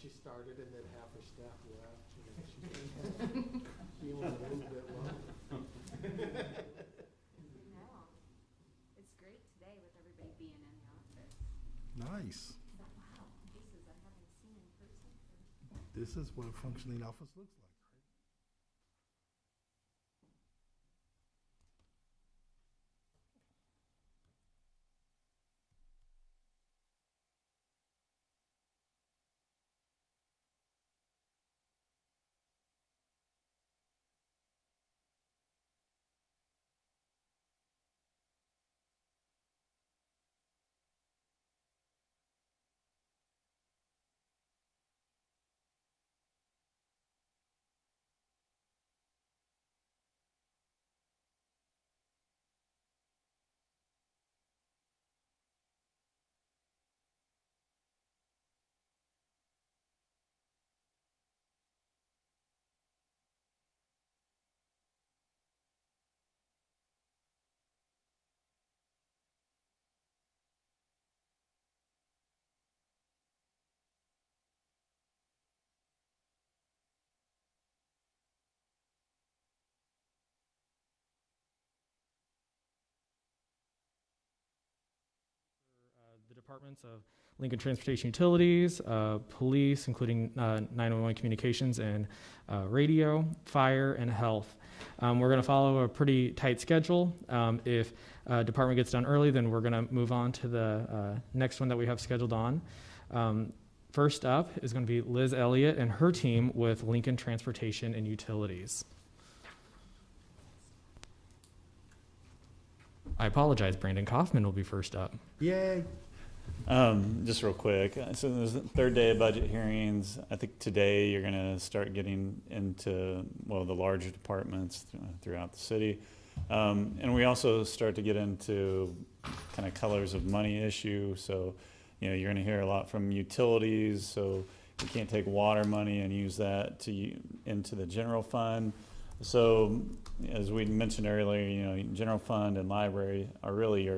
she started and then half her staff left. You know, she didn't feeling a little bit low. No, it's great today with everybody being in the office. Nice. But wow, faces I haven't seen in person. This is what a functioning office looks like. The departments of Lincoln Transportation Utilities, police, including 911 communications and radio, fire, and health. We're going to follow a pretty tight schedule. If a department gets done early, then we're going to move on to the next one that we have scheduled on. First up is going to be Liz Elliott and her team with Lincoln Transportation and Utilities. I apologize, Brandon Kaufman will be first up. Yay. Just real quick, so there's the third day of budget hearings. I think today you're going to start getting into, well, the larger departments throughout the city. And we also start to get into kind of colors of money issue. So, you know, you're going to hear a lot from utilities. So you can't take water money and use that into the general fund. So as we mentioned earlier, you know, general fund and library are really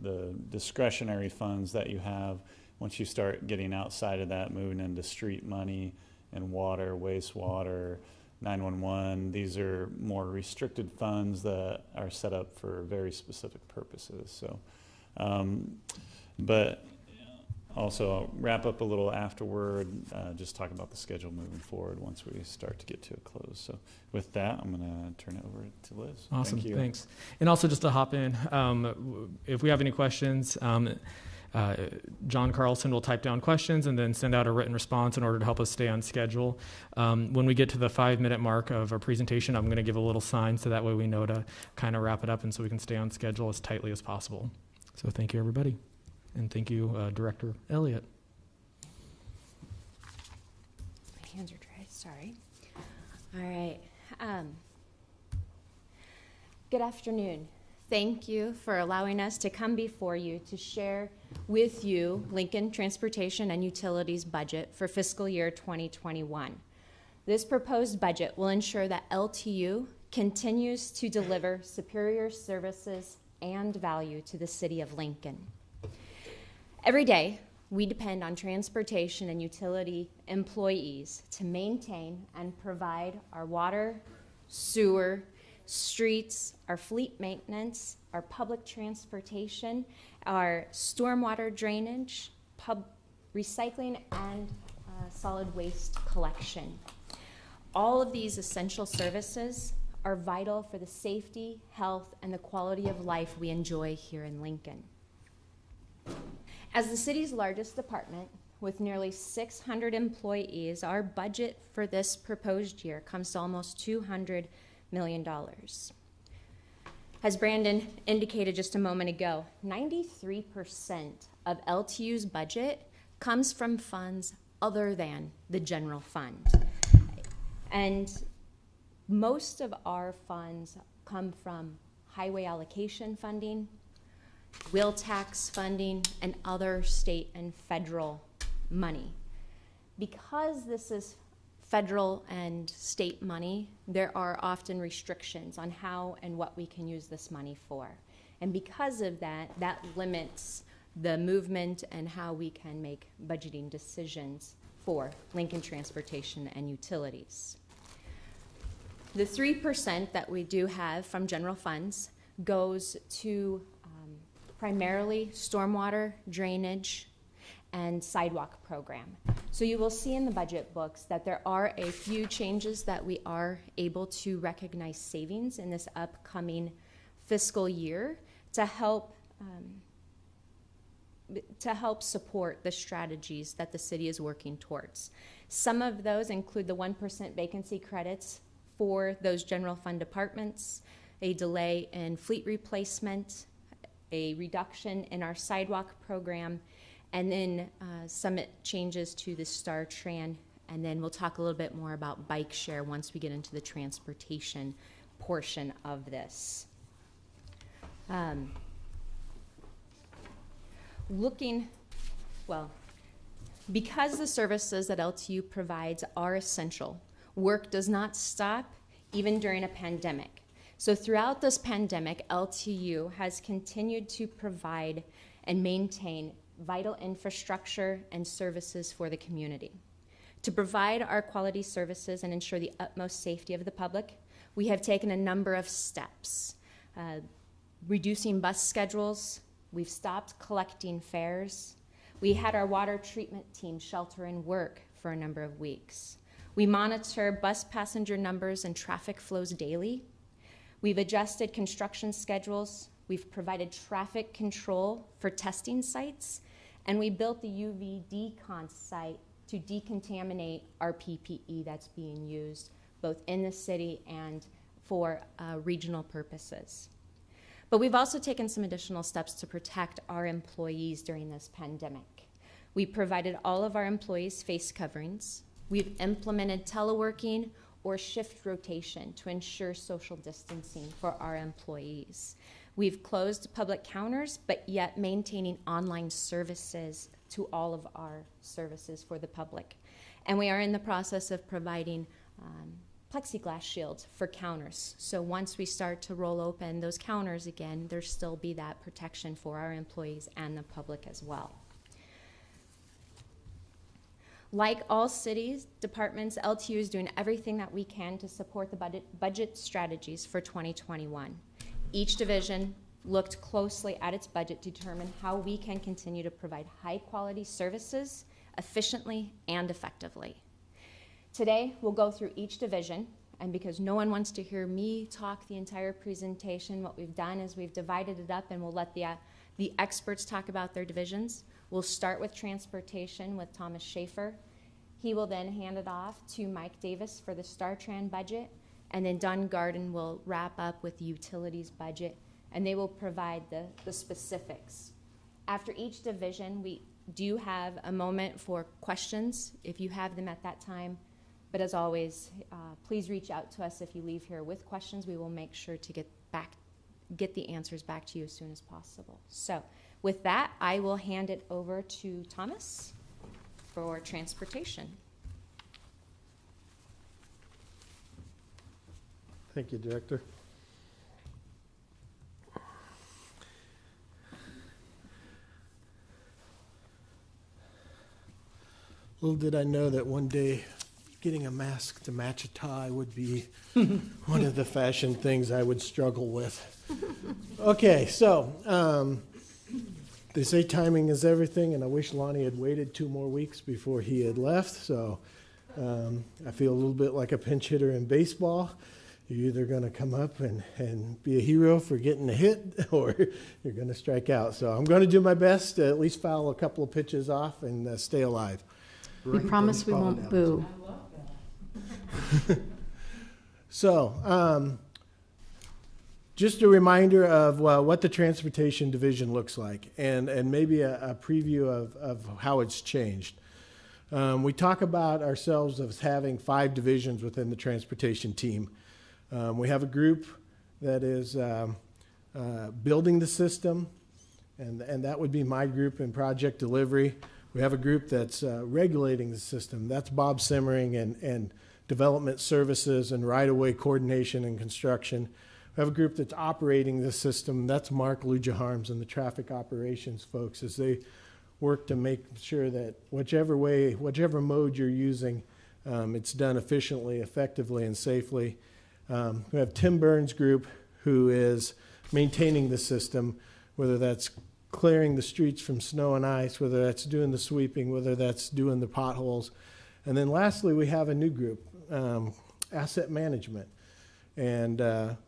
the discretionary funds that you have. Once you start getting outside of that, moving into street money and water, wastewater, 911, these are more restricted funds that are set up for very specific purposes. So, but also I'll wrap up a little afterward, just talk about the schedule moving forward once we start to get to a close. So with that, I'm going to turn it over to Liz. Awesome, Thank you. thanks. And also just to hop in, if we have any questions, John Carlson will type down questions and then send out a written response in order to help us stay on schedule. When we get to the 5-minute mark of our presentation, I'm going to give a little sign so that way we know to kind of wrap it up and so we can stay on schedule as tightly as possible. So thank you, everybody. And thank you, Director Elliott. My hands are dry, sorry. All right. Good afternoon. Thank you for allowing us to come before you to share with you Lincoln Transportation and Utilities budget for fiscal year 2021. This proposed budget will ensure that LTU continues to deliver superior services and value to the city of Lincoln. Every day, we depend on transportation and utility employees to maintain and provide our water, sewer, streets, our fleet maintenance, our public transportation, our stormwater drainage, recycling, and solid waste collection. All of these essential services are vital for the safety, health, and the quality of life we enjoy here in Lincoln. As the city's largest department, with nearly 600 employees, our budget for this proposed year comes to almost $200 million. As Brandon indicated just a moment ago, 93% of LTU's budget comes from funds other than the general fund. And most of our funds come from highway allocation funding, wheel tax funding, and other state and federal money. Because this is federal and state money, there are often restrictions on how and what we can use this money for. And because of that, that limits the movement and how we can make budgeting decisions for Lincoln Transportation and Utilities. The 3% that we do have from general funds goes to primarily stormwater, drainage, and sidewalk program. So you will see in the budget books that there are a few changes that we are able to recognize savings in this upcoming fiscal year to help support the strategies that the city is working towards. Some of those include the 1% vacancy credits for those general fund departments, a delay in fleet replacement, a reduction in our sidewalk program, and then some changes to the StarTran, and then we'll talk a little bit more about bike share once we get into the transportation portion of this. Because the services that LTU provides are essential, work does not stop even during a pandemic. So throughout this pandemic, LTU has continued to provide and maintain vital infrastructure and services for the community. To provide our quality services and ensure the utmost safety of the public, we have taken a number of steps. Reducing bus schedules, we've stopped collecting fares. We had our water treatment team shelter in work for a number of weeks. We monitor bus passenger numbers and traffic flows daily. We've adjusted construction schedules. We've provided traffic control for testing sites. And we built the UV decon site to decontaminate our PPE that's being used both in the city and for regional purposes. But we've also taken some additional steps to protect our employees during this pandemic. We provided all of our employees face coverings. We've implemented teleworking or shift rotation to ensure social distancing for our employees. We've closed public counters, but yet maintaining online services to all of our services for the public. And we are in the process of providing plexiglass shields for counters. So once we start to roll open those counters again, there'll still be that protection for our employees and the public as well. Like all cities, departments, LTU is doing everything that we can to support the budget strategies for 2021. Each division looked closely at its budget to determine how we can continue to provide high-quality services efficiently and effectively. Today, we'll go through each division, and because no one wants to hear me talk the entire presentation, what we've done is we've divided it up and we'll let the experts talk about their divisions. We'll start with transportation with Thomas Schaefer. He will then hand it off to Mike Davis for the StarTran budget, and then Don Garden will wrap up with the utilities budget, and they will provide the specifics. After each division, we do have a moment for questions, if you have them at that time. But as always, please reach out to us if you leave here with questions. We will make sure to get the answers back to you as soon as possible. So with that, I will hand it over to Thomas for transportation. Thank you, Director. Little did I know that one day getting a mask to match a tie would be one of the fashion things I would struggle with. Okay, so they say timing is everything, and I wish Lonnie had waited 2 more weeks before he had left. So I feel a little bit like a pinch hitter in baseball. You're either going to come up and be a hero for getting a hit, or you're going to strike out. So I'm going to do my best to at least foul a couple of pitches off and stay alive. We promise we won't boo. So, just a reminder of what the transportation division looks like, and maybe a preview of how it's changed. We talk about ourselves as having 5 divisions within the transportation team. We have a group that is building the system, and that would be my group in project delivery. We have a group that's regulating the system. That's Bob Simmering and development services and right-of-way coordination and construction. We have a group that's operating the system. That's Mark Lujaharms and the traffic operations folks as they work to make sure that whichever mode you're using, it's done efficiently, effectively, and safely. We have Tim Burns' group, who is maintaining the system, whether that's clearing the streets from snow and ice, whether that's doing the sweeping, whether that's doing the potholes. And then lastly, we have a new group, asset management. And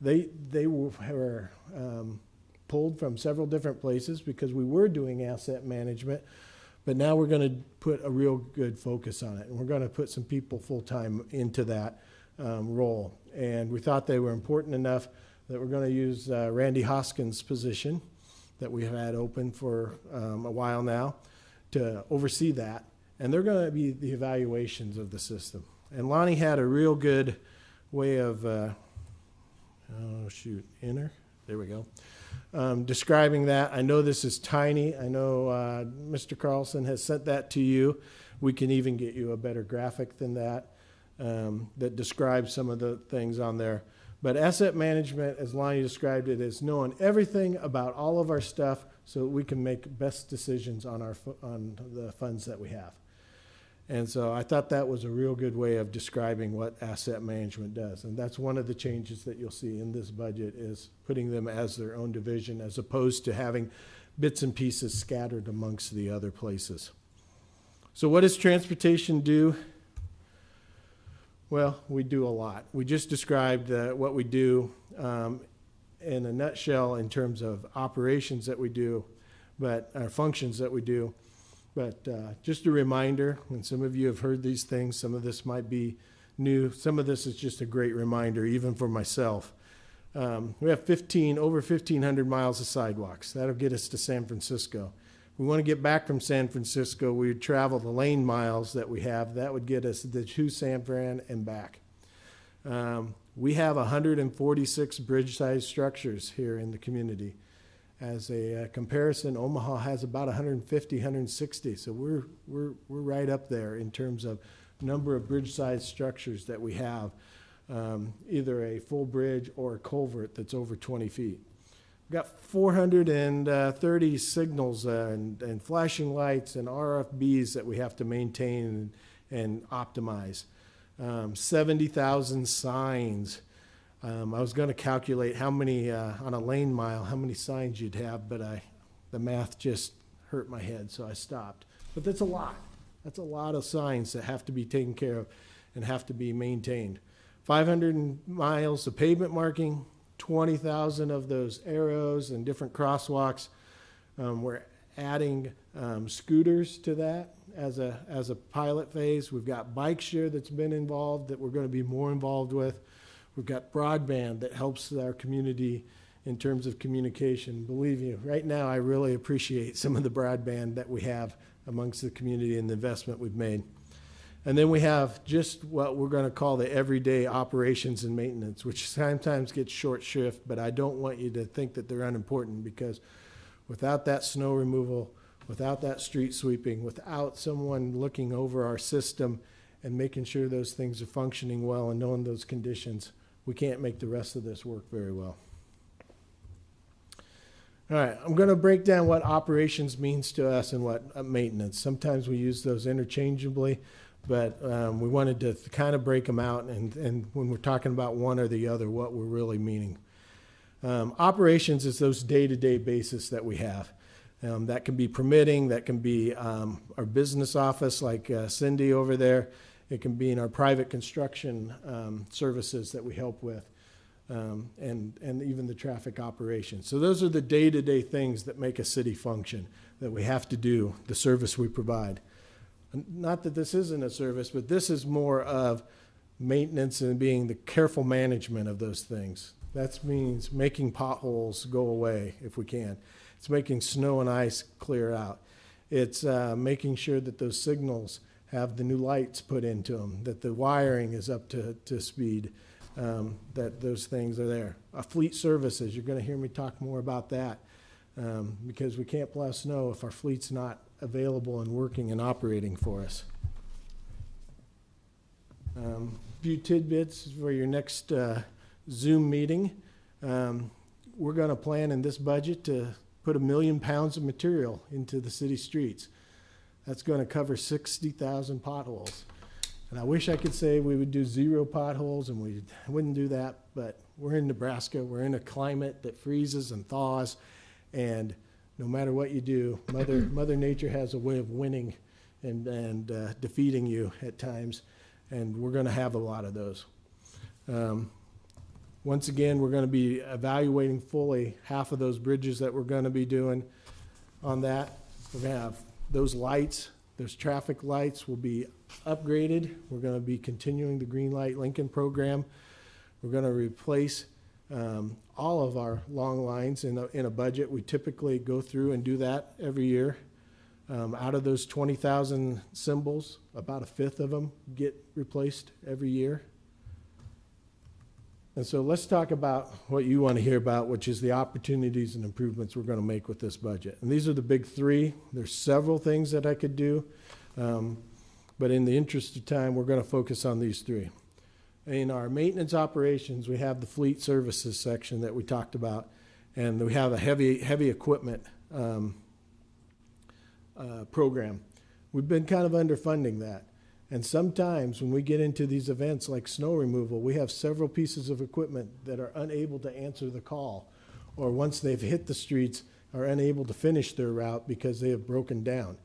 they were pulled from several different places because we were doing asset management, but now we're going to put a real good focus on it. And we're going to put some people full-time into that role. And we thought they were important enough that we're going to use Randy Hoskins' position that we have had open for a while now to oversee that. And they're going to be the evaluations of the system. And Lonnie had a real good way of, there we go, describing that. I know this is tiny. I know Mr. Carlson has sent that to you. We can even get you a better graphic than that that describes some of the things on there. But asset management, as Lonnie described it, is knowing everything about all of our stuff so that we can make best decisions on the funds that we have. And so I thought that was a real good way of describing what asset management does. And that's one of the changes that you'll see in this budget, is putting them as their own division as opposed to having bits and pieces scattered amongst the other places. So what does transportation do? Well, we do a lot. We just described what we do in a nutshell in terms of operations that we do, but our functions that we do. But just a reminder, and some of you have heard these things, some of this might be new, some of this is just a great reminder, even for myself. We have over 1,500 miles of sidewalks. That'll get us to San Francisco. We want to get back from San Francisco, we would travel the lane miles that we have. That would get us to San Fran and back. We have 146 bridge-sized structures here in the community. As a comparison, Omaha has about 150, 160. So we're right up there in terms of number of bridge-sized structures that we have, either a full bridge or a culvert that's over 20 feet. We've got 430 signals and flashing lights and RFBs that we have to maintain and optimize. 70,000 signs. I was going to calculate how many, on a lane mile, how many signs you'd have, but the math just hurt my head, so I stopped. But that's a lot. That's a lot of signs that have to be taken care of and have to be maintained. 500 miles of pavement marking, 20,000 of those arrows and different crosswalks. We're adding scooters to that as a pilot phase. We've got bike share that's been involved that we're going to be more involved with. We've got broadband that helps our community in terms of communication. Believe me, right now I really appreciate some of the broadband that we have amongst the community and the investment we've made. And then we have just what we're going to call the everyday operations and maintenance, which sometimes gets short shrift, but I don't want you to think that they're unimportant, because without that snow removal, without that street sweeping, without someone looking over our system and making sure those things are functioning well and knowing those conditions, we can't make the rest of this work very well. All right, I'm going to break down what operations means to us and what maintenance. Sometimes we use those interchangeably, but we wanted to kind of break them out, and when we're talking about one or the other, what we're really meaning. Operations is those day-to-day basis that we have. That can be permitting, that can be our business office like Cindy over there. It can be in our private construction services that we help with, and even the traffic operations. So those are the day-to-day things that make a city function, that we have to do, the service we provide. Not that this isn't a service, but this is more of maintenance and being the careful management of those things. That means making potholes go away if we can. It's making snow and ice clear out. It's making sure that those signals have the new lights put into them, that the wiring is up to speed, that those things are there. Fleet services, you're going to hear me talk more about that, because we can't plow snow if our fleet's not available and working and operating for us. A few tidbits for your next Zoom meeting. We're going to plan in this budget to put 1 million pounds of material into the city streets. That's going to cover 60,000 potholes. And I wish I could say we would do 0 potholes, and we wouldn't do that, but we're in Nebraska. We're in a climate that freezes and thaws, and no matter what you do, Mother Nature has a way of winning and defeating you at times, and we're going to have a lot of those. Once again, we're going to be evaluating fully half of those bridges that we're going to be doing on that. We're going to have those lights, those traffic lights will be upgraded. We're going to be continuing the Green Light Lincoln program. We're going to replace all of our long lines in a budget. We typically go through and do that every year. Out of those 20,000 symbols, about 1/5 of them get replaced every year. And so let's talk about what you want to hear about, which is the opportunities and improvements we're going to make with this budget. And these are the big 3. There's several things that I could do, but in the interest of time, we're going to focus on these 3. In our maintenance operations, we have the fleet services section that we talked about, and we have a heavy equipment program. We've been kind of underfunding that. And sometimes when we get into these events like snow removal, we have several pieces of equipment that are unable to answer the call, or once they've hit the streets, are unable to finish their route because they have broken down.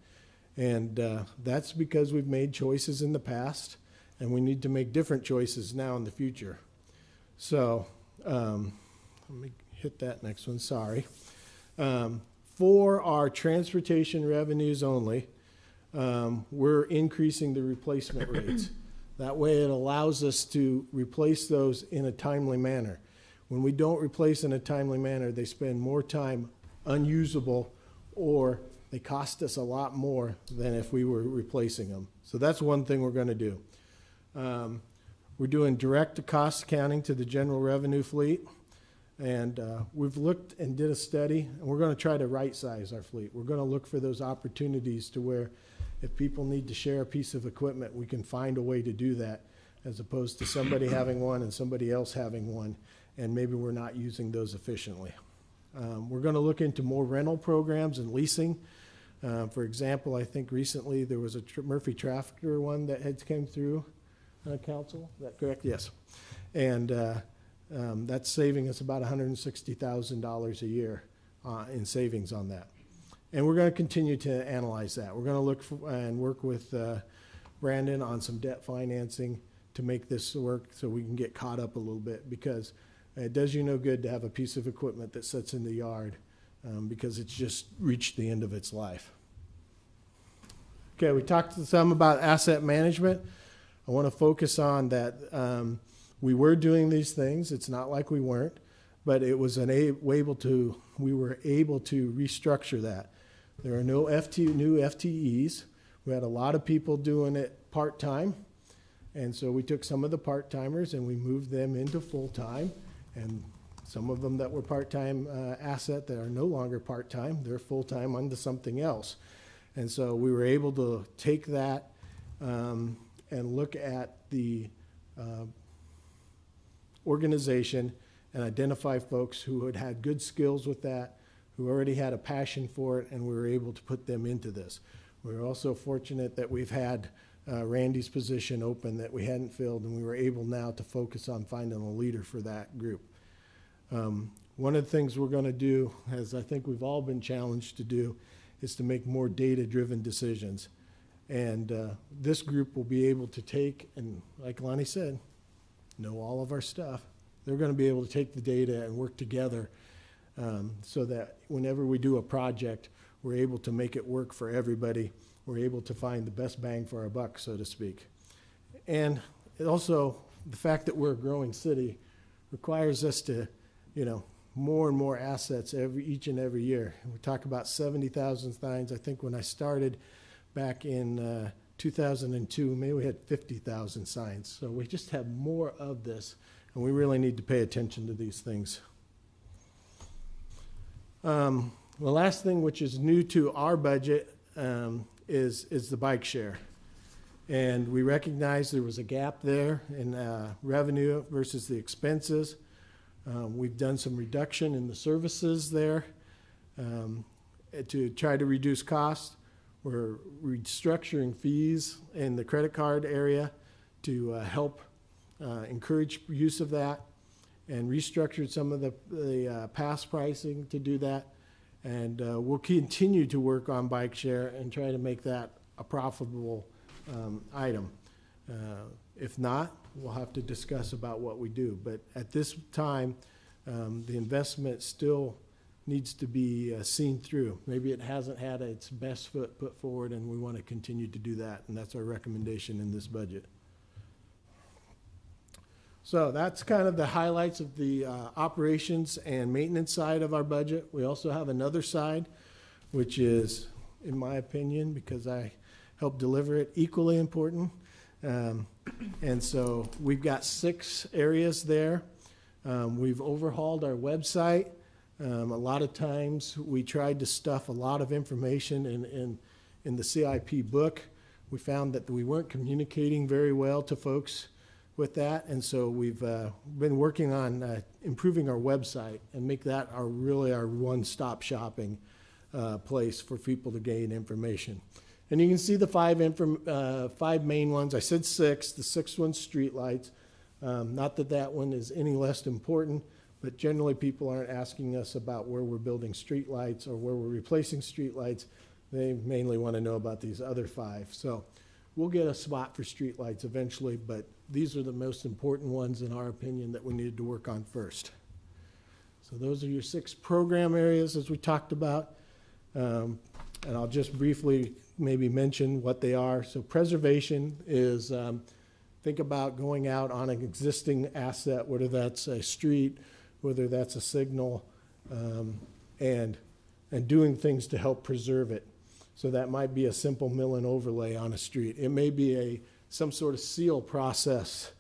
And that's because we've made choices in the past, and we need to make different choices now in the future. So let me hit that next one, sorry. For our transportation revenues only, we're increasing the replacement rates. That way it allows us to replace those in a timely manner. When we don't replace in a timely manner, they spend more time unusable, or they cost us a lot more than if we were replacing them. So that's one thing we're going to do. We're doing direct cost accounting to the general revenue fleet. And we've looked and did a study, and we're going to try to right-size our fleet. We're going to look for those opportunities to where if people need to share a piece of equipment, we can find a way to do that, as opposed to somebody having one and somebody else having one, and maybe we're not using those efficiently. We're going to look into more rental programs and leasing. For example, I think recently there was a Murphy Trafficker one that had come through council. Is that correct? Yes. And that's saving us about $160,000 a year in savings on that. And we're going to continue to analyze that. We're going to look for and work with Brandon on some debt financing to make this work so we can get caught up a little bit, because it does you no good to have a piece of equipment that sits in the yard because it's just reached the end of its life. Okay, we talked some about asset management. I want to focus on that. We were doing these things. It's not like we weren't, but it was we were able to restructure that. There are no new FTEs. We had a lot of people doing it part-time, and so we took some of the part-timers and we moved them into full-time, and some of them that were part-time asset that are no longer part-time, they're full-time onto something else. And so we were able to take that and look at the organization and identify folks who had had good skills with that, who already had a passion for it, and we were able to put them into this. We were also fortunate that we've had Randy's position open that we hadn't filled, and we were able now to focus on finding a leader for that group. One of the things we're going to do, as I think we've all been challenged to do, is to make more data-driven decisions. And this group will be able to take, and like Lonnie said, know all of our stuff. They're going to be able to take the data and work together so that whenever we do a project, we're able to make it work for everybody. We're able to find the best bang for our buck, so to speak. And it also, the fact that we're a growing city requires us to, more and more assets each and every year. We talk about 70,000 signs. I think when I started back in 2002, maybe we had 50,000 signs. So we just have more of this, and we really need to pay attention to these things. The last thing, which is new to our budget, is the bike share. And we recognize there was a gap there in revenue versus the expenses. We've done some reduction in the services there to try to reduce costs. we're restructuring fees in the credit card area to help encourage use of that, and restructured some of the past pricing to do that. And we'll continue to work on bike share and try to make that a profitable item. If not, we'll have to discuss about what we do. But at this time, the investment still needs to be seen through. Maybe it hasn't had its best foot put forward, and we want to continue to do that, and that's our recommendation in this budget. So that's kind of the highlights of the operations and maintenance side of our budget. We also have another side, which is, in my opinion, because I helped deliver it, equally important. And so we've got 6 areas there. We've overhauled our website. A lot of times we tried to stuff a lot of information in the CIP book. We found that we weren't communicating very well to folks with that, and so we've been working on improving our website and make that really our one-stop shopping place for people to gain information. And you can see the 5 main ones. I said 6. The 6th one's streetlights. Not that that one is any less important, but generally people aren't asking us about where we're building streetlights or where we're replacing streetlights. They mainly want to know about these other 5. So we'll get a spot for streetlights eventually, but these are the most important ones in our opinion that we needed to work on first. So those are your 6 program areas as we talked about. And I'll just briefly maybe mention what they are. So preservation is, think about going out on an existing asset, whether that's a street, whether that's a signal, and doing things to help preserve it. So that might be a simple mill and overlay on a street. It may be some sort of seal process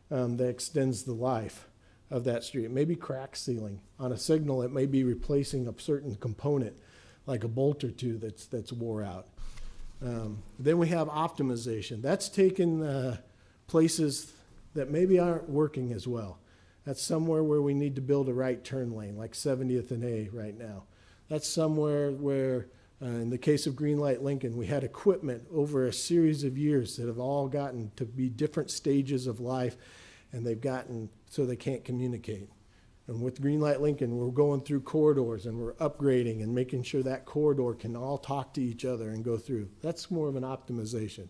that extends the life of that street. It may be crack sealing. On a signal, it may be replacing a certain component, like a bolt or two that's wore out. Then we have optimization. That's taken places that maybe aren't working as well. That's somewhere where we need to build a right turn lane, like 70th and A right now. That's somewhere where, in the case of Greenlight Lincoln, we had equipment over a series of years that have all gotten to be different stages of life, and they've gotten so they can't communicate. And with Greenlight Lincoln, we're going through corridors and we're upgrading and making sure that corridor can all talk to each other and go through. That's more of an optimization.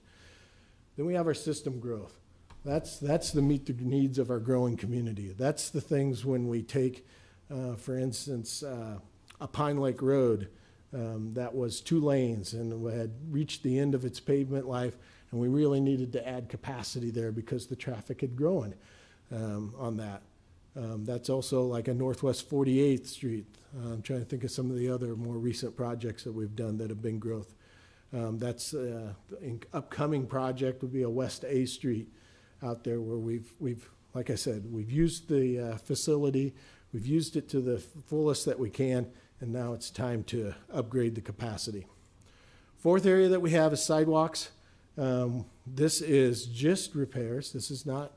Then we have our system growth. That's the meet the needs of our growing community. That's the things when we take, for instance, a Pine Lake Road that was 2 lanes and had reached the end of its pavement life, and we really needed to add capacity there because the traffic had grown on that. That's also like a Northwest 48th Street. I'm trying to think of some of the other more recent projects that we've done that have been growth. That's an upcoming project would be a West A Street out there where we've like I said, we've used the facility, we've used it to the fullest that we can, and now it's time to upgrade the capacity. 4th area that we have is sidewalks. This is just repairs. This is not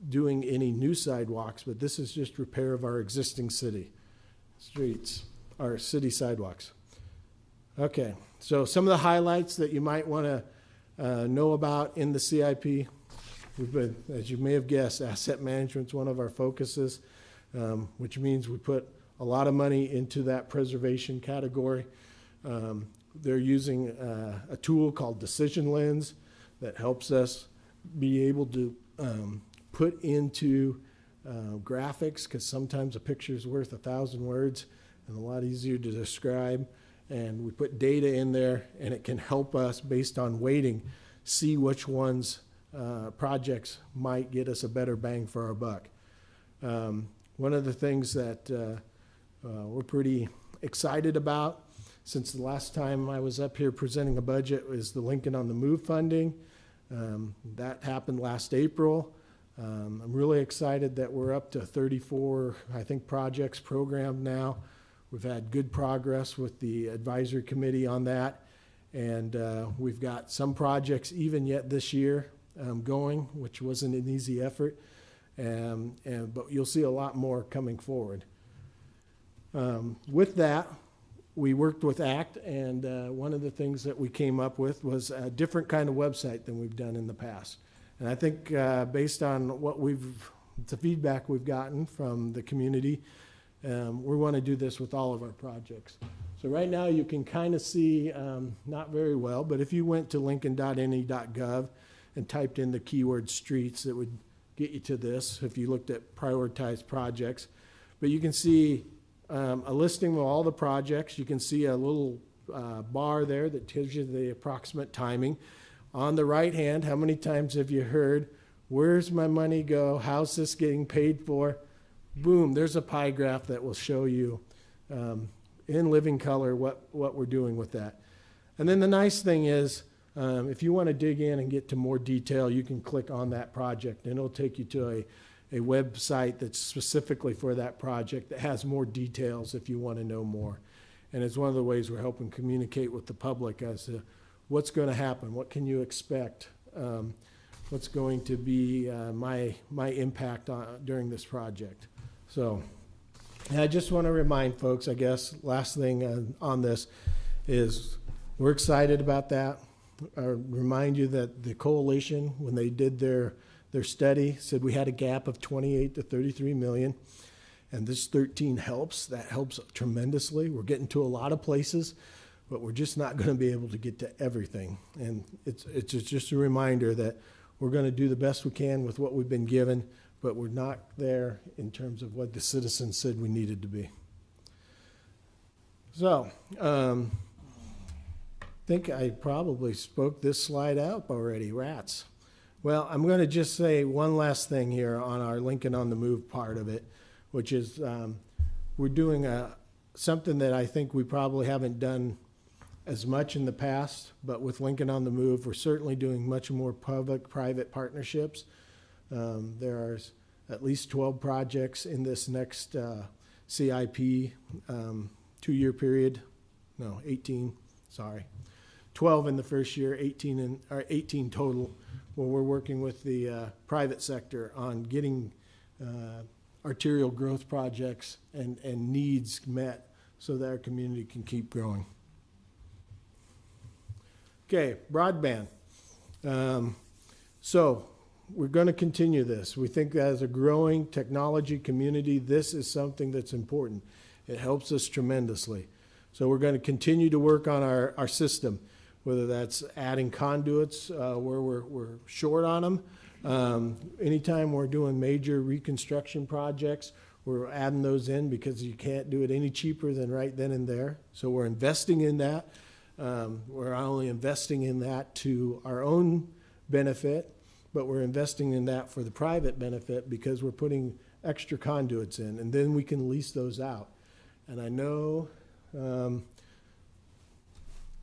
doing any new sidewalks, but this is just repair of our existing city streets, our city sidewalks. Okay, so some of the highlights that you might want to know about in the CIP. We've been, as you may have guessed, asset management is one of our focuses, which means we put a lot of money into that preservation category. They're using a tool called Decision Lens that helps us be able to put into graphics, because sometimes a picture is worth 1,000 words and a lot easier to describe. And we put data in there, and it can help us, based on weighting, see which ones projects might get us a better bang for our buck. One of the things that we're pretty excited about since the last time I was up here presenting a budget was the Lincoln on the Move funding. That happened last April. I'm really excited that we're up to 34, I think, projects programmed now. We've had good progress with the advisory committee on that, and we've got some projects even yet this year going, which wasn't an easy effort, but you'll see a lot more coming forward. With that, we worked with ACT, and one of the things that we came up with was a different kind of website than we've done in the past. And I think based on the feedback we've gotten from the community, we want to do this with all of our projects. So right now you can kind of see, not very well, but if you went to lincoln.ne.gov and typed in the keyword streets, it would get you to this if you looked at prioritized projects. But you can see a listing of all the projects. You can see a little bar there that tells you the approximate timing. On the right hand, how many times have you heard, where's my money go? How's this getting paid for? Boom, there's a pie graph that will show you in living color what we're doing with that. And then the nice thing is, if you want to dig in and get to more detail, you can click on that project and it'll take you to a website that's specifically for that project that has more details if you want to know more. And it's one of the ways we're helping communicate with the public as to what's going to happen, what can you expect, what's going to be my impact during this project. So and I just want to remind folks, I guess, last thing on this is we're excited about that. I remind you that the coalition, when they did their study, said we had a gap of 28 to 33 million. And this 13 helps. That helps tremendously. We're getting to a lot of places, but we're just not going to be able to get to everything. And it's just a reminder that we're going to do the best we can with what we've been given, but we're not there in terms of what the citizens said we needed to be. So, I think I probably spoke this slide out already, rats. Well, I'm going to just say one last thing here on our Lincoln on the Move part of it, which is we're doing something that I think we probably haven't done as much in the past, but with Lincoln on the Move, we're certainly doing much more public-private partnerships. There are at least 12 projects in this next CIP 2-year period. No, 18, sorry. 12 in the first year, 18 total, where we're working with the private sector on getting arterial growth projects and needs met so that our community can keep growing. Okay, broadband. So we're going to continue this. We think that as a growing technology community, this is something that's important. It helps us tremendously. So we're going to continue to work on our system, whether that's adding conduits where we're short on them. Anytime we're doing major reconstruction projects, we're adding those in because you can't do it any cheaper than right then and there. So we're investing in that. We're not only investing in that to our own benefit, but we're investing in that for the private benefit because we're putting extra conduits in, and then we can lease those out. And I know,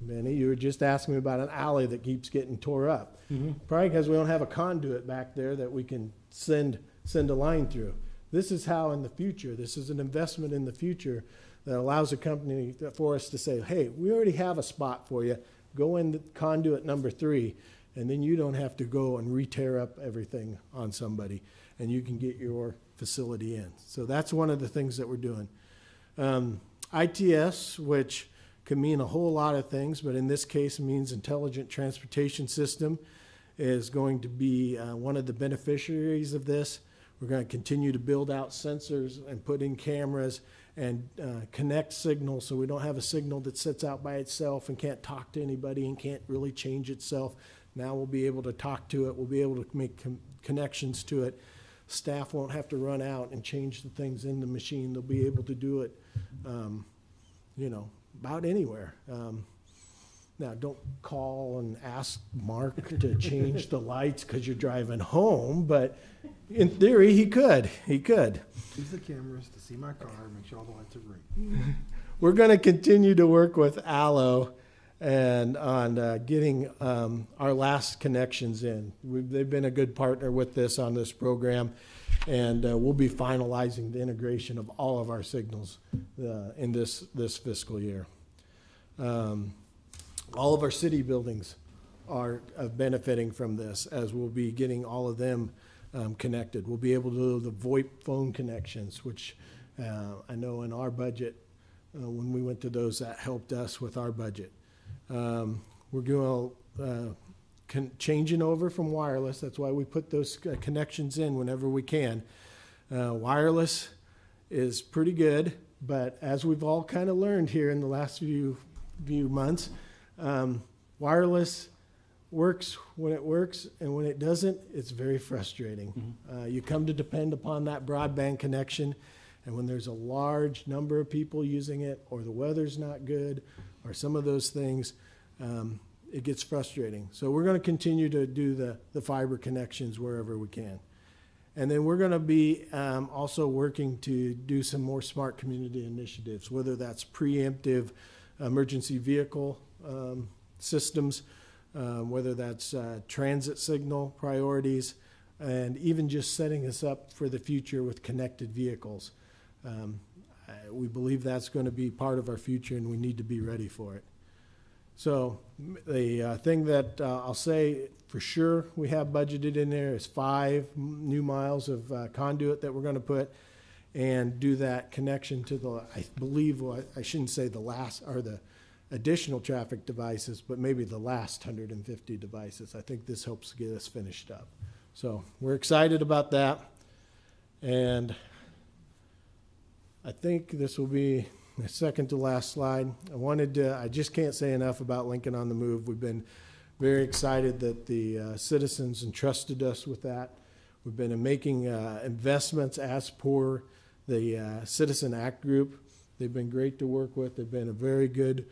Benny, you were just asking me about an alley that keeps getting tore up. Mm-hmm. Probably because we don't have a conduit back there that we can send a line through. This is how in the future, this is an investment in the future that allows a company for us to say, hey, we already have a spot for you. Go in the conduit number 3, and then you don't have to go and re-tear up everything on somebody, and you can get your facility in. So that's one of the things that we're doing. ITS, which can mean a whole lot of things, but in this case means Intelligent Transportation System, is going to be one of the beneficiaries of this. We're going to continue to build out sensors and put in cameras and connect signals so we don't have a signal that sits out by itself and can't talk to anybody and can't really change itself. Now we'll be able to talk to it. We'll be able to make connections to it. Staff won't have to run out and change the things in the machine. They'll be able to do it, about anywhere. Now, don't call and ask Mark to change the lights because you're driving home, but in theory, he could. Use the cameras to see my car and make sure all the lights are green. We're going to continue to work with Allo and on getting our last connections in. They've been a good partner with this on this program, and we'll be finalizing the integration of all of our signals in this fiscal year. All of our city buildings are benefiting from this, as we'll be getting all of them connected. We'll be able to do the VoIP phone connections, which I know in our budget when we went to those, that helped us with our budget. We're going changing over from wireless. That's why we put those connections in whenever we can. Wireless is pretty good, but as we've all kind of learned here in the last few months, wireless works when it works, and when it doesn't, it's very frustrating. You come to depend upon that broadband connection, and when there's a large number of people using it, or the weather's not good, or some of those things, it gets frustrating. So we're going to continue to do the fiber connections wherever we can. And then we're going to be also working to do some more smart community initiatives, whether that's preemptive emergency vehicle systems, whether that's transit signal priorities, and even just setting us up for the future with connected vehicles. We believe that's going to be part of our future, and we need to be ready for it. So the thing that I'll say for sure we have budgeted in there is 5 new miles of conduit that we're going to put and do that connection to the, I believe, well, I shouldn't say the last, or the additional traffic devices, but maybe the last 150 devices. I think this helps get us finished up. So we're excited about that. And I think this will be the second to last slide. I just can't say enough about Lincoln on the Move. We've been very excited that the citizens entrusted us with that. We've been making investments as per the Citizen Act group. They've been great to work with. They've been a very good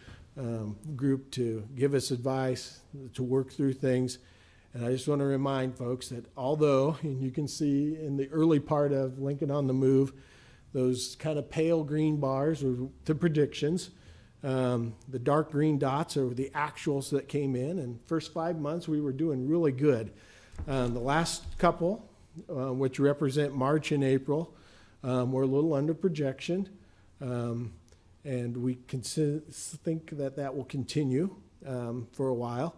group to give us advice, to work through things. And I just want to remind folks that although, and you can see in the early part of Lincoln on the Move, those kind of pale green bars are the predictions. The dark green dots are the actuals that came in. And first 5 months, we were doing really good. The last couple, which represent March and April, were a little under projection. And we think that will continue for a while.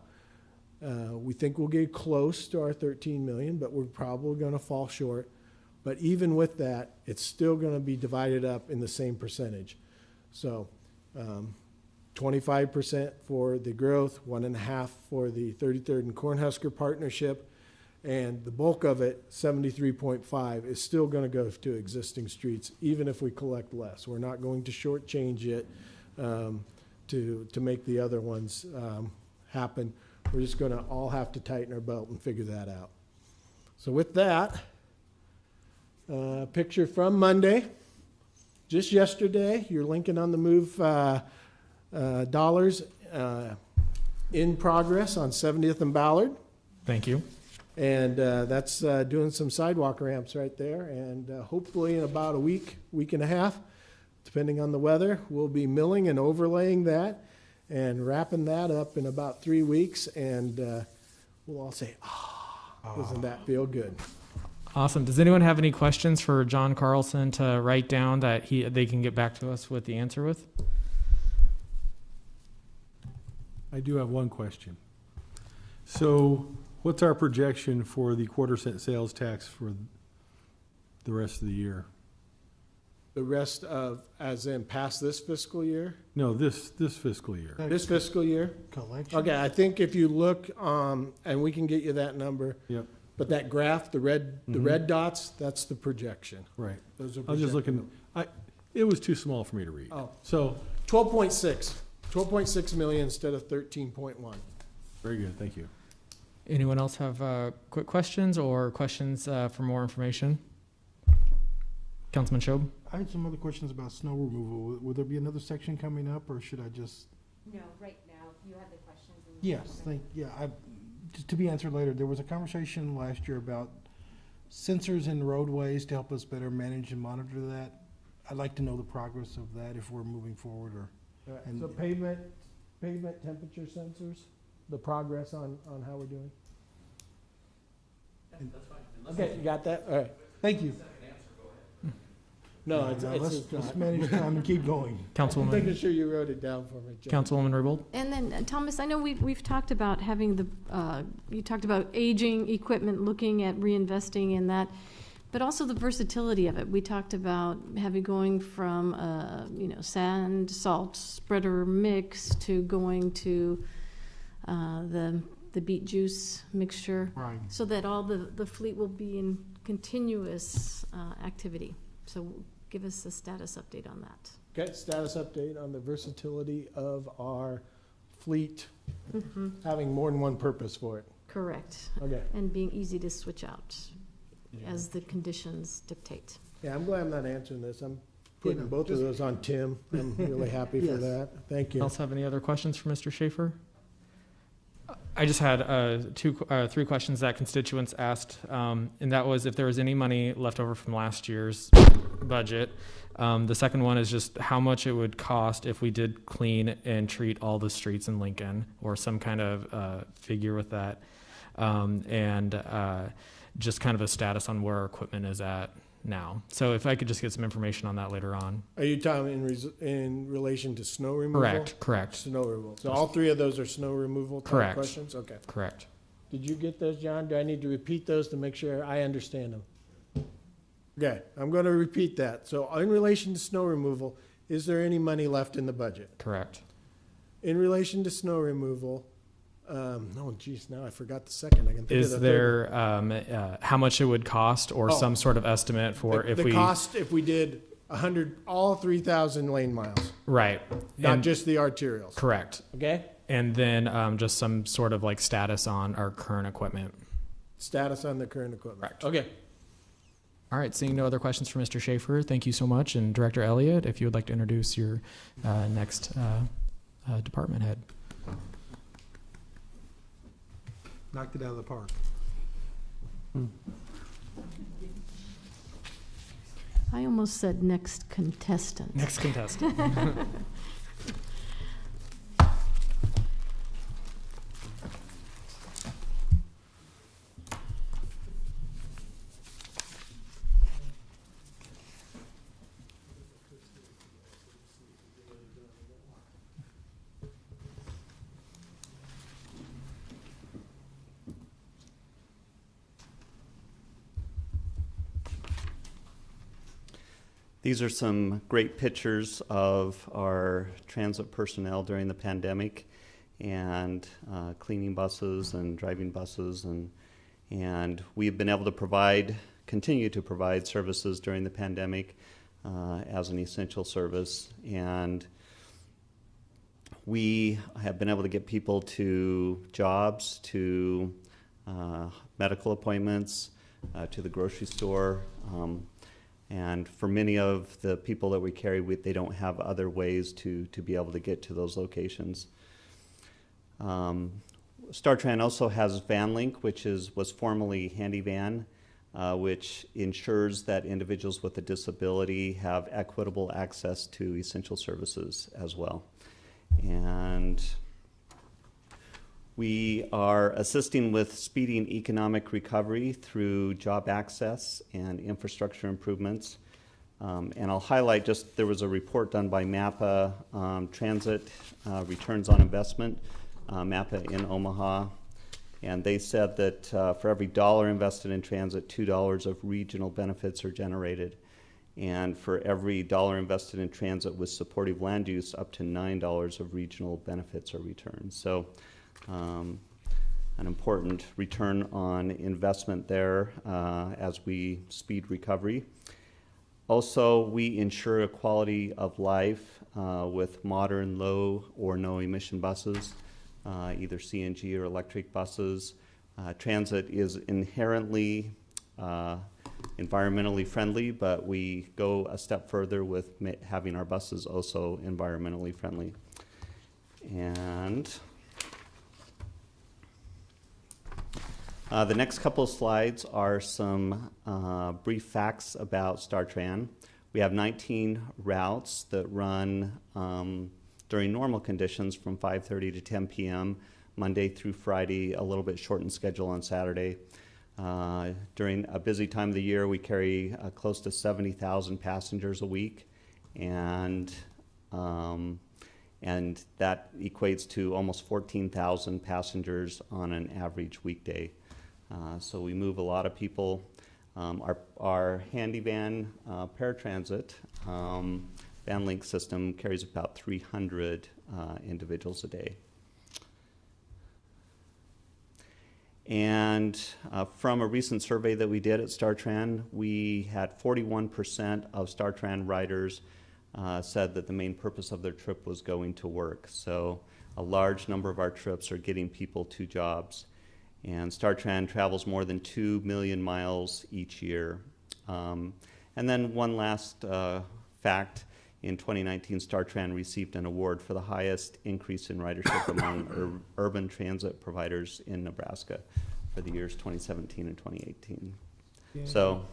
We think we'll get close to our 13 million, but we're probably going to fall short. But even with that, it's still going to be divided up in the same percentage. So 25% for the growth, 1.5% for the 33rd and Cornhusker partnership, and the bulk of it, 73.5, is still going to go to existing streets, even if we collect less. We're not going to shortchange it to make the other ones happen. We're just going to all have to tighten our belt and figure that out. So with that, picture from Monday, just yesterday, your Lincoln on the Move dollars in progress on 70th and Ballard. Thank you. And that's doing some sidewalk ramps right there. And hopefully in about a week and a half, depending on the weather, we'll be milling and overlaying that and wrapping that up in about 3 weeks. And we'll all say, doesn't that feel good? Awesome. Does anyone have any questions for John Carlson to write down that they can get back to us with the answer with? I do have one question. So what's our projection for the quarter-cent sales tax for the rest of the year? The rest of, as in past this fiscal year? No, this fiscal year. This fiscal year? Collection? Okay, I think if you look, and we can get you that number. Yep. But that graph, the red dots, that's the projection. Right. Those are I was just projected. looking, it was too small for me to read. Oh. So, 12.6 million instead of 13.1. very good, thank you. Anyone else have quick questions or questions for more information? Councilman Shob? I had some other questions about snow removal. Will there be another section coming up, or should I just? No, right now, you have the questions. Yes, just to be answered later. There was a conversation last year about sensors in roadways to help us better manage and monitor that. I'd like to know the progress of that if we're moving forward, or. All right, And- so pavement temperature sensors, the progress on how we're doing? That's fine. Okay, you got that? All right. Thank you. No, it's Let's not. manage time and keep going. I'm Councilwoman? making sure you wrote it down for me, John. Councilwoman Raybold? And then, Thomas, I know we've talked about having you talked about aging equipment, looking at reinvesting in that. but also the versatility of it. We talked about having going from sand, salt spreader mix to going to the beet juice mixture, Right. so that all the fleet will be in continuous activity. So give us a status update on that. Okay, status update on the versatility of our fleet, having more than one purpose for it. Correct. Okay. And being easy to switch out as the conditions dictate. Yeah, I'm glad I'm not answering this. I'm putting no, both of those on Tim. I'm really happy for Yes. that. Thank you. Else have any other questions for Mr. Schaefer? I just had three questions that constituents asked, and that was if there was any money left over from last year's budget. The second one is just how much it would cost if we did clean and treat all the streets in Lincoln, or some kind of figure with that, and just kind of a status on where our equipment is at now. So if I could just get some information on that later on. Are you talking in relation to snow removal? Correct. Snow removal. So all three of those are snow removal type Correct. questions? Okay. Correct. Did you get those, John? Do I need to repeat those to make sure I understand them? Okay, I'm going to repeat that. So in relation to snow removal, is there any money left in the budget? Correct. In relation to snow removal, no, geez, now I forgot the second. I can think of Is the there how much it would cost, or Oh. some sort of estimate for third. if The we cost if we did 100, all 3,000 lane miles, right? not And- just the arterials. correct. Okay? And then just some sort of like status on our current equipment. Status on the current equipment. Correct. Okay. All right, seeing no other questions for Mr. Schaefer, thank you so much. And Director Elliott, if you would like to introduce your next department head. Knocked it out of the park. I almost said next contestant. Next contestant. These are some great pictures of our transit personnel during the pandemic, and cleaning buses and driving buses, and we've been able to continue to provide services during the pandemic as an essential service, and we have been able to get people to jobs, to medical appointments, to the grocery store. And for many of the people that we carry, they don't have other ways to be able to get to those locations. StarTran also has VanLink, which was formerly HandyVan, which ensures that individuals with a disability have equitable access to essential services as well. And we are assisting with speeding economic recovery through job access and infrastructure improvements. And I'll highlight there was a report done by MAPA, Transit Returns on Investment, MAPA in Omaha. And they said that for every $1 invested in transit, $2 of regional benefits are generated. And for every $1 invested in transit with supportive land use, up to $9 of regional benefits are returned. So an important return on investment there as we speed recovery. Also, we ensure a quality of life with modern low or no emission buses, either CNG or electric buses. Transit is inherently environmentally friendly, but we go a step further with having our buses also environmentally friendly. And the next couple of slides are some brief facts about StarTran. We have 19 routes that run during normal conditions from 5:30 to 10 p.m. Monday through Friday, a little bit shortened schedule on Saturday. During a busy time of the year, we carry close to 70,000 passengers a week, and that equates to almost 14,000 passengers on an average weekday. So we move a lot of people. Our handy van paratransit VanLink system carries about 300 individuals a day. And from a recent survey that we did at StarTran, we had 41% of StarTran riders said that the main purpose of their trip was going to work. So a large number of our trips are getting people to jobs. And StarTran travels more than 2 million miles each year. And then one last fact, in 2019, StarTran received an award for the highest increase in ridership among urban transit providers in Nebraska for the years 2017 and 2018. Yeah. So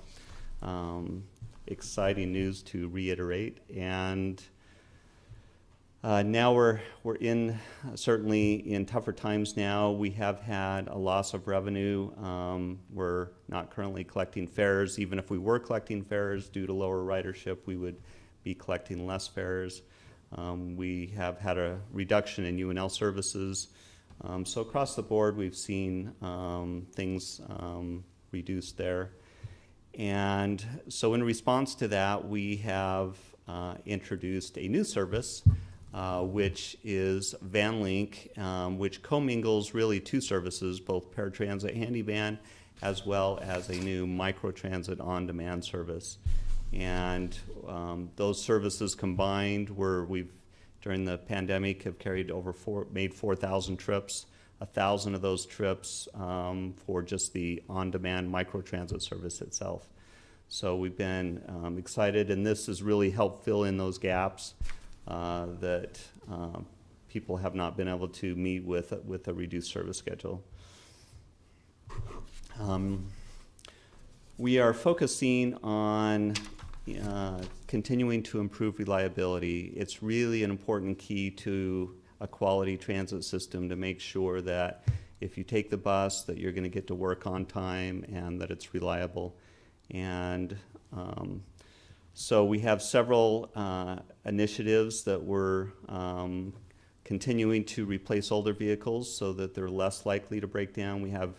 exciting news to reiterate. And now we're in certainly in tougher times now. We have had a loss of revenue. We're not currently collecting fares. Even if we were collecting fares due to lower ridership, we would be collecting less fares. We have had a reduction in UNL services. So across the board, we've seen things reduced there. And so in response to that, we have introduced a new service, which is VanLink, which commingles really two services, both paratransit handy van as well as a new microtransit on-demand service. And those services combined, we've during the pandemic have carried made 4,000 trips, 1,000 of those trips for just the on-demand microtransit service itself. So we've been excited, and this has really helped fill in those gaps that people have not been able to meet with a reduced service schedule. We are focusing on continuing to improve reliability. It's really an important key to a quality transit system to make sure that if you take the bus that you're going to get to work on time and that it's reliable. And so we have several initiatives that we're continuing to replace older vehicles so that they're less likely to break down. We have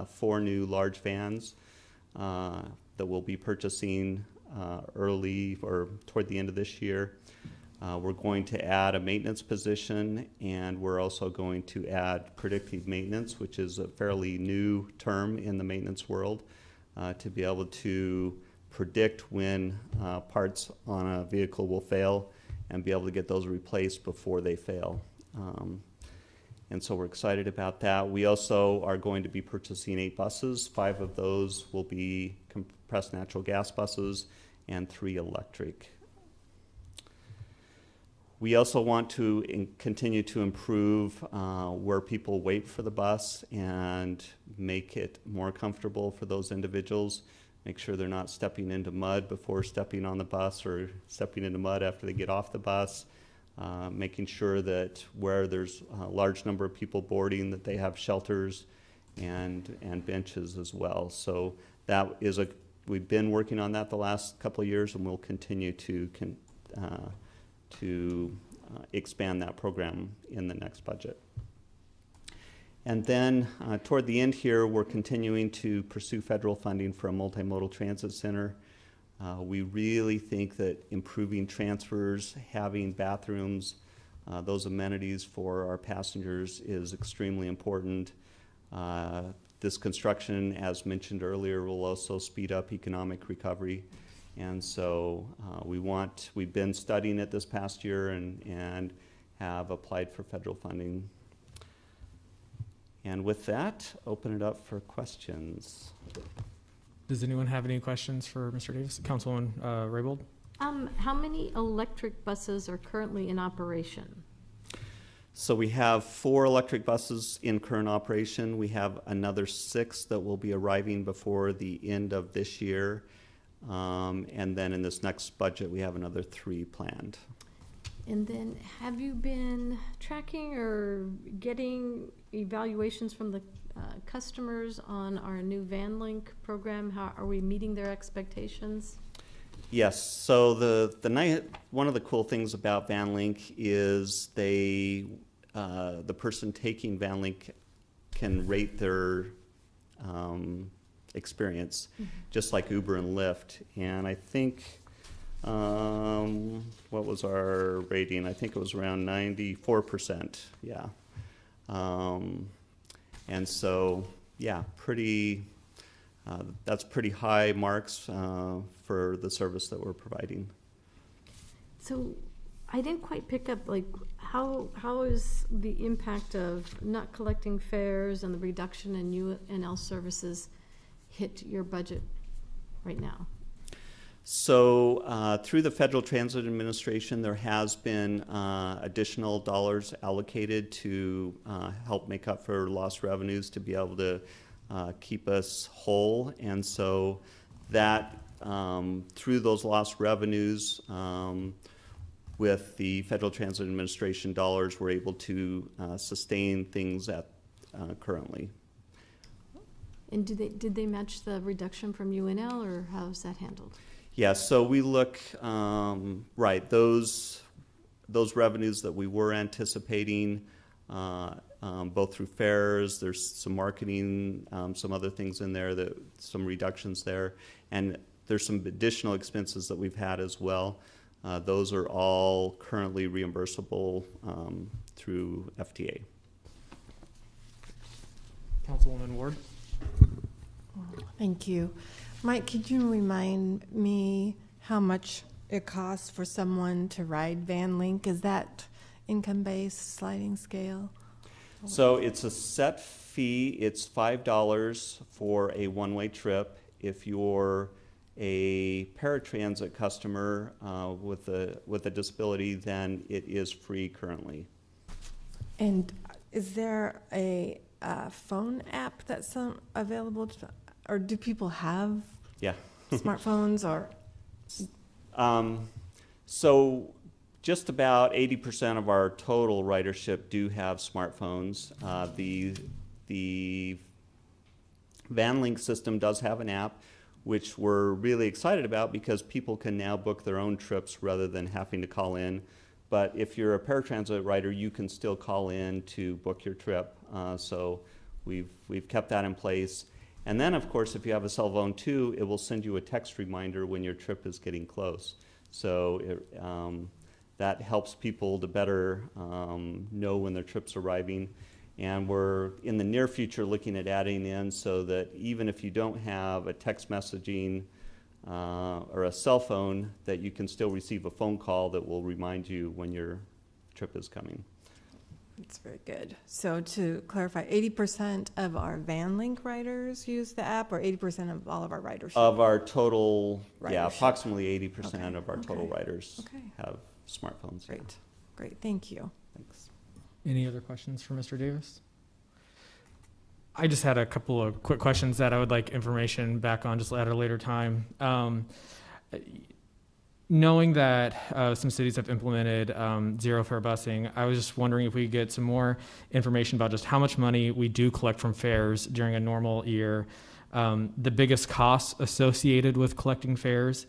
4 new large vans that we'll be purchasing early or toward the end of this year. We're going to add a maintenance position, and we're also going to add predictive maintenance, which is a fairly new term in the maintenance world, to be able to predict when parts on a vehicle will fail and be able to get those replaced before they fail. And so we're excited about that. We also are going to be purchasing 8 buses. 5 of those will be compressed natural gas buses and 3 electric. We also want to continue to improve where people wait for the bus and make it more comfortable for those individuals. Make sure they're not stepping into mud before stepping on the bus or stepping into mud after they get off the bus. Making sure that where there's a large number of people boarding, that they have shelters and benches as well. So that is we've been working on that the last couple of years, and we'll continue to expand that program in the next budget. And then toward the end here, we're continuing to pursue federal funding for a multimodal transit center. We really think that improving transfers, having bathrooms, those amenities for our passengers is extremely important. This construction, as mentioned earlier, will also speed up economic recovery. And so we've been studying it this past year and have applied for federal funding. And with that, open it up for questions. Does anyone have any questions for Mr. Davis? Councilwoman Raybold? How many electric buses are currently in operation? So we have 4 electric buses in current operation. We have another 6 that will be arriving before the end of this year. And then in this next budget, we have another 3 planned. And then have you been tracking or getting evaluations from the customers on our new VanLink program? How are we meeting their expectations? Yes. So one of the cool things about VanLink is the person taking VanLink can rate their experience, just like Uber and Lyft. And I think, what was our rating? I think it was around 94%, yeah. And so, yeah, that's pretty high marks for the service that we're providing. So I didn't quite pick up, like, how is the impact of not collecting fares and the reduction in UNL services hit your budget right now? So through the Federal Transit Administration, there has been additional dollars allocated to help make up for lost revenues to be able to keep us whole. And so that through those lost revenues, with the Federal Transit Administration dollars, we're able to sustain things at currently. And did they match the reduction from UNL, or how is that handled? Yeah, so we look, right, those revenues that we were anticipating, both through fares, there's some marketing, some other things in there, some reductions there, and there's some additional expenses that we've had as well. Those are all currently reimbursable through FTA. Councilwoman Ward. Thank you. Mike, could you remind me how much it costs for someone to ride VanLink? Is that income-based, sliding scale? So it's a set fee. It's $5 for a one-way trip. If you're a paratransit customer with a disability, then it is free currently. And is there a phone app that's available to, or do people have smartphones or? So just about 80% of our total ridership do have smartphones. The VanLink system does have an app, which we're really excited about because people can now book their own trips rather than having to call in. But if you're a paratransit rider, you can still call in to book your trip. So we've kept that in place. And then, of course, if you have a cell phone too, it will send you a text reminder when your trip is getting close. So that helps people to better know when their trip's arriving. And we're in the near future looking at adding in so that even if you don't have a text messaging or a cell phone, that you can still receive a phone call that will remind you when your trip is coming. That's very good. So to clarify, 80% of our VanLink riders use the app, or 80% of all of our riders? Of our total, ridership. Approximately 80% of our total Okay. riders have smartphones. Great. Great. Thank you. Thanks. Any other questions for Mr. Davis? I just had a couple of quick questions that I would like information back on just at a later time. Knowing that some cities have implemented zero fare busing, I was just wondering if we could get some more information about just how much money we do collect from fares during a normal year, the biggest costs associated with collecting fares,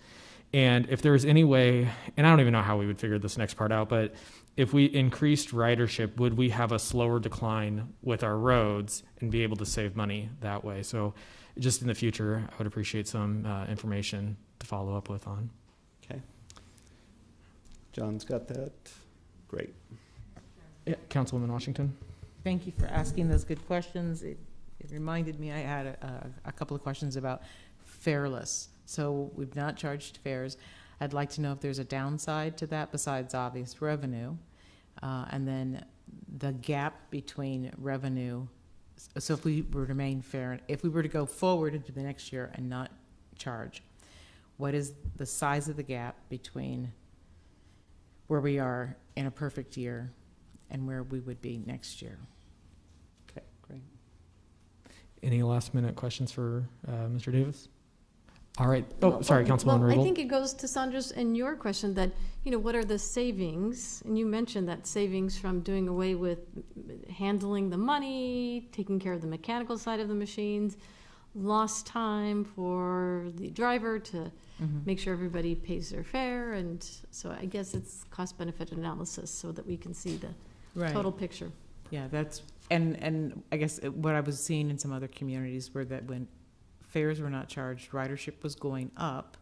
and if there was any way, and I don't even know how we would figure this next part out, but if we increased ridership, would we have a slower decline with our roads and be able to save money that way? So just in the future, I would appreciate some information to follow up with on. Okay. John's got that. Great. Yeah, Councilwoman Washington. Thank you for asking those good questions. It reminded me I had a couple of questions about fareless. So we've not charged fares. I'd like to know if there's a downside to that besides obvious revenue. And then the gap between revenue. So if we were to remain fair, if we were to go forward into the next year and not charge, what is the size of the gap between where we are in a perfect year and where we would be next year? Okay, great. Any last minute questions for Mr. Davis? All right. Oh, sorry, Councilwoman Well, I Rubel. think it goes to Sandra's and your question that, what are the savings? And you mentioned that savings from doing away with handling the money, taking care of the mechanical side of the machines, lost time for the driver to make sure everybody pays their fare. And so I guess it's cost-benefit analysis so that we can see the total picture. Yeah, that's, and I guess what I was seeing in some other communities were that when fares were not charged, ridership was going up,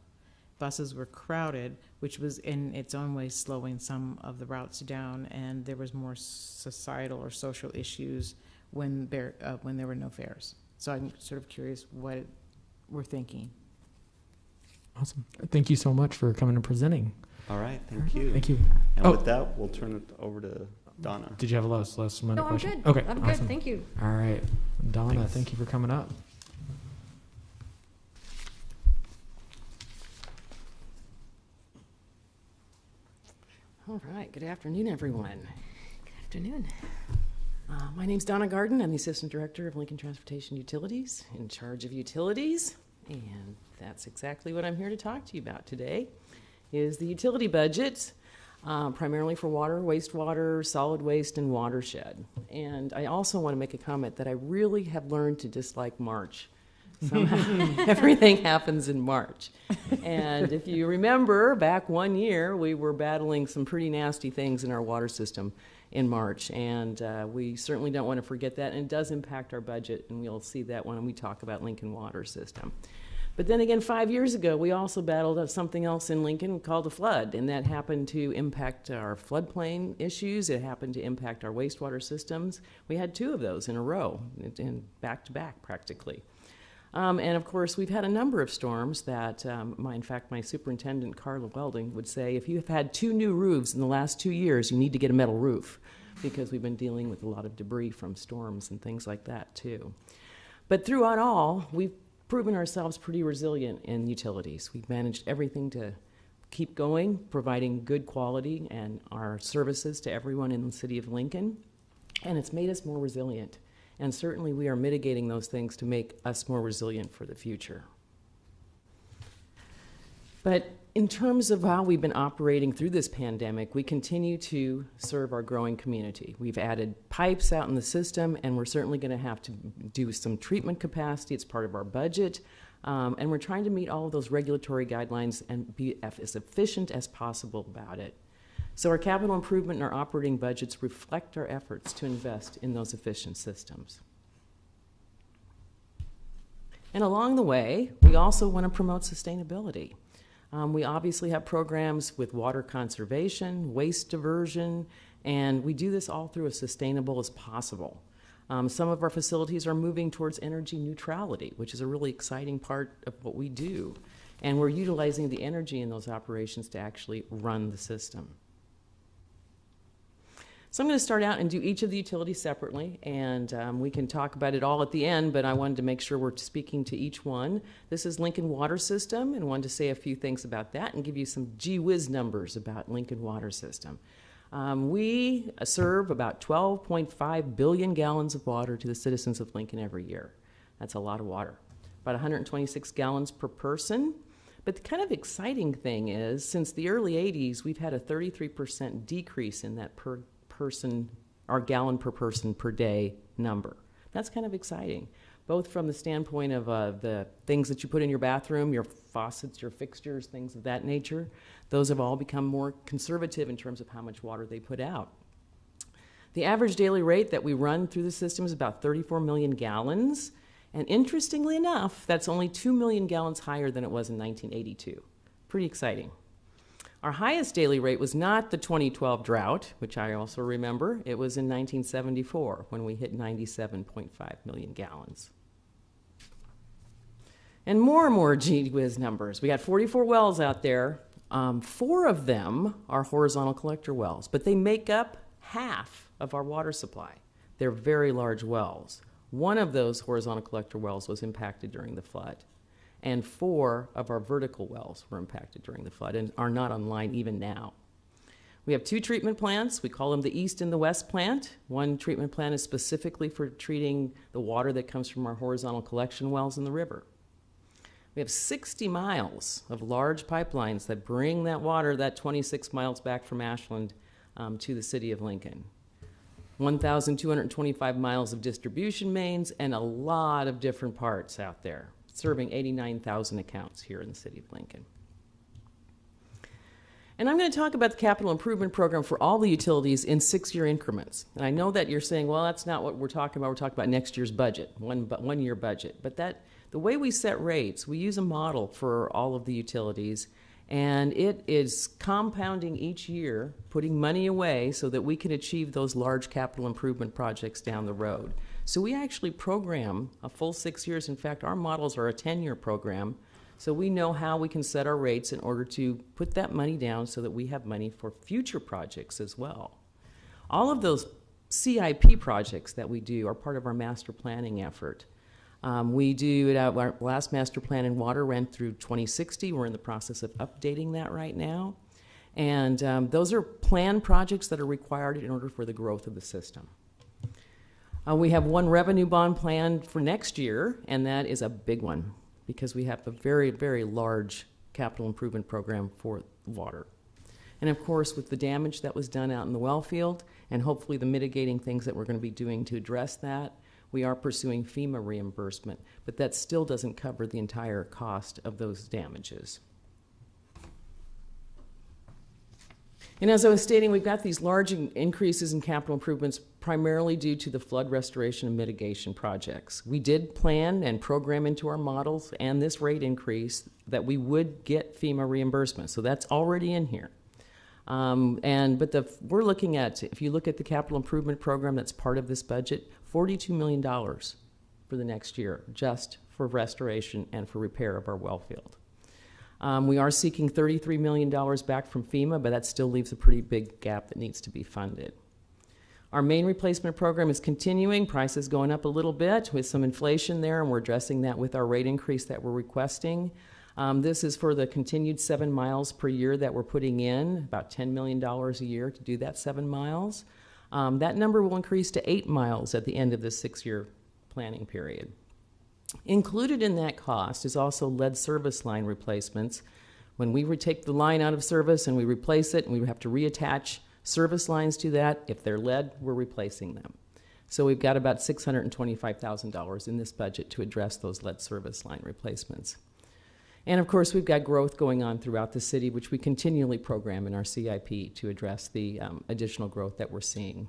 buses were crowded, which was in its own way slowing some of the routes down, and there was more societal or social issues when there were no fares. So I'm sort of curious what we're thinking. Awesome. Thank you so much for coming and presenting. All right, thank you. Thank you. And Oh. with that, we'll turn it over to Donna. Did you have a last minute No, I'm question? good. Okay, I'm awesome. good, thank you. All right, Donna, Thanks. thank you for coming up. All right, good afternoon, everyone. Good afternoon. My name's Donna Garden. I'm the Assistant Director of Lincoln Transportation Utilities, in charge of utilities, and that's exactly what I'm here to talk to you about today, is the utility budget, primarily for water, wastewater, solid waste, and watershed. And I also want to make a comment that I really have learned to dislike March. Somehow, everything happens in March. And if you remember, back one year, we were battling some pretty nasty things in our water system in March. And we certainly don't want to forget that. And it does impact our budget, and we'll see that when we talk about Lincoln Water System. But then again, 5 years ago, we also battled something else in Lincoln called a flood, and that happened to impact our floodplain issues. It happened to impact our wastewater systems. We had two of those in a row, and back to back practically. And of course, we've had a number of storms that, in fact, my superintendent, Carla Welding, would say, if you have had 2 new roofs in the last 2 years, you need to get a metal roof, because we've been dealing with a lot of debris from storms and things like that, too. But throughout all, we've proven ourselves pretty resilient in utilities. We've managed everything to keep going, providing good quality and our services to everyone in the city of Lincoln, and it's made us more resilient. And certainly we are mitigating those things to make us more resilient for the future. But in terms of how we've been operating through this pandemic, we continue to serve our growing community. We've added pipes out in the system, and we're certainly going to have to do some treatment capacity. It's part of our budget. And we're trying to meet all of those regulatory guidelines and be as efficient as possible about it. So our capital improvement and our operating budgets reflect our efforts to invest in those efficient systems. And along the way, we also want to promote sustainability. We obviously have programs with water conservation, waste diversion, and we do this all through as sustainable as possible. Some of our facilities are moving towards energy neutrality, which is a really exciting part of what we do. And we're utilizing the energy in those operations to actually run the system. So I'm going to start out and do each of the utilities separately, and we can talk about it all at the end, but I wanted to make sure we're speaking to each one. This is Lincoln Water System, and wanted to say a few things about that and give you some gee whiz numbers about Lincoln Water System. We serve about 12.5 billion gallons of water to the citizens of Lincoln every year. That's a lot of water, about 126 gallons per person. But the kind of exciting thing is, since the early 80s, we've had a 33% decrease in that per person, our gallon per person per day number. That's kind of exciting, both from the standpoint of the things that you put in your bathroom, your faucets, your fixtures, things of that nature. Those have all become more conservative in terms of how much water they put out. The average daily rate that we run through the system is about 34 million gallons. And interestingly enough, that's only 2 million gallons higher than it was in 1982. Pretty exciting. Our highest daily rate was not the 2012 drought, which I also remember. It was in 1974 when we hit 97.5 million gallons. And more gee whiz numbers. We got 44 wells out there. 4 of them are horizontal collector wells, but they make up half of our water supply. They're very large wells. One of those horizontal collector wells was impacted during the flood, and 4 of our vertical wells were impacted during the flood and are not online even now. We have 2 treatment plants. We call them the East and the West plant. One treatment plant is specifically for treating the water that comes from our horizontal collection wells in the river. We have 60 miles of large pipelines that bring that water, that 26 miles back from Ashland, to the city of Lincoln. 1,225 miles of distribution mains and a lot of different parts out there, serving 89,000 accounts here in the city of Lincoln. And I'm going to talk about the capital improvement program for all the utilities in 6-year increments. And I know that you're saying, well, that's not what we're talking about. We're talking about next year's budget, one year budget. But The way we set rates, we use a model for all of the utilities, and it is compounding each year, putting money away so that we can achieve those large capital improvement projects down the road. So we actually program a full 6 years. In fact, our models are a 10-year program, so we know how we can set our rates in order to put that money down so that we have money for future projects as well. All of those CIP projects that we do are part of our master planning effort. We do it. Our last master plan in water ran through 2060. We're in the process of updating that right now. And those are planned projects that are required in order for the growth of the system. We have one revenue bond planned for next year, and that is a big one because we have a very, very large capital improvement program for water. And of course, with the damage that was done out in the well field, and hopefully the mitigating things that we're going to be doing to address that, we are pursuing FEMA reimbursement, but that still doesn't cover the entire cost of those damages. And as I was stating, we've got these large increases in capital improvements primarily due to the flood restoration and mitigation projects. We did plan and program into our models and this rate increase that we would get FEMA reimbursement, so that's already in here. We're looking at, if you look at the capital improvement program that's part of this budget, $42 million for the next year, just for restoration and for repair of our well field. We are seeking $33 million back from FEMA, but that still leaves a pretty big gap that needs to be funded. Our main replacement program is continuing. Prices going up a little bit with some inflation there, and we're addressing that with our rate increase that we're requesting. This is for the continued 7 miles per year that we're putting in, about $10 million a year to do that 7 miles. That number will increase to 8 miles at the end of this 6-year planning period. Included in that cost is also lead service line replacements. When we take the line out of service and we replace it, and we have to reattach service lines to that, if they're lead, we're replacing them. So we've got about $625,000 in this budget to address those lead service line replacements. And of course, we've got growth going on throughout the city, which we continually program in our CIP to address the additional growth that we're seeing.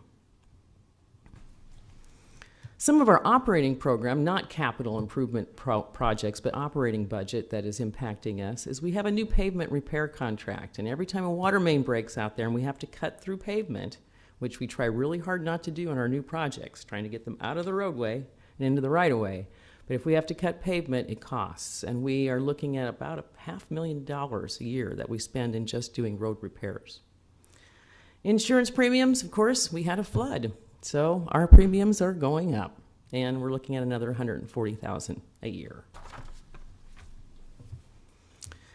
Some of our operating program, not capital improvement projects, but operating budget that is impacting us, is we have a new pavement repair contract. And every time a water main breaks out there and we have to cut through pavement, which we try really hard not to do in our new projects, trying to get them out of the roadway and into the right-of-way. But if we have to cut pavement, it costs. And we are looking at about $500,000 a year that we spend in just doing road repairs. Insurance premiums, of course, we had a flood. So our premiums are going up, and we're looking at another $140,000 a year.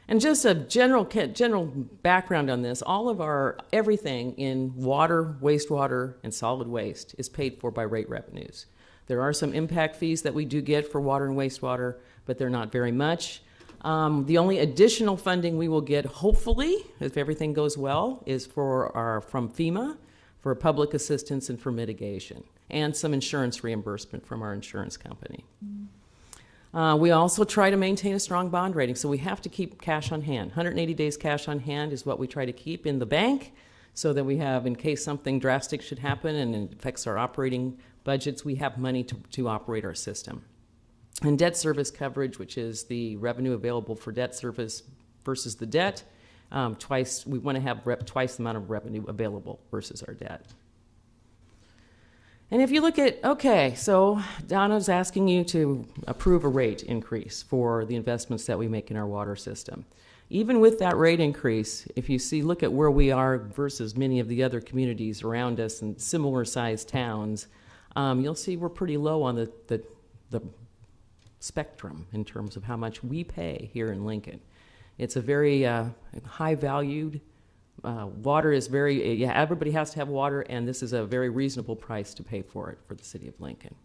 And just a general background on this, all of our everything in water, wastewater, and solid waste is paid for by rate revenues. There are some impact fees that we do get for water and wastewater, but they're not very much. The only additional funding we will get, hopefully, if everything goes well, is from FEMA, for public assistance and for mitigation, and some insurance reimbursement from our insurance company. We also try to maintain a strong bond rating, so we have to keep cash on hand. 180 days cash on hand is what we try to keep in the bank, so that we have, in case something drastic should happen and it affects our operating budgets, we have money to operate our system. And debt service coverage, which is the revenue available for debt service versus the debt, we want to have twice the amount of revenue available versus our debt. And if you look at, okay, so Donna's asking you to approve a rate increase for the investments that we make in our water system. Even with that rate increase, if you look at where we are versus many of the other communities around us and similar sized towns, you'll see we're pretty low on the spectrum in terms of how much we pay here in Lincoln. It's a very high valued, water is everybody has to have water, and this is a very reasonable price to pay for it for the city of Lincoln.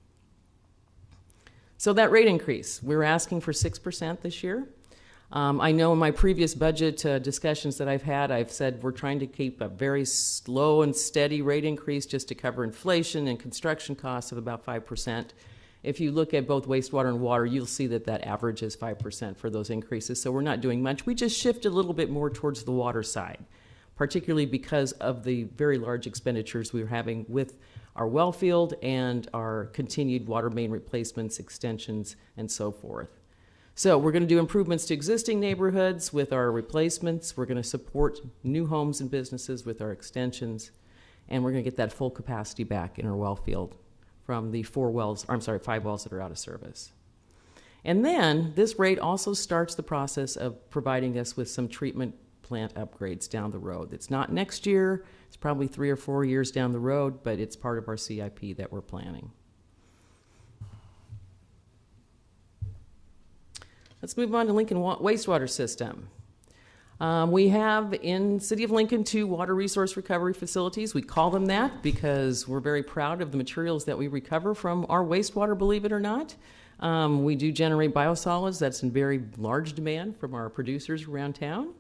So that rate increase, we're asking for 6% this year. I know in my previous budget discussions that I've said we're trying to keep a very slow and steady rate increase just to cover inflation and construction costs of about 5%. If you look at both wastewater and water, you'll see that average is 5% for those increases. So we're not doing much. We just shift a little bit more towards the water side, particularly because of the very large expenditures we're having with our well field and our continued water main replacements, extensions, and so forth. So we're going to do improvements to existing neighborhoods with our replacements. We're going to support new homes and businesses with our extensions. And we're going to get that full capacity back in our well field from the 5 wells that are out of service. And then this rate also starts the process of providing us with some treatment plant upgrades down the road. It's not next year. It's probably 3 or 4 years down the road, but it's part of our CIP that we're planning. Let's move on to Lincoln wastewater system. We have in City of Lincoln 2 water resource recovery facilities. We call them that because we're very proud of the materials that we recover from our wastewater, believe it or not. We do generate biosolids. That's in very large demand from our producers around town.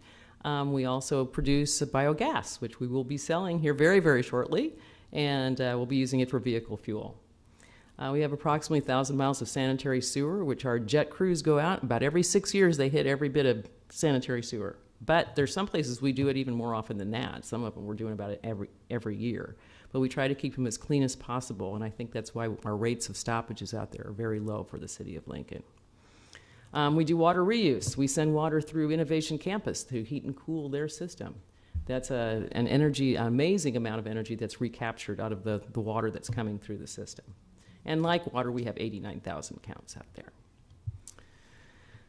We also produce biogas, which we will be selling here very, very shortly, and we'll be using it for vehicle fuel. We have approximately 1,000 miles of sanitary sewer, which our jet crews go out. About every 6 years, they hit every bit of sanitary sewer. But there's some places we do it even more often than that. Some of them we're doing about it every year. But we try to keep them as clean as possible, and I think that's why our rates of stoppages out there are very low for the City of Lincoln. We do water reuse. We send water through Innovation Campus to heat and cool their system. That's an amazing amount of energy that's recaptured out of the water that's coming through the system. And like water, we have 89,000 counts out there.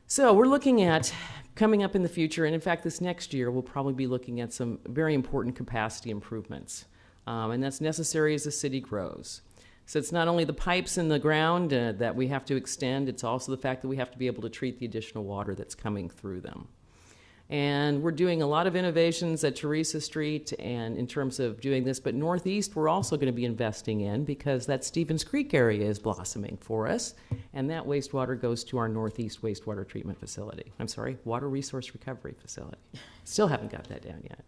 So we're looking at coming up in the future, and in fact this next year we'll probably be looking at some very important capacity improvements. And that's necessary as the city grows. So it's not only the pipes in the ground that we have to extend, it's also the fact that we have to be able to treat the additional water that's coming through them. And we're doing a lot of innovations at Teresa Street and in terms of doing this, but Northeast we're also going to be investing in because that Stevens Creek area is blossoming for us, and that wastewater goes to our Northeast wastewater treatment facility. Water resource recovery facility. Still haven't got that down yet.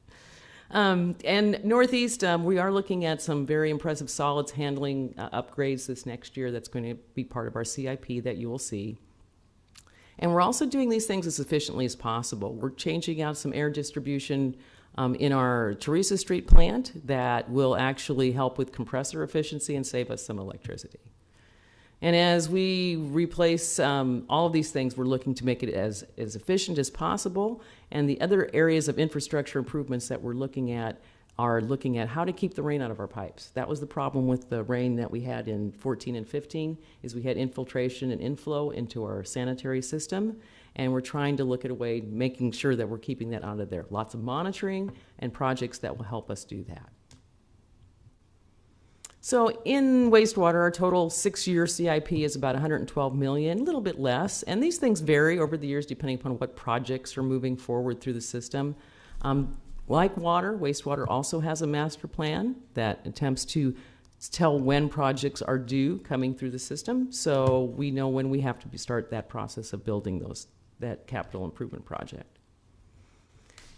And Northeast, we are looking at some very impressive solids handling upgrades this next year. That's going to be part of our CIP that you will see. And we're also doing these things as efficiently as possible. We're changing out some air distribution in our Teresa Street plant that will actually help with compressor efficiency and save us some electricity. And as we replace all of these things, we're looking to make it as efficient as possible. And the other areas of infrastructure improvements that we're looking at are looking at how to keep the rain out of our pipes. That was the problem with the rain that we had in 14 and 15, is we had infiltration and inflow into our sanitary system. And we're trying to look at a way making sure that we're keeping that out of there. Lots of monitoring and projects that will help us do that. So in wastewater, our total 6-year CIP is about $112 million, a little bit less. And these things vary over the years depending upon what projects are moving forward through the system. Like water, wastewater also has a master plan that attempts to tell when projects are due coming through the system. So we know when we have to start that process of building that capital improvement project.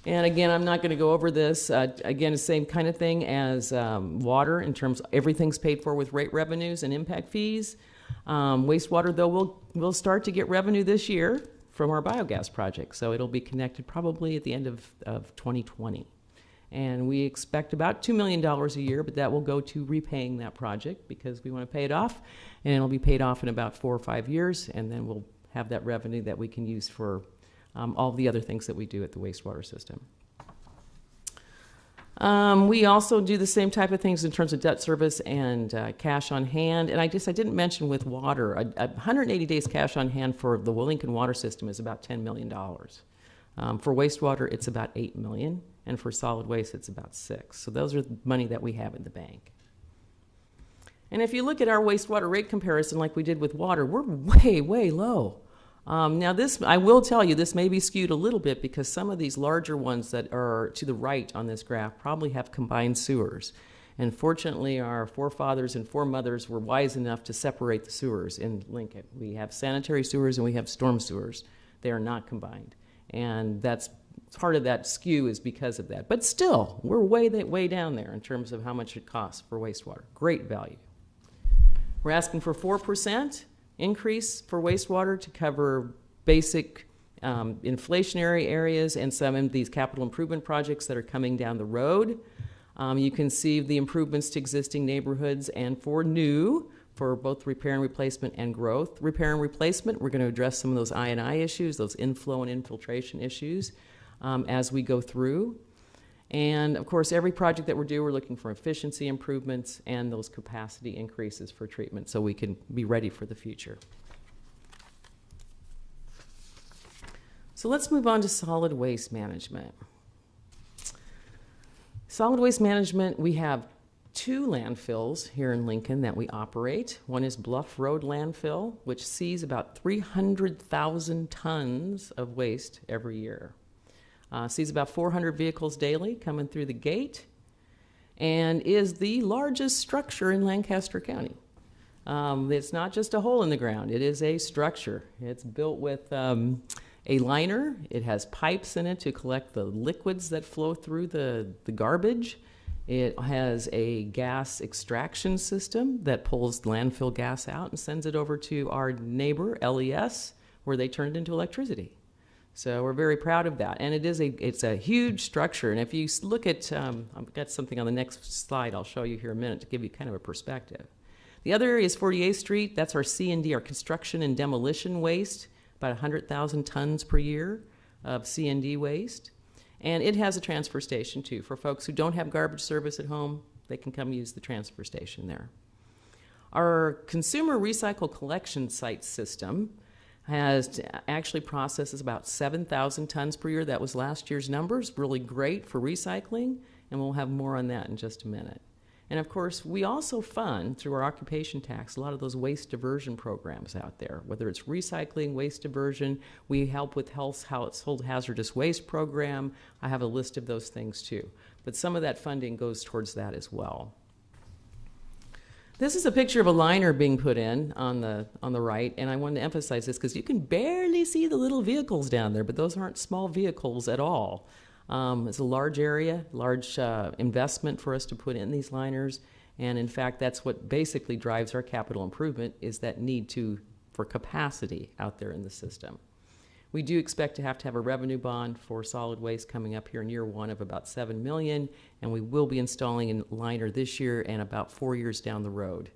And again, I'm not going to go over this. Again, the same kind of thing as water in terms of everything's paid for with rate revenues and impact fees. Wastewater, though, we'll start to get revenue this year from our biogas project. So it'll be connected probably at the end of 2020. And we expect about $2 million a year, but that will go to repaying that project because we want to pay it off. And it'll be paid off in about 4 or 5 years, and then we'll have that revenue that we can use for all the other things that we do at the wastewater system. We also do the same type of things in terms of debt service and cash on hand. And I didn't mention with water, 180 days cash on hand for the Lincoln water system is about $10 million. For wastewater, it's about $8 million. And for solid waste, it's about $6 million. So those are the money that we have in the bank. And if you look at our wastewater rate comparison like we did with water, we're way, way low. Now this, I will tell you, this may be skewed a little bit because some of these larger ones that are to the right on this graph probably have combined sewers. And fortunately, our forefathers and foremothers were wise enough to separate the sewers in Lincoln. We have sanitary sewers and we have storm sewers. They are not combined. And that's part of that skew is because of that. But still, we're way down there in terms of how much it costs for wastewater. Great value. We're asking for 4% increase for wastewater to cover basic inflationary areas and some of these capital improvement projects that are coming down the road. You can see the improvements to existing neighborhoods and for for both repair and replacement and growth. Repair and replacement, we're going to address some of those I&I issues, those inflow and infiltration issues as we go through. And of course, every project that we're doing, we're looking for efficiency improvements and those capacity increases for treatment so we can be ready for the future. So let's move on to solid waste management. Solid waste management, we have 2 landfills here in Lincoln that we operate. One is Bluff Road Landfill, which sees about 300,000 tons of waste every year. Sees about 400 vehicles daily coming through the gate, and is the largest structure in Lancaster County. It's not just a hole in the ground, it is a structure. It's built with a liner. It has pipes in it to collect the liquids that flow through the garbage. It has a gas extraction system that pulls landfill gas out and sends it over to our neighbor, LES, where they turn it into electricity. So we're very proud of that. And it's a huge structure. And if you look at, I've got something on the next slide I'll show you here in a minute to give you kind of a perspective. The other area is 48th Street. That's our C&D, our construction and demolition waste, about 100,000 tons per year of C&D waste. And it has a transfer station too. For folks who don't have garbage service at home, they can come use the transfer station there. Our consumer recycle collection site system actually processes about 7,000 tons per year. That was last year's numbers, really great for recycling, and we'll have more on that in just a minute. And of course, we also fund, through our occupation tax, a lot of those waste diversion programs out there, whether it's recycling, waste diversion. We help with household hazardous waste program. I have a list of those things too. But some of that funding goes towards that as well. This is a picture of a liner being put in on the right, and I wanted to emphasize this because you can barely see the little vehicles down there, but those aren't small vehicles at all. It's a large area, large investment for us to put in these liners, and in fact, that's what basically drives our capital improvement, is that need for capacity out there in the system. We do expect to have a revenue bond for solid waste coming up here in year 1 of about $7 million, and we will be installing a liner this year and about 4 years down the road.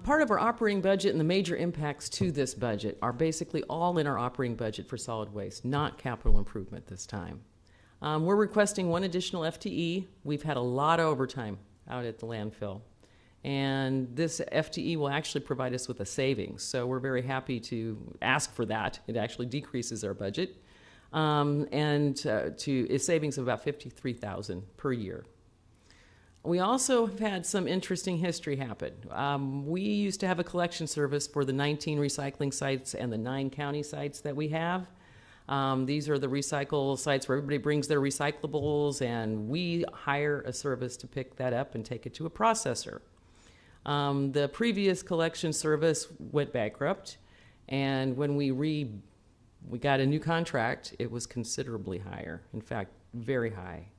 Part of our operating budget and the major impacts to this budget are basically all in our operating budget for solid waste, not capital improvement this time. We're requesting 1 additional FTE. We've had a lot of overtime out at the landfill. And this FTE will actually provide us with a savings. So we're very happy to ask for that. It actually decreases our budget. To a savings of about $53,000 per year. We also have had some interesting history happen. We used to have a collection service for the 19 recycling sites and the 9 county sites that we have. These are the recycle sites where everybody brings their recyclables, and we hire a service to pick that up and take it to a processor. The previous collection service went bankrupt, and when we got a new contract, it was considerably higher. In fact, very high.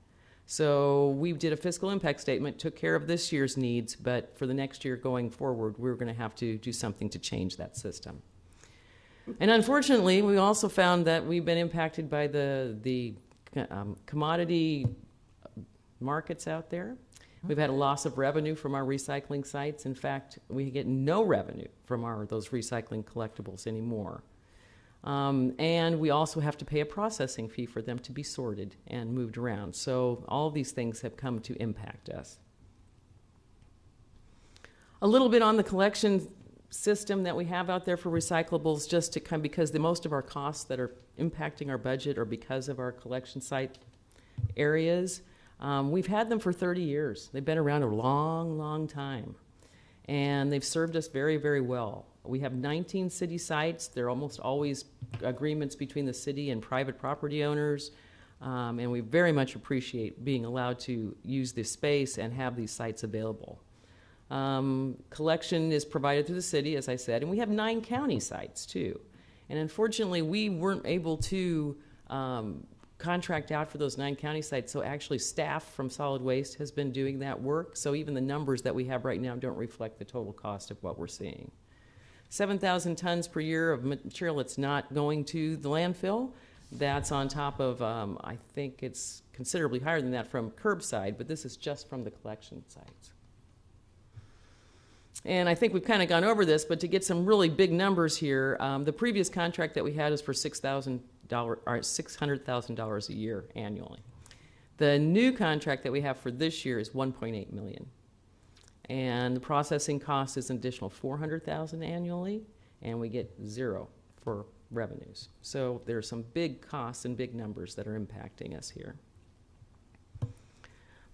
So we did a fiscal impact statement, took care of this year's needs, but for the next year going forward, we're going to have to do something to change that system. And unfortunately, we also found that we've been impacted by the commodity markets out there. We've had a loss of revenue from our recycling sites. In fact, we get no revenue from those recycling collectibles anymore. And we also have to pay a processing fee for them to be sorted and moved around. So all of these things have come to impact us. A little bit on the collection system that we have out there for recyclables, just to come, because most of our costs that are impacting our budget are because of our collection site areas. We've had them for 30 years. They've been around a long, long time. And they've served us very, very well. We have 19 city sites. There are almost always agreements between the city and private property owners. And we very much appreciate being allowed to use this space and have these sites available. Collection is provided through the city, as I said, and we have 9 county sites too. And unfortunately, we weren't able to contract out for those 9 county sites, so actually staff from solid waste has been doing that work. So even the numbers that we have right now don't reflect the total cost of what we're seeing. 7,000 tons per year of material that's not going to the landfill. That's on top of, I think it's considerably higher than that from curbside, but this is just from the collection sites. And I think we've kind of gone over this, but to get some really big numbers here, the previous contract that we had is for $600,000 a year annually. The new contract that we have for this year is $1.8 million. And the processing cost is an additional $400,000 annually, and we get zero for revenues. So there are some big costs and big numbers that are impacting us here.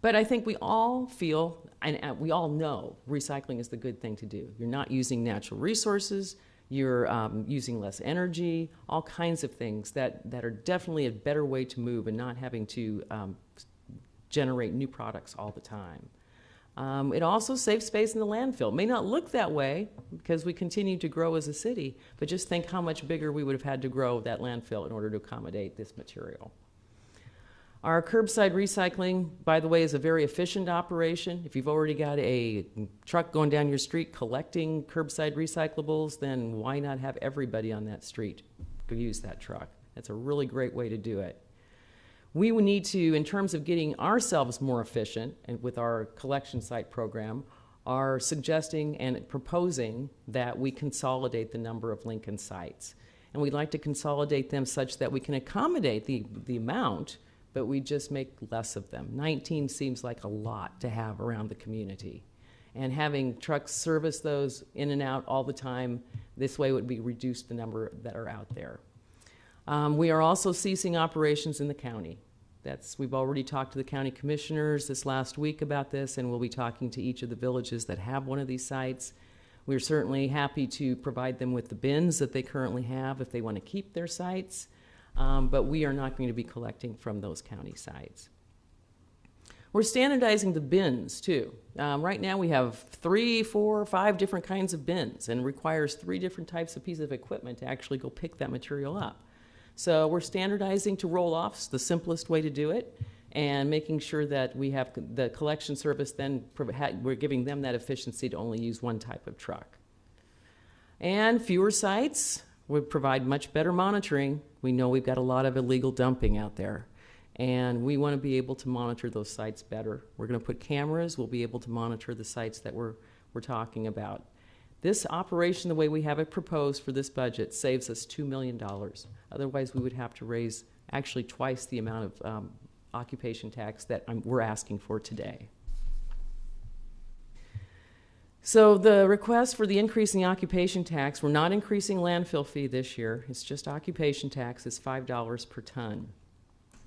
But I think we all feel, and we all know, recycling is the good thing to do. You're not using natural resources, you're using less energy, all kinds of things that are definitely a better way to move and not having to generate new products all the time. It also saves space in the landfill. It may not look that way because we continue to grow as a city, but just think how much bigger we would have had to grow that landfill in order to accommodate this material. Our curbside recycling, by the way, is a very efficient operation. If you've already got a truck going down your street collecting curbside recyclables, then why not have everybody on that street use that truck? That's a really great way to do it. We would need to, in terms of getting ourselves more efficient, and with our collection site program, are suggesting and proposing that we consolidate the number of Lincoln sites. And we'd like to consolidate them such that we can accommodate the amount, but we just make less of them. 19 seems like a lot to have around the community. And having trucks service those in and out all the time, this way would be reduce the number that are out there. We are also ceasing operations in the county. We've already talked to the county commissioners this last week about this, and we'll be talking to each of the villages that have one of these sites. We're certainly happy to provide them with the bins that they currently have if they want to keep their sites, but we are not going to be collecting from those county sites. We're standardizing the bins too. Right now we have 3, 4, 5 different kinds of bins, and it requires 3 different types of pieces of equipment to actually go pick that material up. So we're standardizing to roll-offs, the simplest way to do it, and making sure that we have the collection service then, we're giving them that efficiency to only use one type of truck. And fewer sites would provide much better monitoring. We know we've got a lot of illegal dumping out there, and we want to be able to monitor those sites better. We're going to put cameras. We'll be able to monitor the sites that we're talking about. This operation, the way we have it proposed for this budget, saves us $2 million. Otherwise, we would have to raise actually twice the amount of occupation tax that we're asking for today. So the request for the increase in the occupation tax, we're not increasing landfill fee this year. It's just occupation tax is $5 per ton.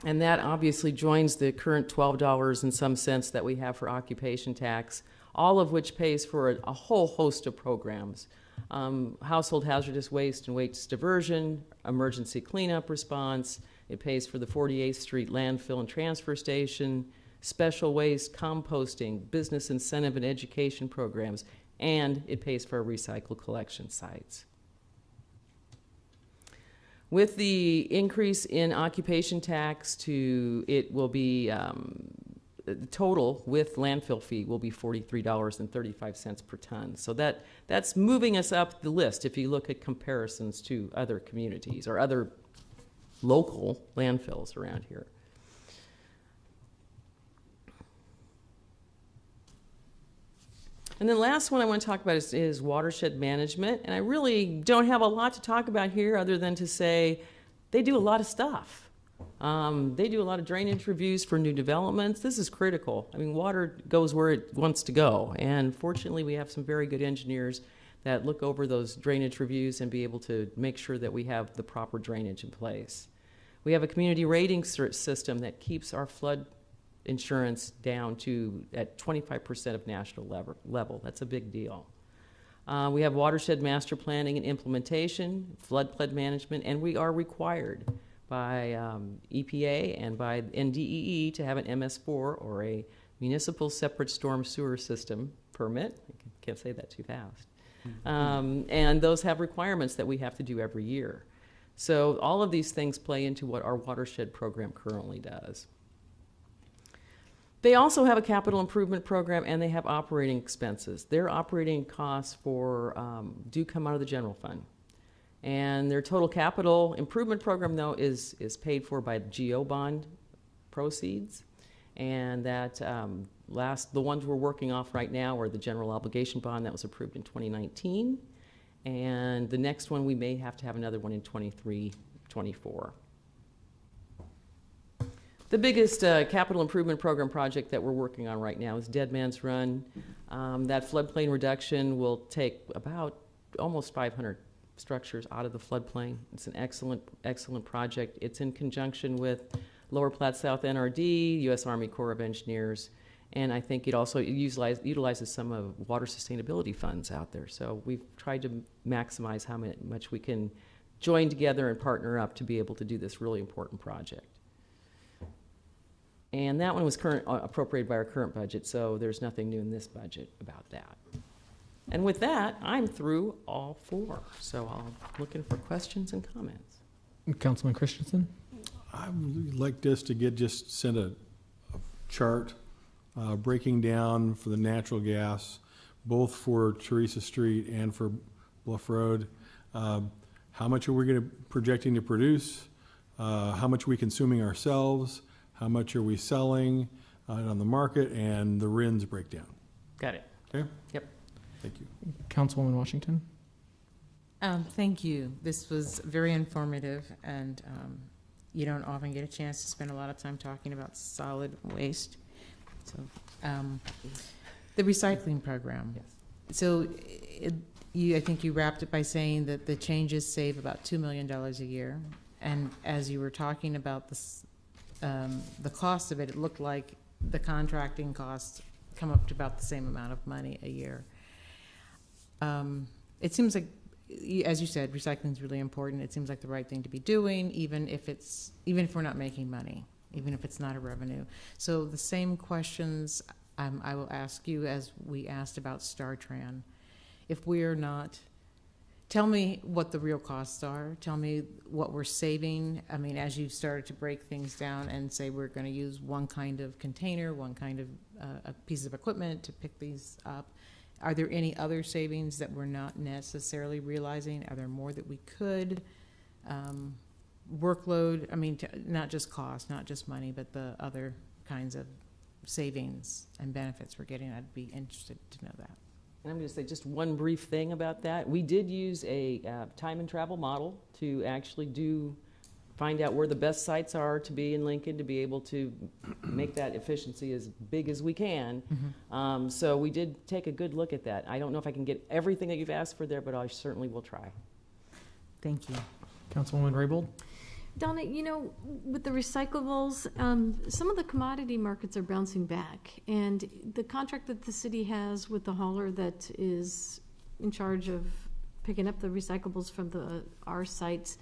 And that obviously joins the current $12 in some sense that we have for occupation tax, all of which pays for a whole host of programs. Household hazardous waste and waste diversion, emergency cleanup response. It pays for the 48th Street landfill and transfer station, special waste, composting, business incentive and education programs, and it pays for our recycle collection sites. With the increase in occupation tax it will be the total with landfill fee will be $43.35 per ton. So that's moving us up the list if you look at comparisons to other communities or other local landfills around here. And then the last one I want to talk about is watershed management. And I really don't have a lot to talk about here other than to say they do a lot of stuff. They do a lot of drainage reviews for new developments. This is critical. I mean, water goes where it wants to go. And fortunately, we have some very good engineers that look over those drainage reviews and be able to make sure that we have the proper drainage in place. We have a community rating system that keeps our flood insurance down to at 25% of national level. That's a big deal. We have watershed master planning and implementation, flood management, and we are required by EPA and by NDEE to have an MS4 or a municipal separate storm sewer system permit. I can't say that too fast. And those have requirements that we have to do every year. So all of these things play into what our watershed program currently does. They also have a capital improvement program and they have operating expenses. Their operating costs do come out of the general fund. And their total capital improvement program, though, is paid for by GO bond proceeds. And that the ones we're working off right now are the general obligation bond that was approved in 2019. And the next one, we may have to have another one in 23, 24. The biggest capital improvement program project that we're working on right now is Dead Man's Run. That floodplain reduction will take about almost 500 structures out of the floodplain. It's an excellent project. It's in conjunction with Lower Platte South NRD, U.S. Army Corps of Engineers, and I think it also utilizes some of water sustainability funds out there. So we've tried to maximize how much we can join together and partner up to be able to do this really important project. And that one was appropriated by our current budget, so there's nothing new in this budget about that. And with that, I'm through all four. So I'm looking for questions and comments. Councilman Christensen? I would like us to send a chart breaking down for the natural gas, both for Teresa Street and for Bluff Road. How much are we projecting to produce? How much are we consuming ourselves? How much are we selling on the market, and the RINs breakdown? Got it. Okay? Yep. Thank you. Councilwoman Washington? Thank you. This was very informative, and you don't often get a chance to spend a lot of time talking about solid waste. So, the recycling program. Yes. So, I think you wrapped it by saying that the changes save about $2 million a year, and as you were talking about this, the cost of it, it looked like the contracting costs come up to about the same amount of money a year. It seems like, as you said, recycling is really important. It seems like the right thing to be doing, even if we're not making money, even if it's not a revenue. So the same questions I will ask you as we asked about StarTran. If we're not, tell me what the real costs are. Tell me what we're saving. I mean, as you started to break things down and say we're going to use one kind of container, one kind of a piece of equipment to pick these up. Are there any other savings that we're not necessarily realizing? Are there more that we could? Workload, I mean, not just cost, not just money, but the other kinds of savings and benefits we're getting. I'd be interested to know that. And I'm going to say just one brief thing about that. We did use a time and travel model to actually find out where the best sites are to be in Lincoln, to be able to make that efficiency as big as we can. Mm-hmm. So we did take a good look at that. I don't know if I can get everything that you've asked for there, but I certainly will try. Thank you. Councilwoman Raybold? Donna, with the recyclables, some of the commodity markets are bouncing back, and the contract that the city has with the hauler that is in charge of picking up the recyclables from our sites,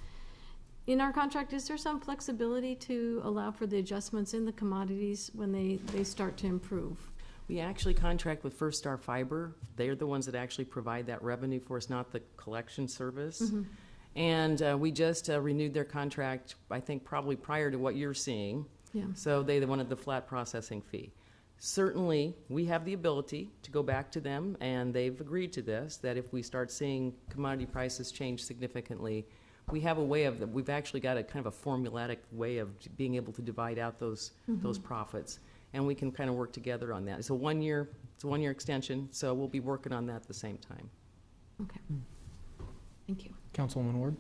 in our contract, is there some flexibility to allow for the adjustments in the commodities when they start to improve? We actually contract with First Star Fiber. They're the ones that actually provide that revenue for us, not the collection service. Mm-hmm. And we just renewed their contract, I think, probably prior to what you're seeing. Yeah. So they wanted the flat processing fee. Certainly, we have the ability to go back to them, and they've agreed to this, that if we start seeing commodity prices change significantly, we have a way we've actually got a kind of a formulaic way of being able to divide out those profits, and we can kind of work together on that. It's a one-year extension, so we'll be working on that at the same time. Okay. Thank you. Councilwoman Ward?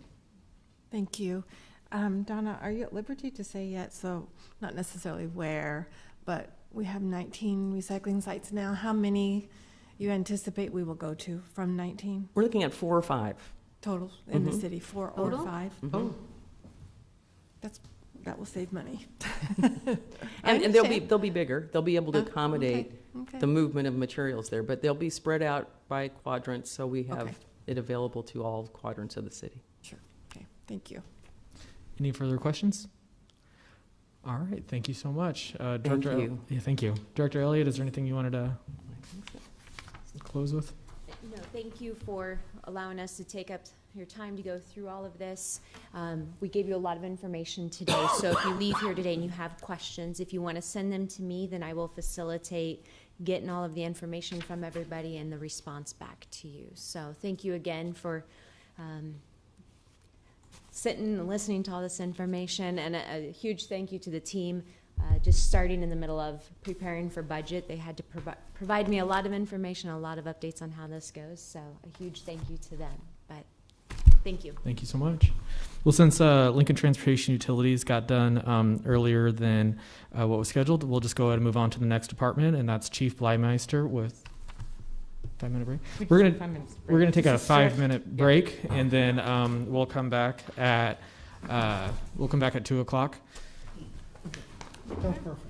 Thank you. Donna, are you at liberty to say yet? So not necessarily where, but we have 19 recycling sites now. How many you anticipate we will go to from 19? We're looking at 4 or 5. Total in the city, 4 Total? or 5? Oh. That will save money. And they'll be bigger. They'll be able to accommodate Okay. the movement of materials there, but they'll be spread out by quadrants, so we have Okay. it available to all quadrants of the city. Sure. Okay. Thank you. Any further questions? All right, thank you so much. Director you. Yeah, thank you. Director Elliott, is there anything you wanted to close with? No, thank you for allowing us to take up your time to go through all of this. We gave you a lot of information today, so if you leave here today and you have questions, if you want to send them to me, then I will facilitate getting all of the information from everybody and the response back to you. So thank you again for sitting and listening to all this information, and a huge thank you to the team. Just starting in the middle of preparing for budget, they had to provide me a lot of information, a lot of updates on how this goes. So a huge thank you to them. But thank you. Thank you so much. Well, since Lincoln Transportation Utilities got done earlier than what was scheduled, we'll just go ahead and move on to the next department, and that's Chief Blymeister with 5-minute break. We're gonna take a 5-minute break, and then we'll come back at 2 o'clock. Sounds perfect.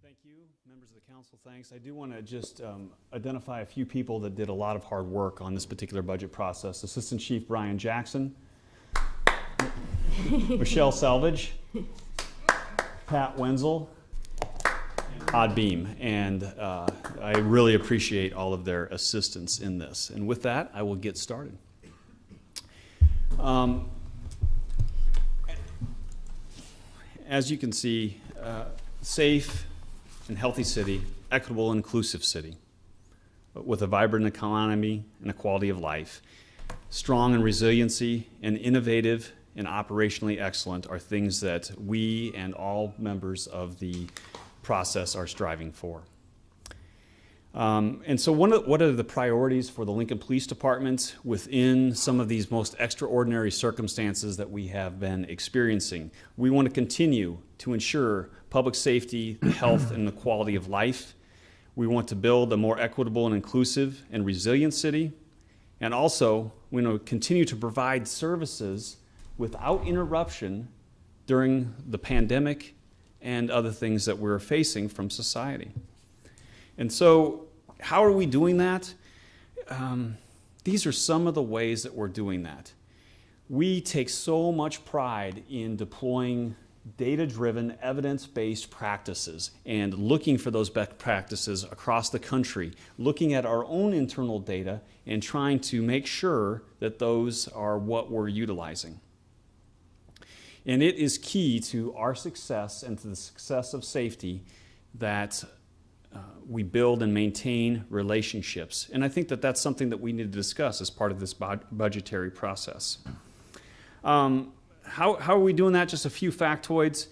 Thank you, members of the council, thanks. I do want to just identify a few people that did a lot of hard work on this particular budget process. Assistant Chief Brian Jackson, Michelle Salvage, Pat Wenzel, Todd Beam, and I really appreciate all of their assistance in this. And with that, I will get started. As you can see, safe and healthy city, equitable and inclusive city, with a vibrant economy and a quality of life, strong and resiliency, and innovative and operationally excellent are things that we and all members of the process are striving for. And so what are the priorities for the Lincoln Police Department within some of these most extraordinary circumstances that we have been experiencing? We want to continue to ensure public safety, health, and the quality of life. We want to build a more equitable and inclusive and resilient city. And also, we want to continue to provide services without interruption during the pandemic and other things that we're facing from society. And so, how are we doing that? These are some of the ways that we're doing that. We take so much pride in deploying data-driven, evidence-based practices and looking for those best practices across the country, looking at our own internal data and trying to make sure that those are what we're utilizing. And it is key to our success and to the success of safety that we build and maintain relationships. And I think that that's something that we need to discuss as part of this budgetary process. How are we doing that? Just a few factoids.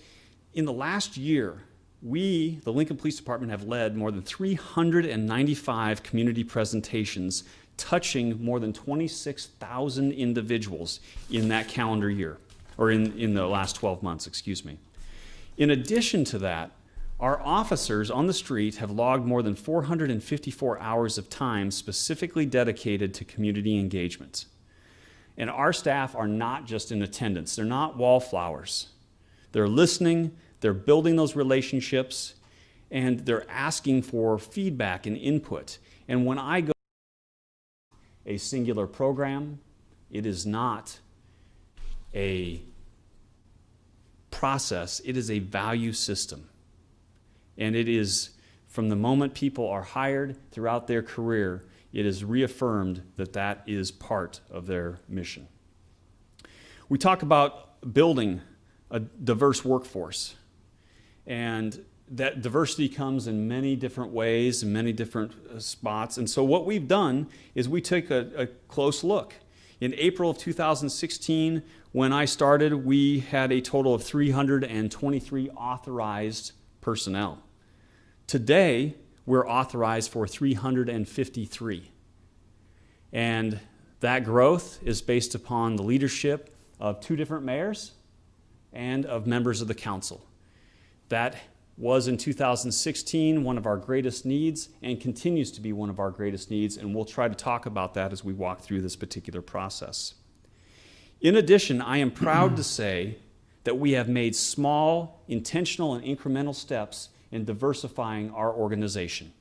In the last year, we, the Lincoln Police Department, have led more than 395 community presentations touching more than 26,000 individuals in that calendar year, or in the last 12 months, excuse me. In addition to that, our officers on the street have logged more than 454 hours of time specifically dedicated to community engagement. And our staff are not just in attendance. They're not wallflowers. They're listening, they're building those relationships, and they're asking for feedback and input. And when I go to a singular program, it is not a process, it is a value system. And it is, from the moment people are hired throughout their career, it is reaffirmed that that is part of their mission. We talk about building a diverse workforce. And that diversity comes in many different ways, in many different spots. And so what we've done is we took a close look. In April of 2016, when I started, we had a total of 323 authorized personnel. Today, we're authorized for 353. And that growth is based upon the leadership of 2 different mayors and of members of the council. That was in 2016 one of our greatest needs and continues to be one of our greatest needs, and we'll try to talk about that as we walk through this particular process. In addition, I am proud to say that we have made small, intentional, and incremental steps in diversifying our organization.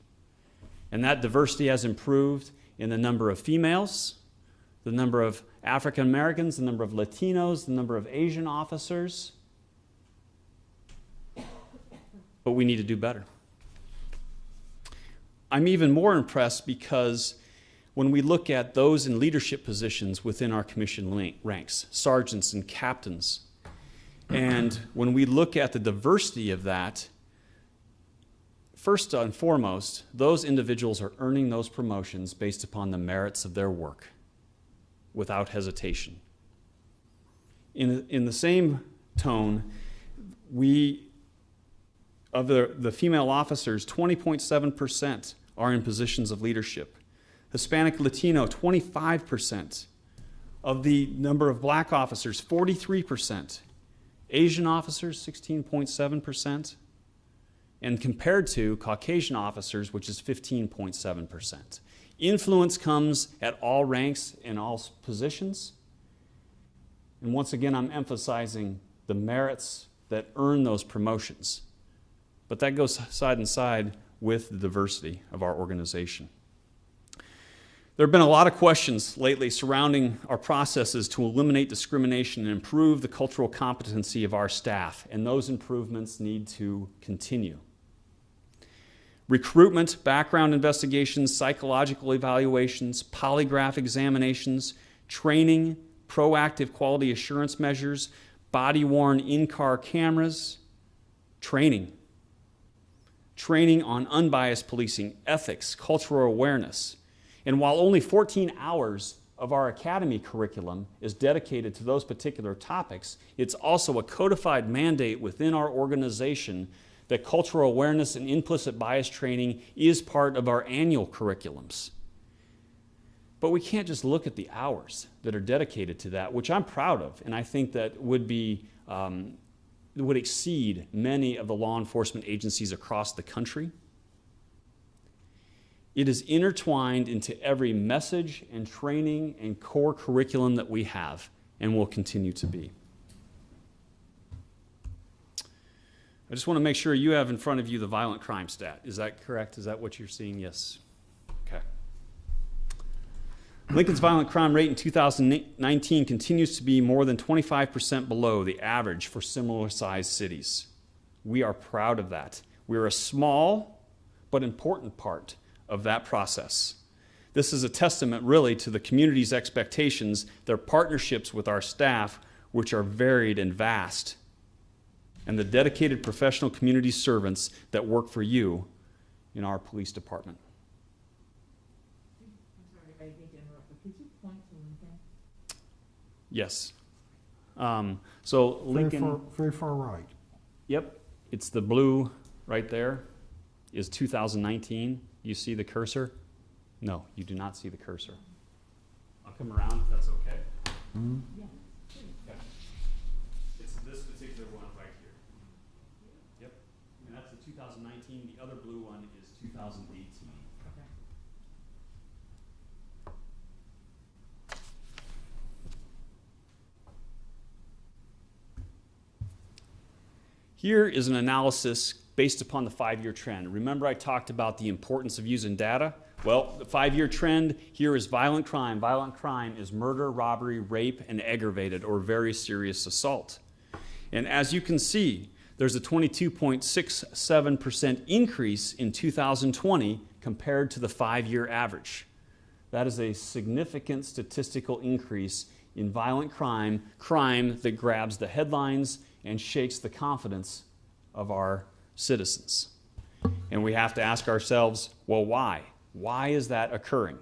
And that diversity has improved in the number of females, the number of African Americans, the number of Latinos, the number of Asian officers. But we need to do better. I'm even more impressed because when we look at those in leadership positions within our commission ranks, sergeants and captains, and when we look at the diversity of that, first and foremost, those individuals are earning those promotions based upon the merits of their work, without hesitation. In the same tone, of the female officers, 20.7% are in positions of leadership. Hispanic Latino, 25%. Of the number of black officers, 43%. Asian officers, 16.7%. And compared to Caucasian officers, which is 15.7%. Influence comes at all ranks and all positions. And once again, I'm emphasizing the merits that earn those promotions. but that goes side and side with the diversity of our organization. There have been a lot of questions lately surrounding our processes to eliminate discrimination and improve the cultural competency of our staff, and those improvements need to continue. Recruitment, background investigations, psychological evaluations, polygraph examinations, training, proactive quality assurance measures, body-worn in-car cameras, training on unbiased policing, ethics, cultural awareness. And while only 14 hours of our academy curriculum is dedicated to those particular topics, it's also a codified mandate within our organization that cultural awareness and implicit bias training is part of our annual curriculums. But we can't just look at the hours that are dedicated to that, which I'm proud of, and I think that would exceed many of the law enforcement agencies across the country. It is intertwined into every message and training and core curriculum that we have and will continue to be. I just want to make sure you have in front of you the violent crime stat. Is that correct? Is that what you're seeing? Yes. Okay. Lincoln's violent crime rate in 2019 continues to be more than 25% below the average for similar-sized cities. We are proud of that. We are a small but important part of that process. This is a testament really to the community's expectations, their partnerships with our staff, which are varied and vast, and the dedicated professional community servants that work for you in our police department. I'm sorry, I hate to interrupt, but could you point to Lincoln? Yes. So Lincoln, Very far right. yep, it's the blue right there is 2019. You see the cursor? No, you do not see the cursor. I'll come around if that's okay. Mm-hmm. Okay. It's this particular one right here. Yep. And that's the 2019. The other blue one is 2018. Okay. Here is an analysis based upon the 5-year trend. Remember I talked about the importance of using data? Well, the 5-year trend here is violent crime. Violent crime is murder, robbery, rape, and aggravated or very serious assault. And as you can see, there's a 22.67% increase in 2020 compared to the 5-year average. That is a significant statistical increase in violent crime that grabs the headlines and shakes the confidence of our citizens. And we have to ask ourselves, well, why? Why is that occurring?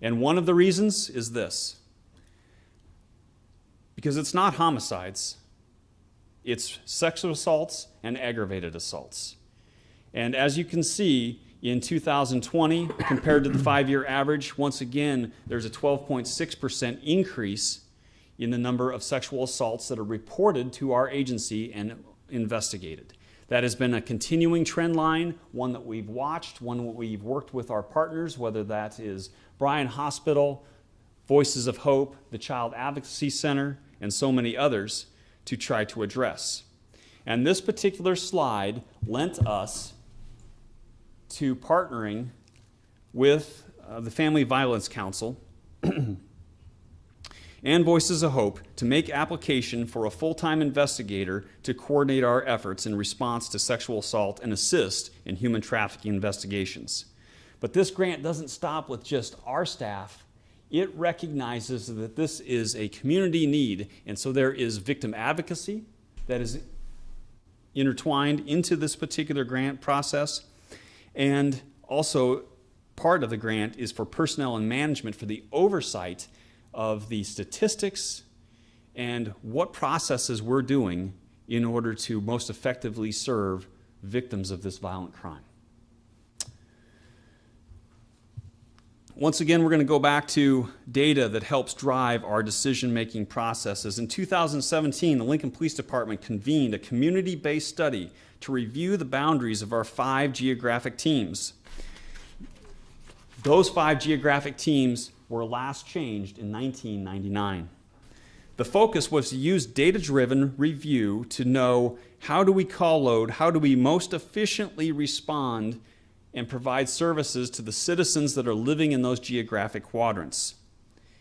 And one of the reasons is this. Because it's not homicides, it's sexual assaults and aggravated assaults. And as you can see, in 2020, compared to the 5-year average, once again, there's a 12.6% increase in the number of sexual assaults that are reported to our agency and investigated. That has been a continuing trend line, one that we've watched, one that we've worked with our partners, whether that is Bryan Hospital, Voices of Hope, the Child Advocacy Center, and so many others to try to address. And this particular slide lent us to partnering with the Family Violence Council and Voices of Hope to make application for a full-time investigator to coordinate our efforts in response to sexual assault and assist in human trafficking investigations. But this grant doesn't stop with just our staff. It recognizes that this is a community need, and so there is victim advocacy that is intertwined into this particular grant process, and also part of the grant is for personnel and management for the oversight of the statistics and what processes we're doing in order to most effectively serve victims of this violent crime. Once again, we're going to go back to data that helps drive our decision-making processes. In 2017, the Lincoln Police Department convened a community-based study to review the boundaries of our 5 geographic teams. Those 5 geographic teams were last changed in 1999. The focus was to use data-driven review to know, how do we call load, how do we most efficiently respond and provide services to the citizens that are living in those geographic quadrants.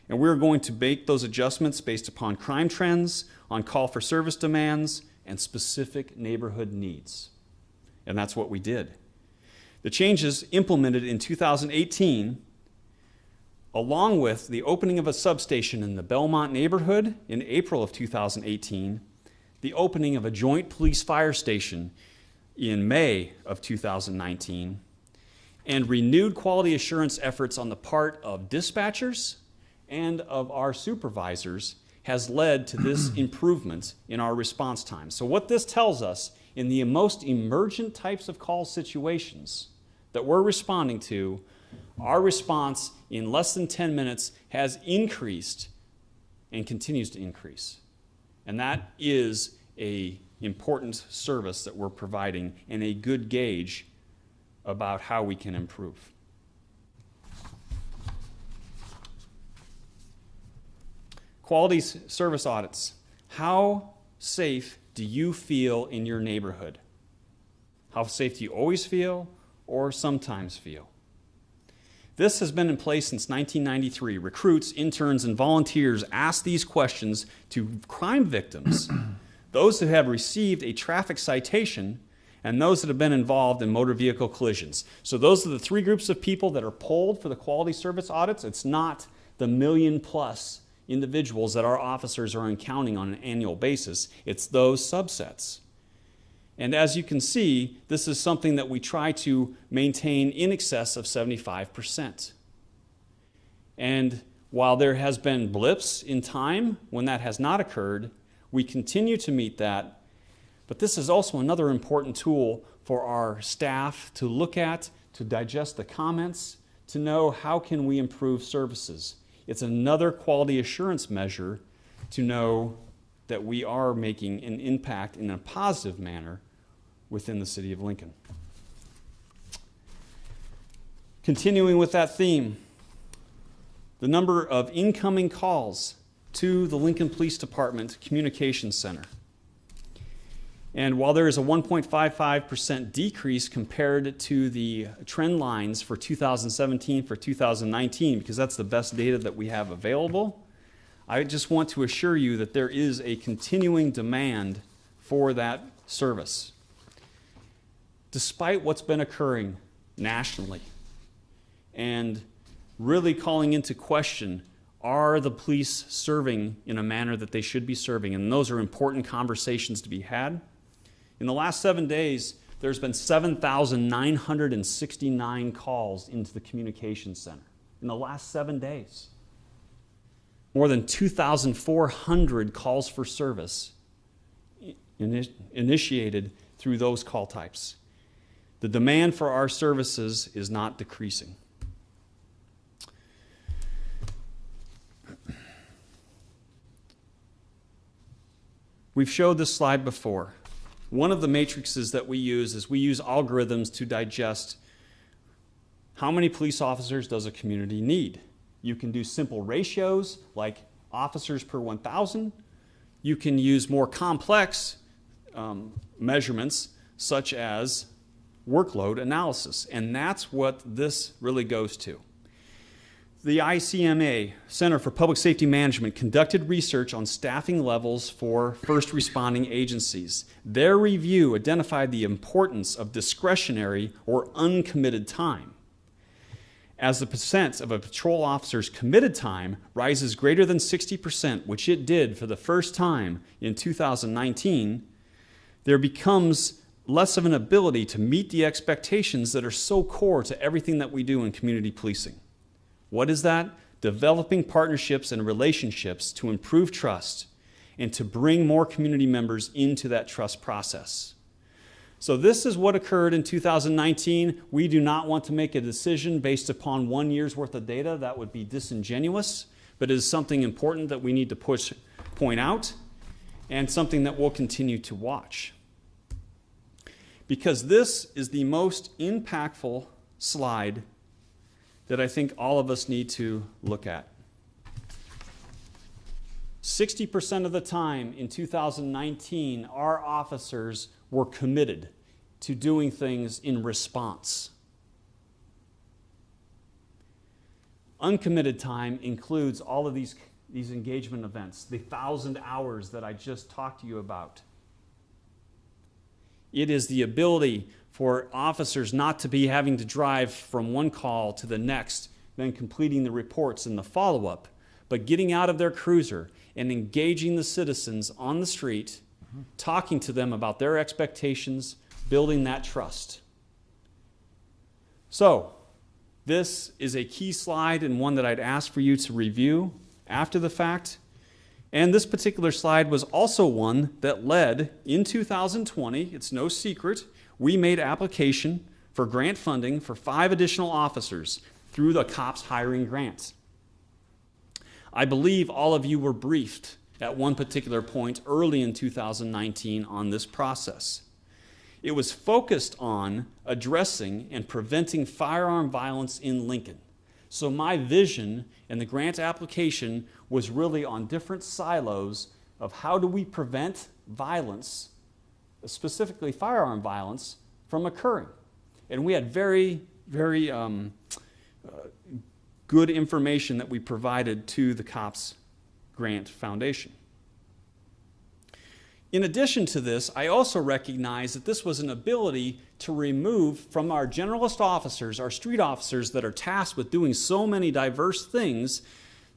And we're going to make those adjustments based upon crime trends, on call for service demands, and specific neighborhood needs. And that's what we did. The changes implemented in 2018, along with the opening of a substation in the Belmont neighborhood in April of 2018, the opening of a joint police fire station in May of 2019, and renewed quality assurance efforts on the part of dispatchers and of our supervisors has led to this improvement in our response time. So what this tells us, in the most emergent types of call situations that we're responding to, our response in less than 10 minutes has increased and continues to increase. And that is an important service that we're providing and a good gauge about how we can improve. Quality service audits. How safe do you feel in your neighborhood? How safe do you always feel or sometimes feel? This has been in place since 1993. Recruits, interns, and volunteers ask these questions to crime victims, those who have received a traffic citation, and those that have been involved in motor vehicle collisions. So those are the three groups of people that are polled for the quality service audits. It's not the million-plus individuals that our officers are encountering on an annual basis. It's those subsets. And as you can see, this is something that we try to maintain in excess of 75%. And while there has been blips in time when that has not occurred, we continue to meet that. But this is also another important tool for our staff to look at, to digest the comments, to know how can we improve services. It's another quality assurance measure to know that we are making an impact in a positive manner within the city of Lincoln. Continuing with that theme, the number of incoming calls to the Lincoln Police Department Communications Center. And while there is a 1.55% decrease compared to the trend lines for 2017 for 2019, because that's the best data that we have available, I just want to assure you that there is a continuing demand for that service. Despite what's been occurring nationally and really calling into question, are the police serving in a manner that they should be serving? And those are important conversations to be had. In the last 7 days, there's been 7,969 calls into the communications center. In the last 7 days. More than 2,400 calls for service initiated through those call types. The demand for our services is not decreasing. We've showed this slide before. One of the matrices that we use is we use algorithms to digest how many police officers does a community need. You can do simple ratios like officers per 1,000. You can use more complex measurements such as workload analysis, and that's what this really goes to. The ICMA, Center for Public Safety Management, conducted research on staffing levels for first responding agencies. Their review identified the importance of discretionary or uncommitted time. As the percent of a patrol officer's committed time rises greater than 60%, which it did for the first time in 2019, there becomes less of an ability to meet the expectations that are so core to everything that we do in community policing. What is that? Developing partnerships and relationships to improve trust and to bring more community members into that trust process. So this is what occurred in 2019. We do not want to make a decision based upon 1 year's worth of data. That would be disingenuous, but it is something important that we need to point out and something that we'll continue to watch. Because this is the most impactful slide that I think all of us need to look at. 60% of the time in 2019, our officers were committed to doing things in response. Uncommitted time includes all of these engagement events, the 1,000 hours that I just talked to you about. It is the ability for officers not to be having to drive from one call to the next, then completing the reports and the follow-up, but getting out of their cruiser and engaging the citizens on the street, talking to them about their expectations, building that trust. So, this is a key slide and one that I'd ask for you to review after the fact. And this particular slide was also one that led in 2020, it's no secret, we made application for grant funding for 5 additional officers through the COPS hiring grant. I believe all of you were briefed at one particular point early in 2019 on this process. It was focused on addressing and preventing firearm violence in Lincoln. So my vision and the grant application was really on different silos of how do we prevent violence, specifically firearm violence, from occurring. And we had very good information that we provided to the COPS Grant Foundation. In addition to this, I also recognize that this was an ability to remove from our generalist officers, our street officers that are tasked with doing so many diverse things,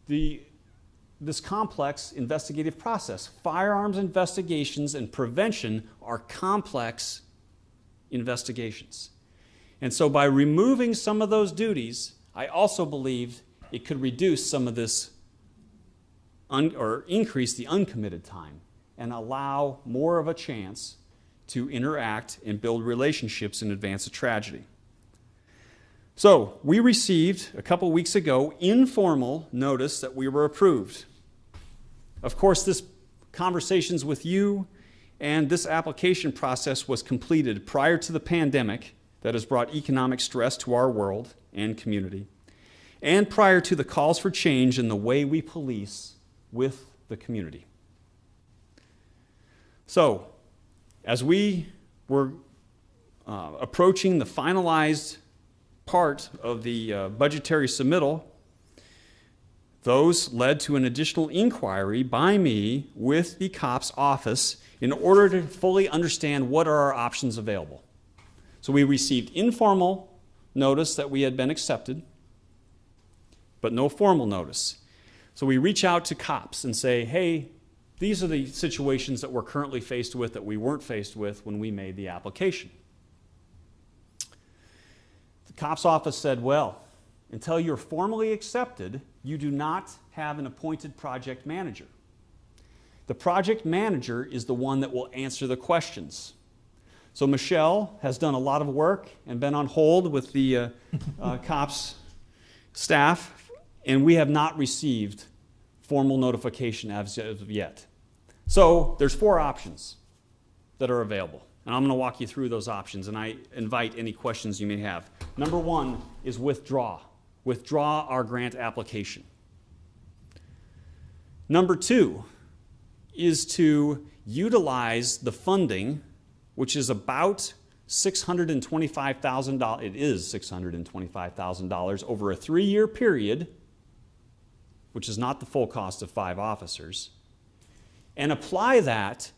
this complex investigative process. Firearms investigations and prevention are complex investigations. And so by removing some of those duties, I also believed it could reduce some of this or increase the uncommitted time and allow more of a chance to interact and build relationships in advance of tragedy. So we received a couple weeks ago informal notice that we were approved. Of course, this conversations with you and this application process was completed prior to the pandemic that has brought economic stress to our world and community, and prior to the calls for change in the way we police with the community. So, as we were approaching the finalized part of the budgetary submittal, those led to an additional inquiry by me with the COPS office in order to fully understand what are our options available. So we received informal notice that we had been accepted, but no formal notice. So we reach out to COPS and say, hey, these are the situations that we're currently faced with that we weren't faced with when we made the application. The COPS office said, well, until you're formally accepted, you do not have an appointed project manager. The project manager is the one that will answer the questions. So Michelle has done a lot of work and been on hold with the COPS staff, and we have not received formal notification as of yet. So there's 4 options that are available, and I'm going to walk you through those options, and I invite any questions you may have. Number 1 is withdraw. Withdraw our grant application. Number 2 is to utilize the funding, which is about $625,000. It is $625,000 over a 3-year period, which is not the full cost of 5 officers, and apply that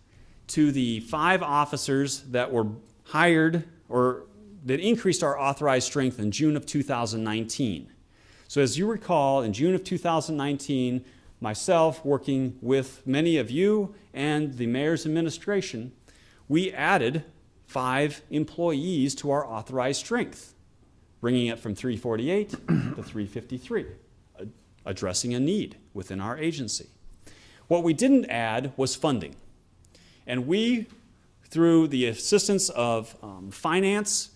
to the 5 officers that were hired or that increased our authorized strength in June of 2019. So as you recall, in June of 2019, myself working with many of you and the mayor's administration, we added 5 employees to our authorized strength, bringing it from 348 to 353, addressing a need within our agency. What we didn't add was funding. And we, through the assistance of finance,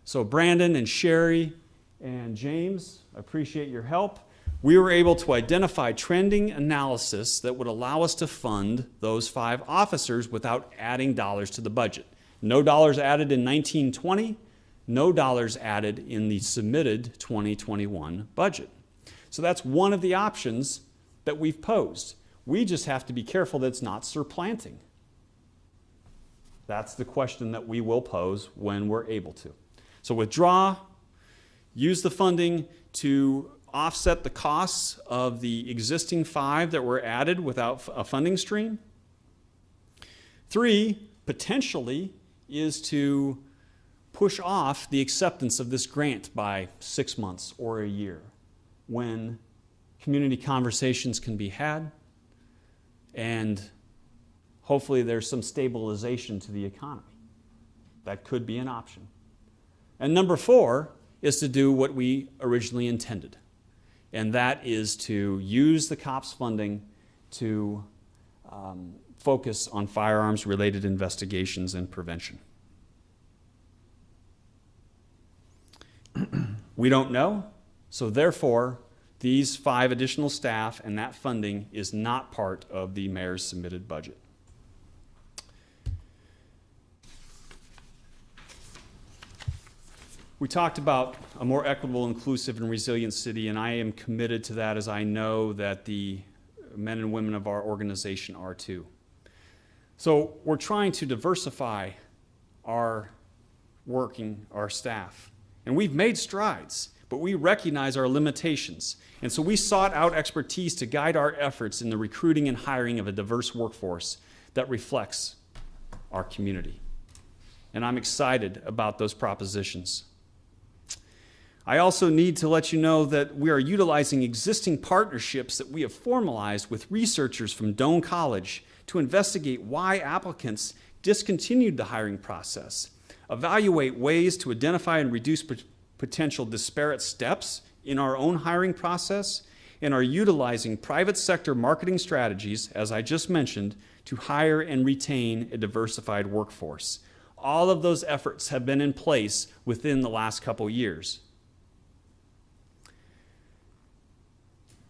so Brandon and Sherry and James, I appreciate your help, we were able to identify trending analysis that would allow us to fund those 5 officers without adding dollars to the budget. No dollars added in 1920, no dollars added in the submitted 2021 budget. So that's one of the options that we've posed. We just have to be careful that it's not supplanting. That's the question that we will pose when we're able to. So withdraw, use the funding to offset the costs of the existing 5 that were added without a funding stream. 3, potentially, is to push off the acceptance of this grant by 6 months or a year when community conversations can be had and hopefully there's some stabilization to the economy. That could be an option. And number 4 is to do what we originally intended, and that is to use the COPS funding to focus on firearms-related investigations and prevention. We don't know, so therefore, these 5 additional staff and that funding is not part of the mayor's submitted budget. We talked about a more equitable, inclusive, and resilient city, and I am committed to that, as I know that the men and women of our organization are too. So we're trying to diversify our staff. And we've made strides, but we recognize our limitations. And so we sought out expertise to guide our efforts in the recruiting and hiring of a diverse workforce that reflects our community. And I'm excited about those propositions. I also need to let you know that we are utilizing existing partnerships that we have formalized with researchers from Doane College to investigate why applicants discontinued the hiring process, evaluate ways to identify and reduce potential disparate steps in our own hiring process, and are utilizing private sector marketing strategies, as I just mentioned, to hire and retain a diversified workforce. All of those efforts have been in place within the last couple years.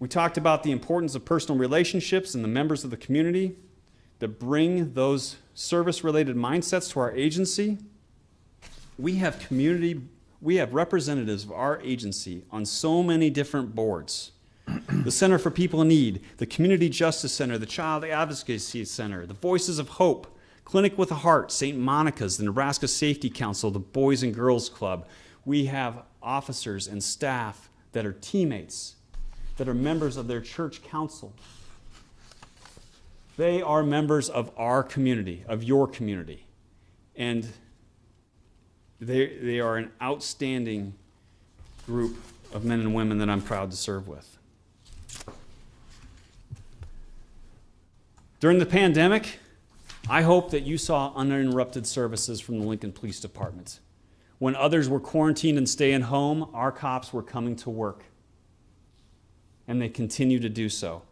We talked about the importance of personal relationships and the members of the community that bring those service-related mindsets to our agency. We have representatives of our agency on so many different boards. The Center for People in Need, the Community Justice Center, the Child Advocacy Center, the Voices of Hope, Clinic with a Heart, St. Monica's, the Nebraska Safety Council, the Boys and Girls Club. We have officers and staff that are teammates, that are members of their church council. They are members of our community, of your community. And they are an outstanding group of men and women that I'm proud to serve with. During the pandemic, I hope that you saw uninterrupted services from the Lincoln Police Department. When others were quarantined and staying home, our cops were coming to work. And they continue to do so.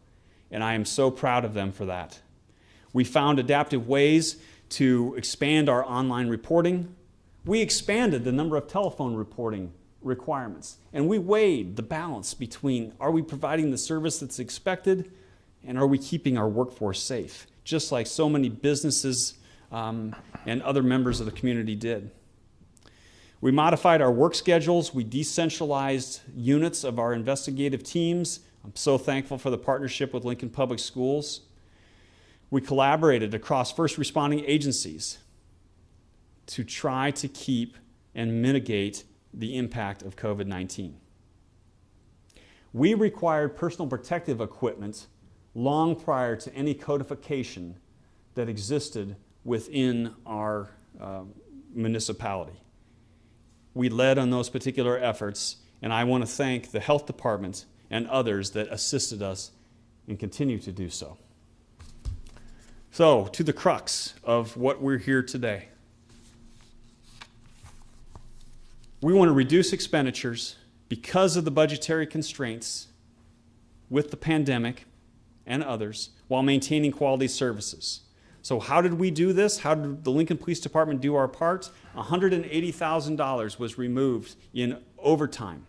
And I am so proud of them for that. We found adaptive ways to expand our online reporting. We expanded the number of telephone reporting requirements. And we weighed the balance between, are we providing the service that's expected, and are we keeping our workforce safe? Just like so many businesses and other members of the community did. We modified our work schedules. We decentralized units of our investigative teams. I'm so thankful for the partnership with Lincoln Public Schools. We collaborated across first responding agencies to try to keep and mitigate the impact of COVID-19. We required personal protective equipment long prior to any codification that existed within our municipality. We led on those particular efforts, and I want to thank the health department and others that assisted us and continue to do so. So, to the crux of what we're here today. We want to reduce expenditures because of the budgetary constraints with the pandemic and others while maintaining quality services. So how did we do this? How did the Lincoln Police Department do our part? $180,000 was removed in overtime.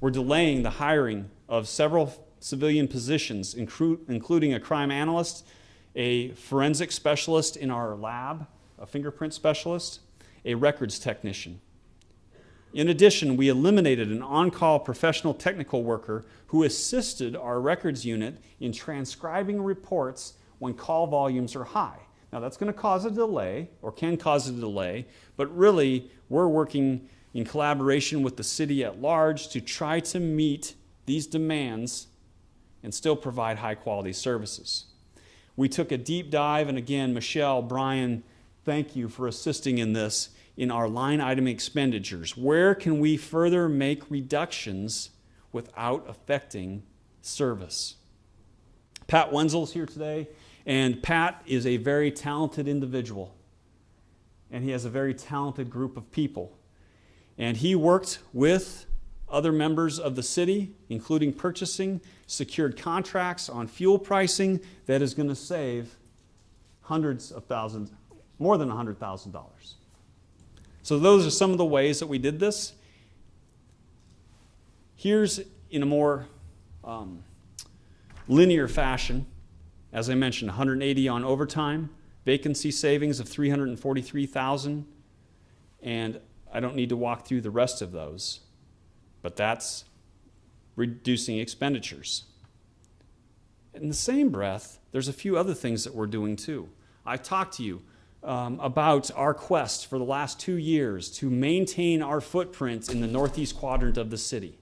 We're delaying the hiring of several civilian positions, including a crime analyst, a forensic specialist in our lab, a fingerprint specialist, a records technician. In addition, we eliminated an on-call professional technical worker who assisted our records unit in transcribing reports when call volumes are high. Now that's going to cause a delay, or can cause a delay, but really we're working in collaboration with the city at large to try to meet these demands and still provide high quality services. We took a deep dive, and again, Michelle, Brian, thank you for assisting in this, in our line item expenditures. Where can we further make reductions without affecting service? Pat Wenzel's here today, and Pat is a very talented individual, and he has a very talented group of people. And he worked with other members of the city, including purchasing, secured contracts on fuel pricing that is going to save hundreds of thousands, more than $100,000. So those are some of the ways that we did this. Here's in a more linear fashion, as I mentioned, 180 on overtime, vacancy savings of 343,000, and I don't need to walk through the rest of those, but that's reducing expenditures. In the same breath, there's a few other things that we're doing too. I talked to you about our quest for the last 2 years to maintain our footprint in the northeast quadrant of the city,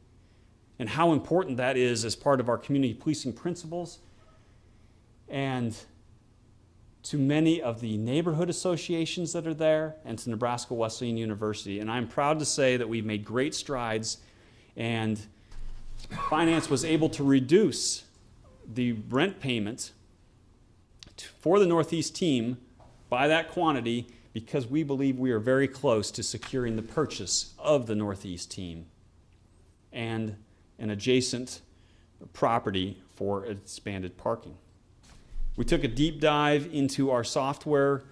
and how important that is as part of our community policing principles, and to many of the neighborhood associations that are there, and to Nebraska Wesleyan University. And I'm proud to say that we've made great strides, and Finance was able to reduce the rent payment for the Northeast team by that quantity, because we believe we are very close to securing the purchase of the Northeast team and an adjacent property for expanded parking. We took a deep dive into our software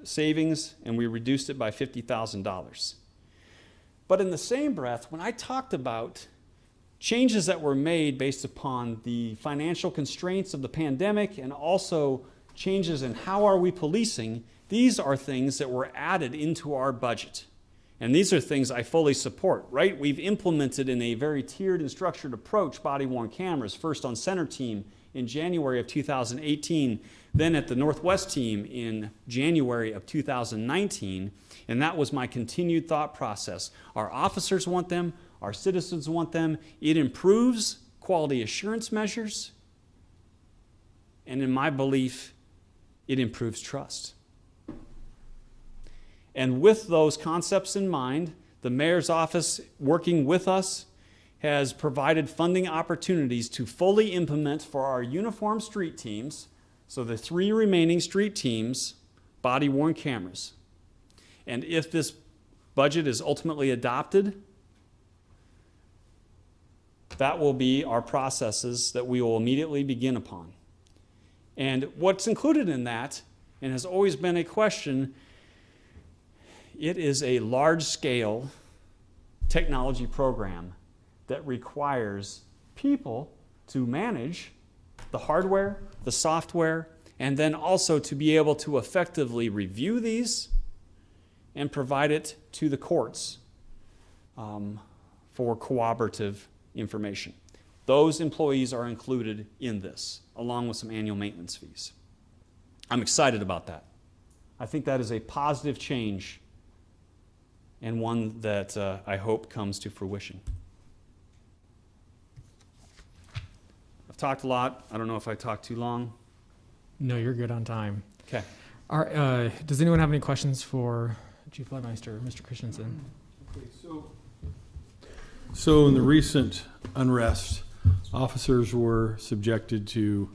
savings, and we reduced it by $50,000. But in the same breath, when I talked about changes that were made based upon the financial constraints of the pandemic, and also changes in how are we policing, these are things that were added into our budget. And these are things I fully support, right? We've implemented in a very tiered and structured approach body-worn cameras, first on center team in January of 2018, then at the Northwest team in January of 2019, and that was my continued thought process. Our officers want them, our citizens want them. It improves quality assurance measures, and in my belief, it improves trust. And with those concepts in mind, the mayor's office, working with us, has provided funding opportunities to fully implement for our uniform street teams, so the 3 remaining street teams, body-worn cameras. And if this budget is ultimately adopted, that will be our processes that we will immediately begin upon. And what's included in that, and has always been a question, it is a large-scale technology program that requires people to manage the hardware, the software, and then also to be able to effectively review these and provide it to the courts for cooperative information. Those employees are included in this, along with some annual maintenance fees. I'm excited about that. I think that is a positive change, and one that I hope comes to fruition. I've talked a lot. I don't know if I talked too long. No, you're good on time. Okay. Does anyone have any questions for Chief Leitmeister, Mr. Christensen? Okay, so in the recent unrest, officers were subjected to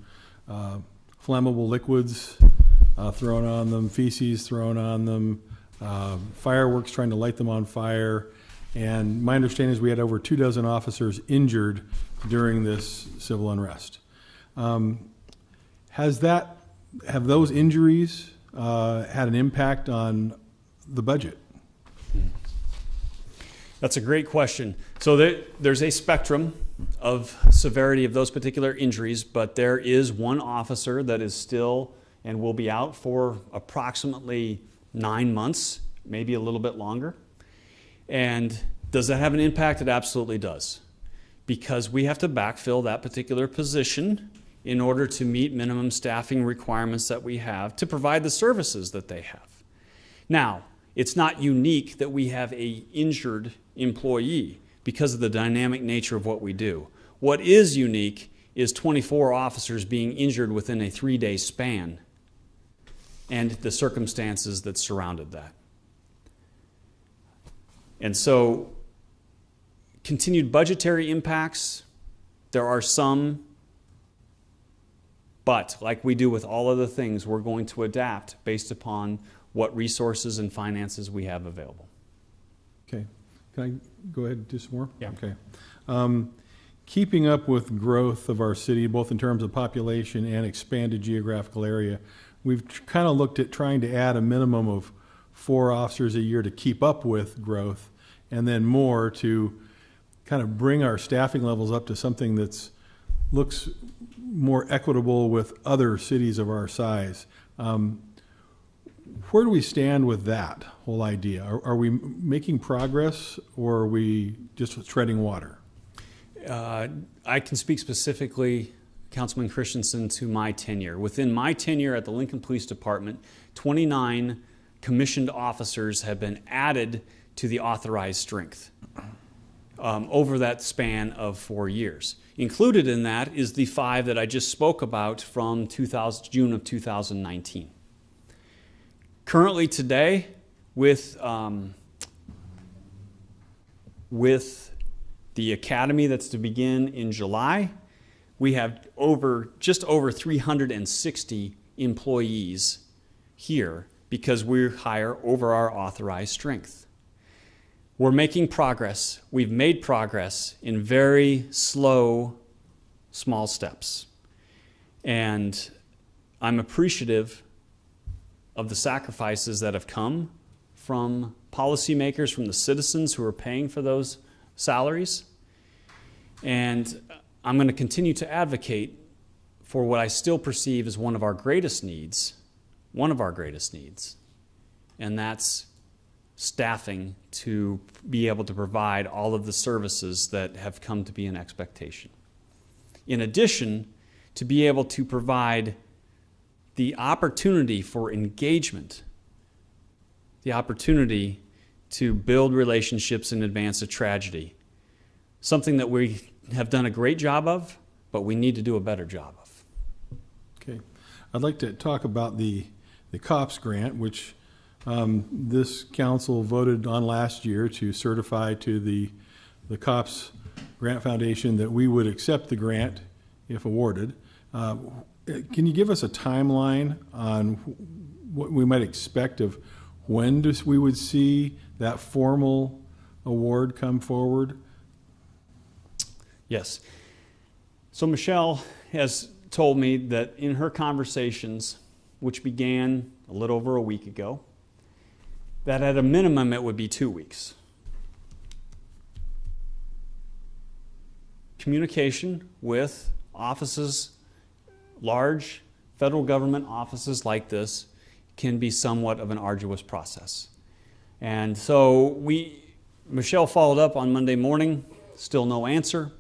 flammable liquids thrown on them, feces thrown on them, fireworks trying to light them on fire. And my understanding is we had over 24 officers injured during this civil unrest. Have those injuries had an impact on the budget? That's a great question. So there's a spectrum of severity of those particular injuries, but there is one officer that is still and will be out for approximately 9 months, maybe a little bit longer. And Does that have an impact? It absolutely does. Because we have to backfill that particular position in order to meet minimum staffing requirements that we have to provide the services that they have. Now, it's not unique that we have an injured employee because of the dynamic nature of what we do. What is unique is 24 officers being injured within a 3-day span and the circumstances that surrounded that. And so, continued budgetary impacts, there are some, but like we do with all other things, we're going to adapt based upon what resources and finances we have available. Okay. Can I go ahead and do some more? Yeah. Okay. Keeping up with growth of our city, both in terms of population and expanded geographical area, we've kind of looked at trying to add a minimum of 4 officers a year to keep up with growth, and then more to kind of bring our staffing levels up to something that's looks more equitable with other cities of our size. Where do we stand with that whole idea? Are we making progress, or are we just treading water? I can speak specifically, Councilman Christensen, to my tenure. Within my tenure at the Lincoln Police Department, 29 commissioned officers have been added to the authorized strength over that span of 4 years. Included in that is the 5 that I just spoke about from June of 2019. Currently today, with the academy that's to begin in July, we have just over 360 employees here because we hire over our authorized strength. We're making progress. We've made progress in very slow, small steps. And I'm appreciative of the sacrifices that have come from policymakers, from the citizens who are paying for those salaries. And I'm going to continue to advocate for what I still perceive as one of our greatest needs, and that's staffing to be able to provide all of the services that have come to be an expectation. In addition, to be able to provide the opportunity for engagement, the opportunity to build relationships in advance of tragedy, something that we have done a great job of, but we need to do a better job of. Okay. I'd like to talk about the COPS grant, which this council voted on last year to certify to the COPS Grant Foundation that we would accept the grant if awarded. Can you give us a timeline on what we might expect of when we would see that formal award come forward? Yes. So Michelle has told me that in her conversations, which began a little over a week ago, that at a minimum it would be 2 weeks. Communication with offices, large federal government offices like this, can be somewhat of an arduous process. And so Michelle followed up on Monday morning, still no answer.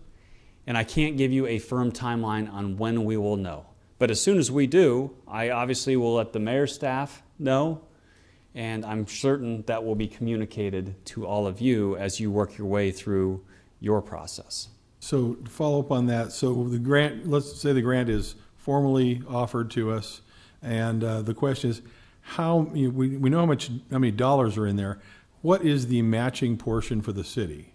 And I can't give you a firm timeline on when we will know. But as soon as we do, I obviously will let the mayor's staff know, and I'm certain that will be communicated to all of you as you work your way through your process. So to follow up on that, so the grant, let's say the grant is formally offered to us, and the question is, we know how many dollars are in there. What is the matching portion for the city?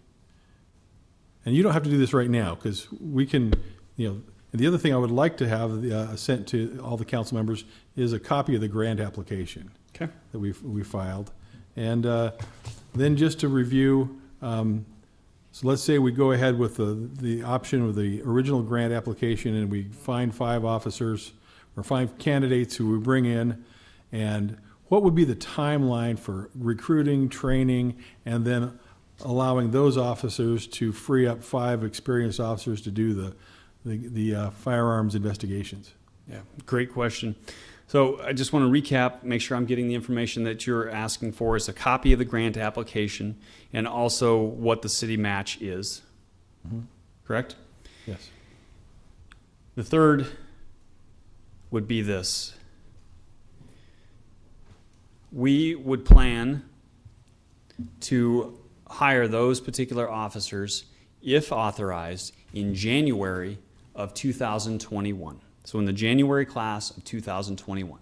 And you don't have to do this right now, because we can, and the other thing I would like to have sent to all the council members is a copy of the grant application that we filed. And then just to review, so let's say we go ahead with the option of the original grant application, and we find 5 officers or 5 candidates who we bring in, and what would be the timeline for recruiting, training, and then allowing those officers to free up 5 experienced officers to do the firearms investigations? Yeah, great question. So I just want to recap, make sure I'm getting the information that you're asking for. Is a copy of the grant application and also what the city match is. Correct? Yes. The third would be this. We would plan to hire those particular officers, if authorized, in January of 2021. So in the January class of 2021.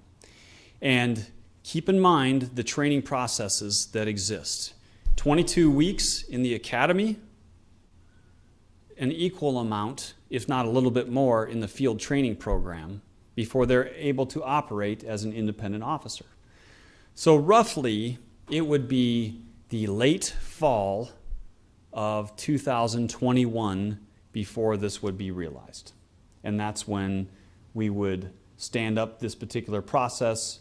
And keep in mind the training processes that exist. 22 weeks in the academy, an equal amount, if not a little bit more, in the field training program before they're able to operate as an independent officer. So roughly, it would be the late fall of 2021 before this would be realized. And that's when we would stand up this particular process,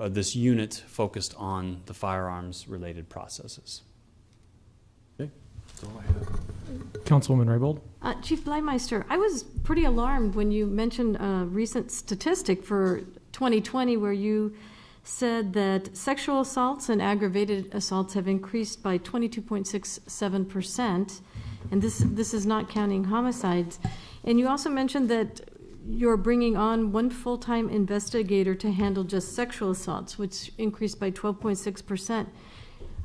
this unit focused on the firearms-related processes. Okay, that's all I have. Councilwoman Raybold? Chief Bleimeister, I was pretty alarmed when you mentioned a recent statistic for 2020 where you said that sexual assaults and aggravated assaults have increased by 22.67%, and this is not counting homicides. And you also mentioned that you're bringing on one full-time investigator to handle just sexual assaults, which increased by 12.6%.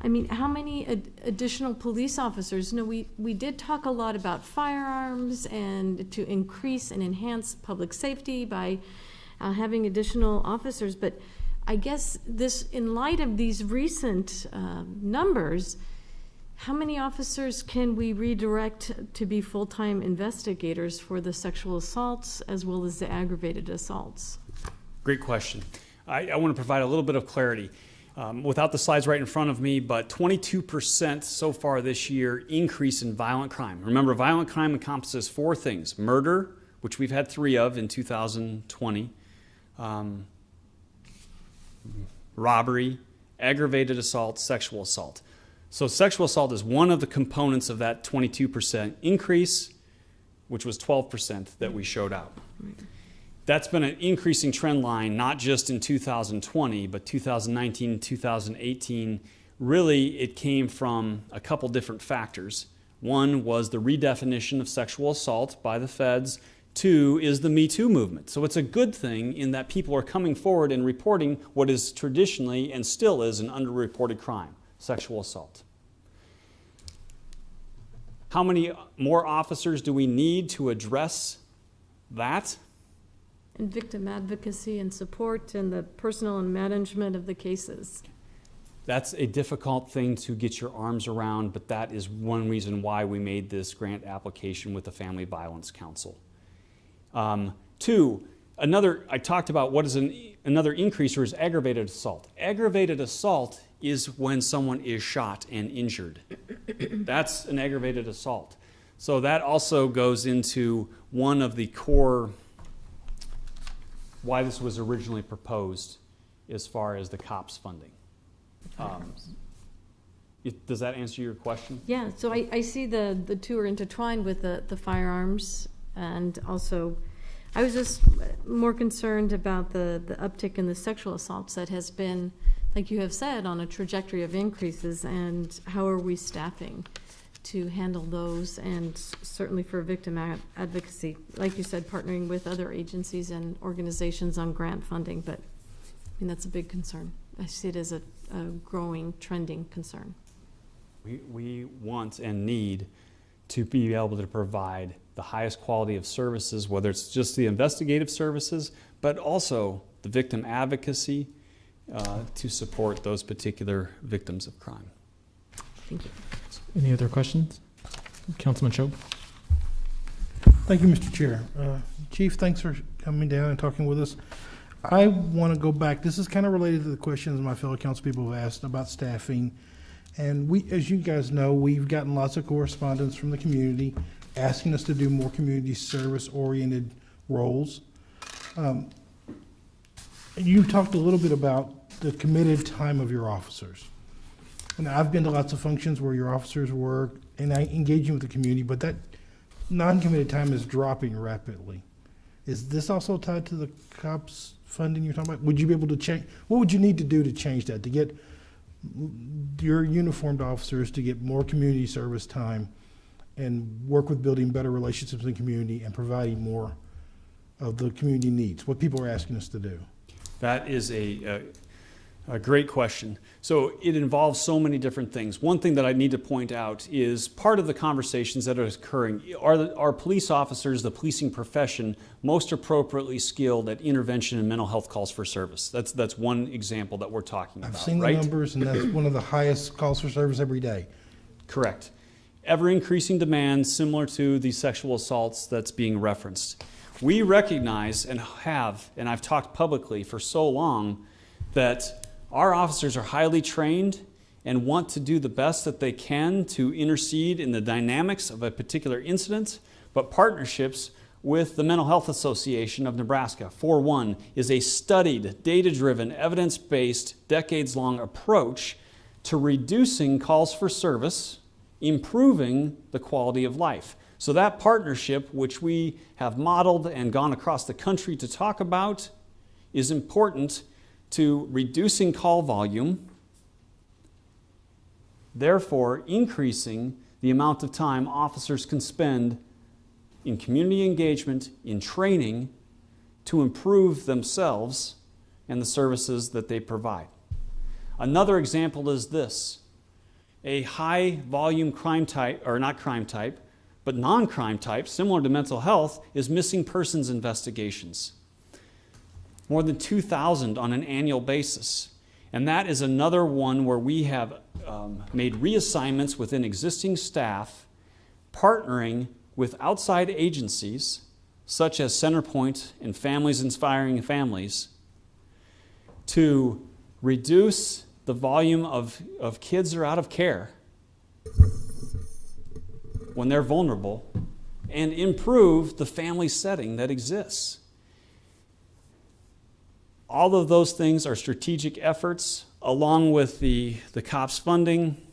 I mean, how many additional police officers? You know, we did talk a lot about firearms and to increase and enhance public safety by having additional officers, but I guess this, in light of these recent numbers, how many officers can we redirect to be full-time investigators for the sexual assaults as well as the aggravated assaults? Great question. I want to provide a little bit of clarity. Without the slides right in front of me, but 22% so far this year increase in violent crime. Remember, violent crime encompasses 4 things. Murder, which we've had 3 of in 2020. Robbery, aggravated assault, sexual assault. So sexual assault is one of the components of that 22% increase, which was 12% that we showed out. That's been an increasing trend line, not just in 2020, but 2019, 2018. Really, it came from a couple different factors. One was the redefinition of sexual assault by the feds. 2 is the Me Too movement. So it's a good thing in that people are coming forward and reporting what is traditionally and still is an underreported crime, sexual assault. How many more officers do we need to address that? And victim advocacy and support and the personal and management of the cases. That's a difficult thing to get your arms around, but that is one reason why we made this grant application with the Family Violence Council. 2, I talked about what is another increaser is aggravated assault. Aggravated assault is when someone is shot and injured. That's an aggravated assault. So that also goes into one of the core why this was originally proposed as far as the COPS funding. Does that answer your question? Yeah, so I see the 2 are intertwined with the firearms, and also I was just more concerned about the uptick in the sexual assaults that has been, like you have said, on a trajectory of increases, and how are we staffing to handle those, and certainly for victim advocacy, like you said, partnering with other agencies and organizations on grant funding, but I mean, that's a big concern. I see it as a growing, trending concern. We want and need to be able to provide the highest quality of services, whether it's just the investigative services, but also the victim advocacy to support those particular victims of crime. Thank you. Any other questions? Councilman Shob? Thank you, Mr. Chair. Chief, thanks for coming down and talking with us. I want to go back. This is kind of related to the questions my fellow council people have asked about staffing. And we, as you guys know, we've gotten lots of correspondence from the community asking us to do more community service-oriented roles. You talked a little bit about the committed time of your officers. And I've been to lots of functions where your officers work and engaging with the community, but that non-committed time is dropping rapidly. Is this also tied to the cops funding you're talking about? Would you be able to change, what would you need to do to change that, to get your uniformed officers to get more community service time and work with building better relationships in the community and providing more of the community needs, what people are asking us to do? That is a great question. So it involves so many different things. One thing that I need to point out is part of the conversations that are occurring are police officers, the policing profession, most appropriately skilled at intervention and mental health calls for service. That's one example that we're talking about. I've seen the numbers, and that's one of the highest calls for service every day. Correct. Ever increasing demand similar to the sexual assaults that's being referenced. We recognize and I've talked publicly for so long that our officers are highly trained and want to do the best that they can to intercede in the dynamics of a particular incident, but partnerships with the Mental Health Association of Nebraska, for one, is a studied, data-driven, evidence-based, decades-long approach to reducing calls for service, improving the quality of life. So that partnership, which we have modeled and gone across the country to talk about, is important to reducing call volume, therefore increasing the amount of time officers can spend in community engagement, in training, to improve themselves and the services that they provide. Another example is this. A high volume crime type, or not crime type, but non-crime type, similar to mental health, is missing persons investigations. More than 2,000 on an annual basis. And that is another one where we have made reassignments within existing staff, partnering with outside agencies, such as Centerpoint and Families Inspiring Families, to reduce the volume of kids that are out of care when they're vulnerable, and improve the family setting that exists. All of those things are strategic efforts, along with the COPS funding,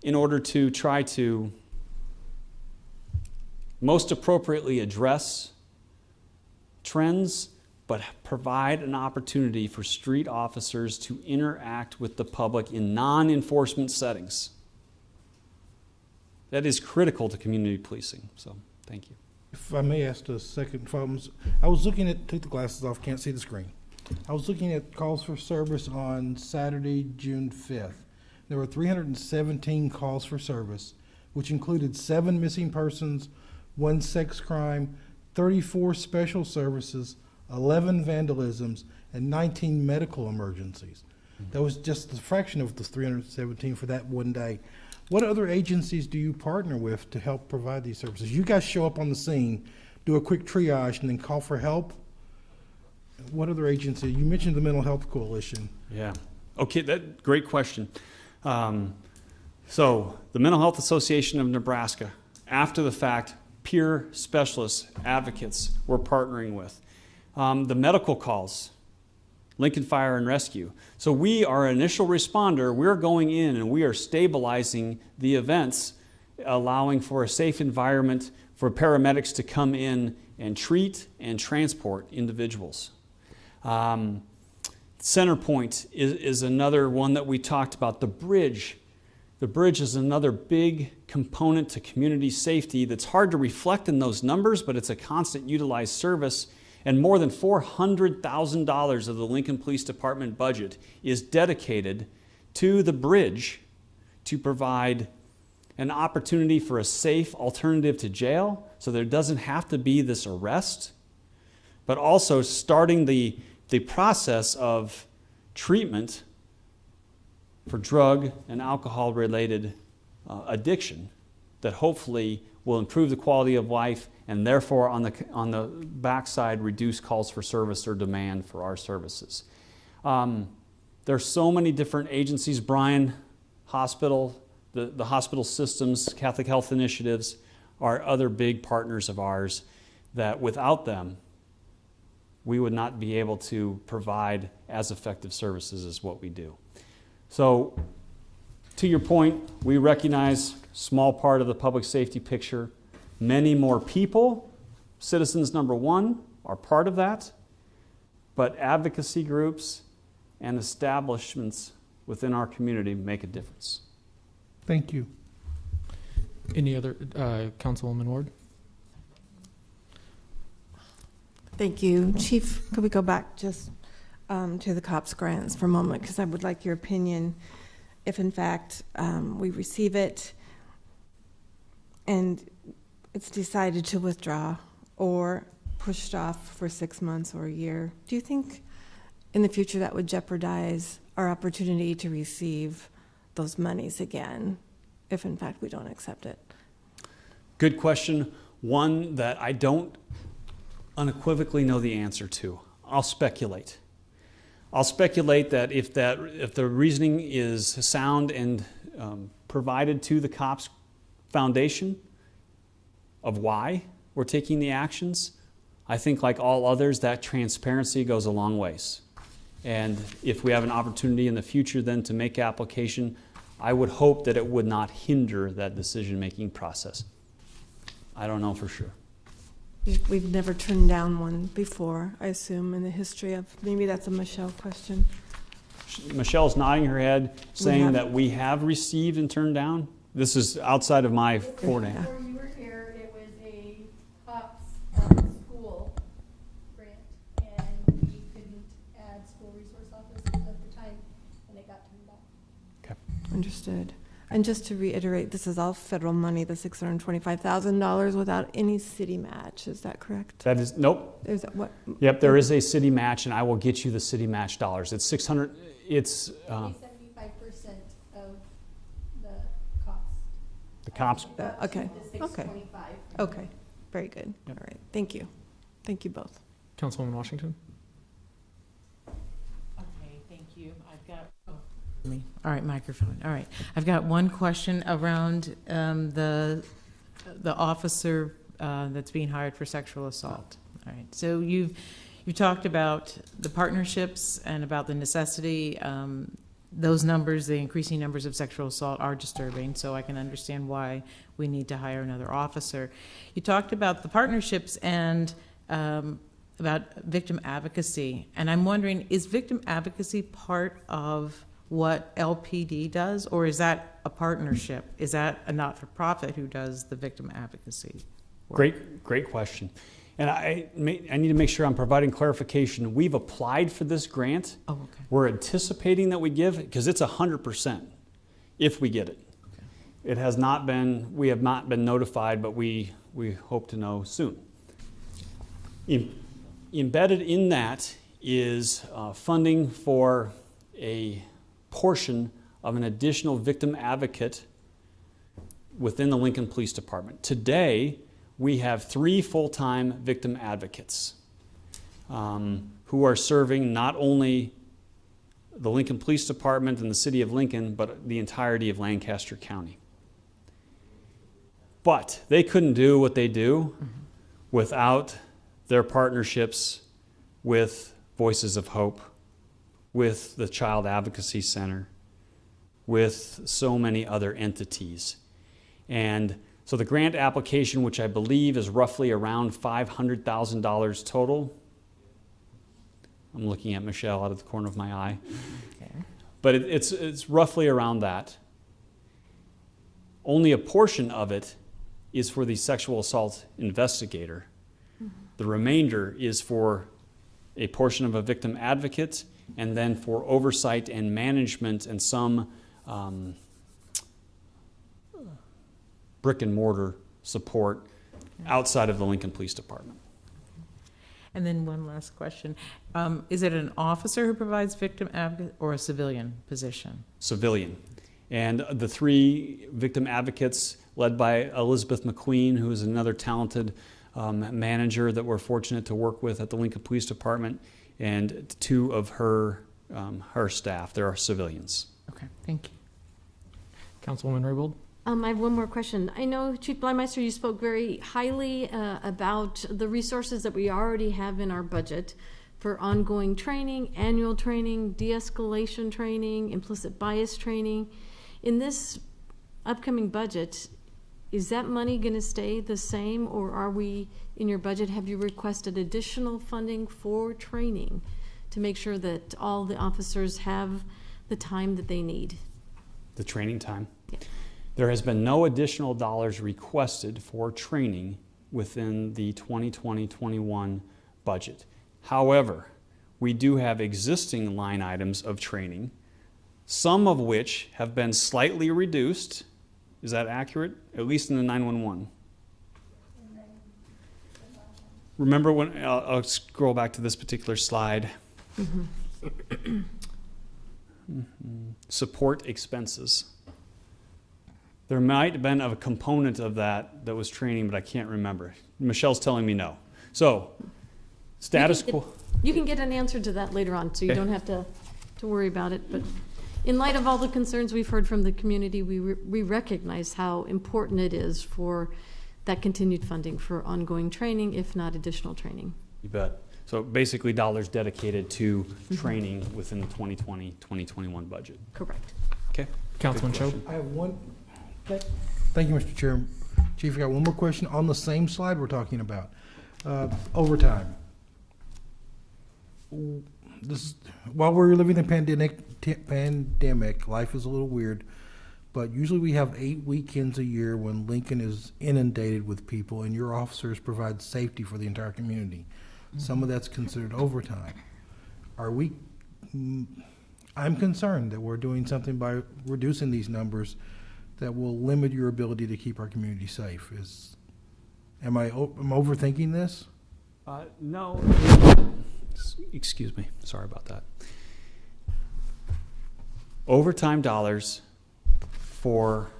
in order to try to most appropriately address trends, but provide an opportunity for street officers to interact with the public in non-enforcement settings. That is critical to community policing. So, thank you. If I may ask a second, I was looking at, take the glasses off, can't see the screen. I was looking at calls for service on Saturday, June 5th. There were 317 calls for service, which included 7 missing persons, 1 sex crime, 34 special services, 11 vandalisms, and 19 medical emergencies. That was just a fraction of the 317 for that one day. What other agencies do you partner with to help provide these services? You guys show up on the scene, do a quick triage, and then call for help? What other agency? You mentioned the Mental Health Coalition. Yeah. Okay, great question. So the Mental Health Association of Nebraska, after the fact, peer specialists, advocates we're partnering with. The medical calls, Lincoln Fire and Rescue. So we are an initial responder. We're going in and we are stabilizing the events, allowing for a safe environment for paramedics to come in and treat and transport individuals. Centerpoint is another one that we talked about. The bridge. The bridge is another big component to community safety that's hard to reflect in those numbers, but it's a constant utilized service. And more than $400,000 of the Lincoln Police Department budget is dedicated to the bridge to provide an opportunity for a safe alternative to jail, so there doesn't have to be this arrest, but also starting the process of treatment for drug and alcohol-related addiction that hopefully will improve the quality of life and therefore on the backside reduce calls for service or demand for our services. There's so many different agencies, Bryan Hospital, the hospital systems, Catholic Health Initiatives are other big partners of ours that without them, we would not be able to provide as effective services as what we do. So, to your point, we recognize small part of the public safety picture, many more people, citizens number one, are part of that, but advocacy groups and establishments within our community make a difference. Thank you. Any other, Councilwoman Ward? Thank you. Chief, could we go back just to the COPS grants for a moment? Because I would like your opinion if, in fact, we receive it and it's decided to withdraw or pushed off for 6 months or a year. Do you think in the future that would jeopardize our opportunity to receive those monies again if, in fact, we don't accept it? Good question. One that I don't unequivocally know the answer to. I'll speculate. I'll speculate that if the reasoning is sound and provided to the COPS Foundation of why we're taking the actions, I think like all others, that transparency goes a long ways. And if we have an opportunity in the future then to make application, I would hope that it would not hinder that decision-making process. I don't know for sure. We've never turned down one before, I assume, in the history of, maybe that's a Michelle question. Michelle's nodding her head, saying that we have received and turned down. This is outside of my forte. Before you were here, it was a COPS school grant, and we couldn't add school resource officers at the time, and it got turned down. Okay. Understood. And just to reiterate, this is all federal money, the $625,000 without any city match. Is that correct? That is, nope. Is that what? Yep, there is a city match, and I will get you the city match dollars. It's 600, it's 75% of the cost. the COPS. Okay, The okay, 625. okay. Very good. Yep. All right. Thank you. Thank you both. Councilwoman Washington? Okay, thank you. I've got, all right, microphone. All right. I've got one question around the officer that's being hired for sexual assault. All right. So you talked about the partnerships and about the necessity. Those numbers, the increasing numbers of sexual assault are disturbing, so I can understand why we need to hire another officer. You talked about the partnerships and about victim advocacy, and I'm wondering, is victim advocacy part of what LPD does, or is that a partnership? Is that a not-for-profit who does the victim advocacy work? Great question. And I need to make sure I'm providing clarification. We've applied for this grant. Oh, okay. We're anticipating that we give, because it's 100% if we get it. Okay. It has not been, we have not been notified, but we hope to know soon. Embedded in that is funding for a portion of an additional victim advocate within the Lincoln Police Department. Today, we have 3 full-time victim advocates who are serving not only the Lincoln Police Department and the city of Lincoln, but the entirety of Lancaster County. But they couldn't do what they do without their partnerships with Voices of Hope, with the Child Advocacy Center, with so many other entities. And so the grant application, which I believe is roughly around $500,000 total. I'm looking at Michelle out of the corner of my eye. Okay. But it's roughly around that. Only a portion of it is for the sexual assault investigator. The remainder is for a portion of a victim advocate, and then for oversight and management and some brick and mortar support outside of the Lincoln Police Department. And then one last question. Is it an officer who provides victim advocate or a civilian position? Civilian. And the 3 victim advocates led by Elizabeth McQueen, who is another talented manager that we're fortunate to work with at the Lincoln Police Department, and 2 of her staff. There are civilians. Okay, thank you. Councilwoman Raybould? I have one more question. I know, Chief Blymeister, you spoke very highly about the resources that we already have in our budget for ongoing training, annual training, de-escalation training, implicit bias training. In this upcoming budget, is that money going to stay the same, or are we, in your budget, have you requested additional funding for training to make sure that all the officers have the time that they need? The training time. Yeah. There has been no additional dollars requested for training within the 2020-21 budget. However, we do have existing line items of training, some of which have been slightly reduced. Is that accurate? At least in the 911. Remember when, I'll scroll back to this particular slide. Support expenses. There might have been a component of that that was training, but I can't remember. Michelle's telling me no. So, status quo. You can get an answer to that later on, so you don't have to worry about it. But in light of all the concerns we've heard from the community, we recognize how important it is for that continued funding for ongoing training, if not additional training. You bet. So basically dollars dedicated to training within the 2020-2021 budget. Correct. Okay. Councilman Good Cho. question. I have one, thank you, Mr. Chair. Chief, I got one more question on the same slide we're talking about. Overtime. While we're living in pandemic, life is a little weird, but usually we have 8 weekends a year when Lincoln is inundated with people, and your officers provide safety for the entire community. Some of that's considered overtime. I'm concerned that we're doing something by reducing these numbers that will limit your ability to keep our community safe. Am I overthinking this? No. Excuse me. Sorry about that. Overtime dollars for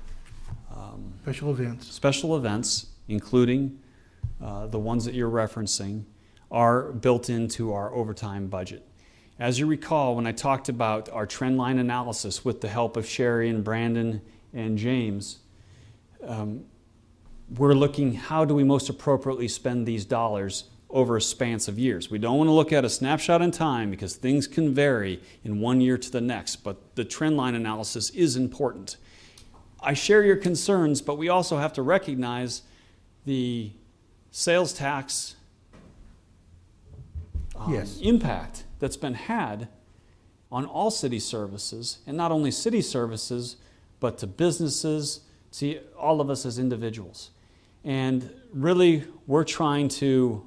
special events, including the ones that you're referencing, are built into our overtime budget. As you recall, when I talked about our trend line analysis with the help of Sherry and Brandon and James, we're looking how do we most appropriately spend these dollars over a span of years. We don't want to look at a snapshot in time because things can vary in one year to the next, but the trend line analysis is important. I share your concerns, but we also have to recognize the sales tax impact that's been had on all city services, and not only city services, but to businesses, to all of us as individuals. And really, we're trying to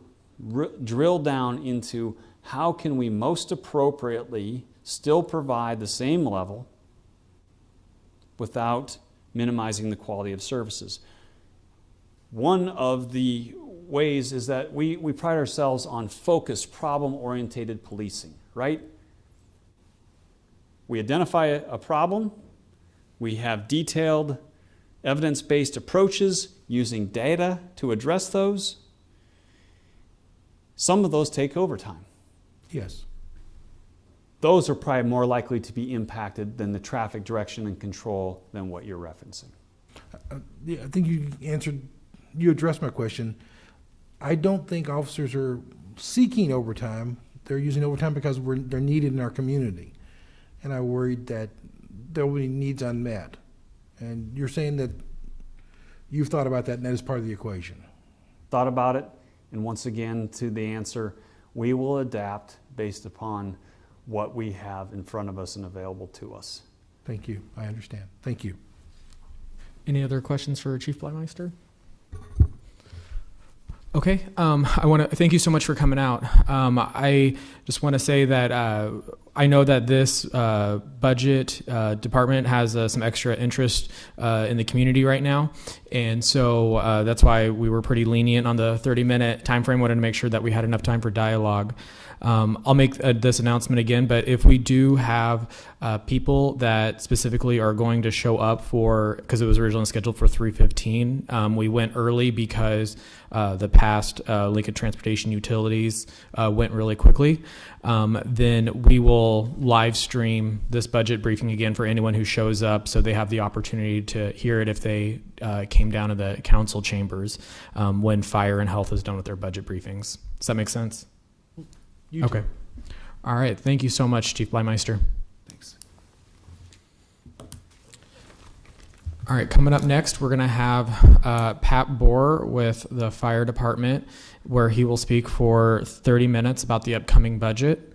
drill down into how can we most appropriately still provide the same level without minimizing the quality of services. One of the ways is that we pride ourselves on focused, problem-oriented policing, right? We identify a problem, we have detailed evidence-based approaches using data to address those. Some of those take overtime. Yes. Those are probably more likely to be impacted than the traffic direction and control than what you're referencing. Yeah, I think you addressed my question. I don't think officers are seeking overtime. They're using overtime because they're needed in our community. And I worried that there will be needs unmet. And you're saying that you've thought about that and that is part of the equation. Thought about it, and once again, to the answer, we will adapt based upon what we have in front of us and available to us. Thank you. I understand. Thank you. Any other questions for Chief Bleimeister? Okay, I want to thank you so much for coming out. I just want to say that I know that this budget department has some extra interest in the community right now, and so that's why we were pretty lenient on the 30-minute time frame. Wanted to make sure that we had enough time for dialogue. I'll make this announcement again, but if we do have people that specifically are going to show up for, because it was originally scheduled for 3:15, we went early because the past Lincoln Transportation Utilities went really quickly. Then we will live stream this budget briefing again for anyone who shows up, so they have the opportunity to hear it if they came down to the council chambers when Fire and Health is done with their budget briefings. Does that make sense? Okay. All right. Thank you so much, Chief Bleimeister. Thanks. All right, coming up next, we're going to have Pat Bohr with the fire department, where he will speak for 30 minutes about the upcoming budget.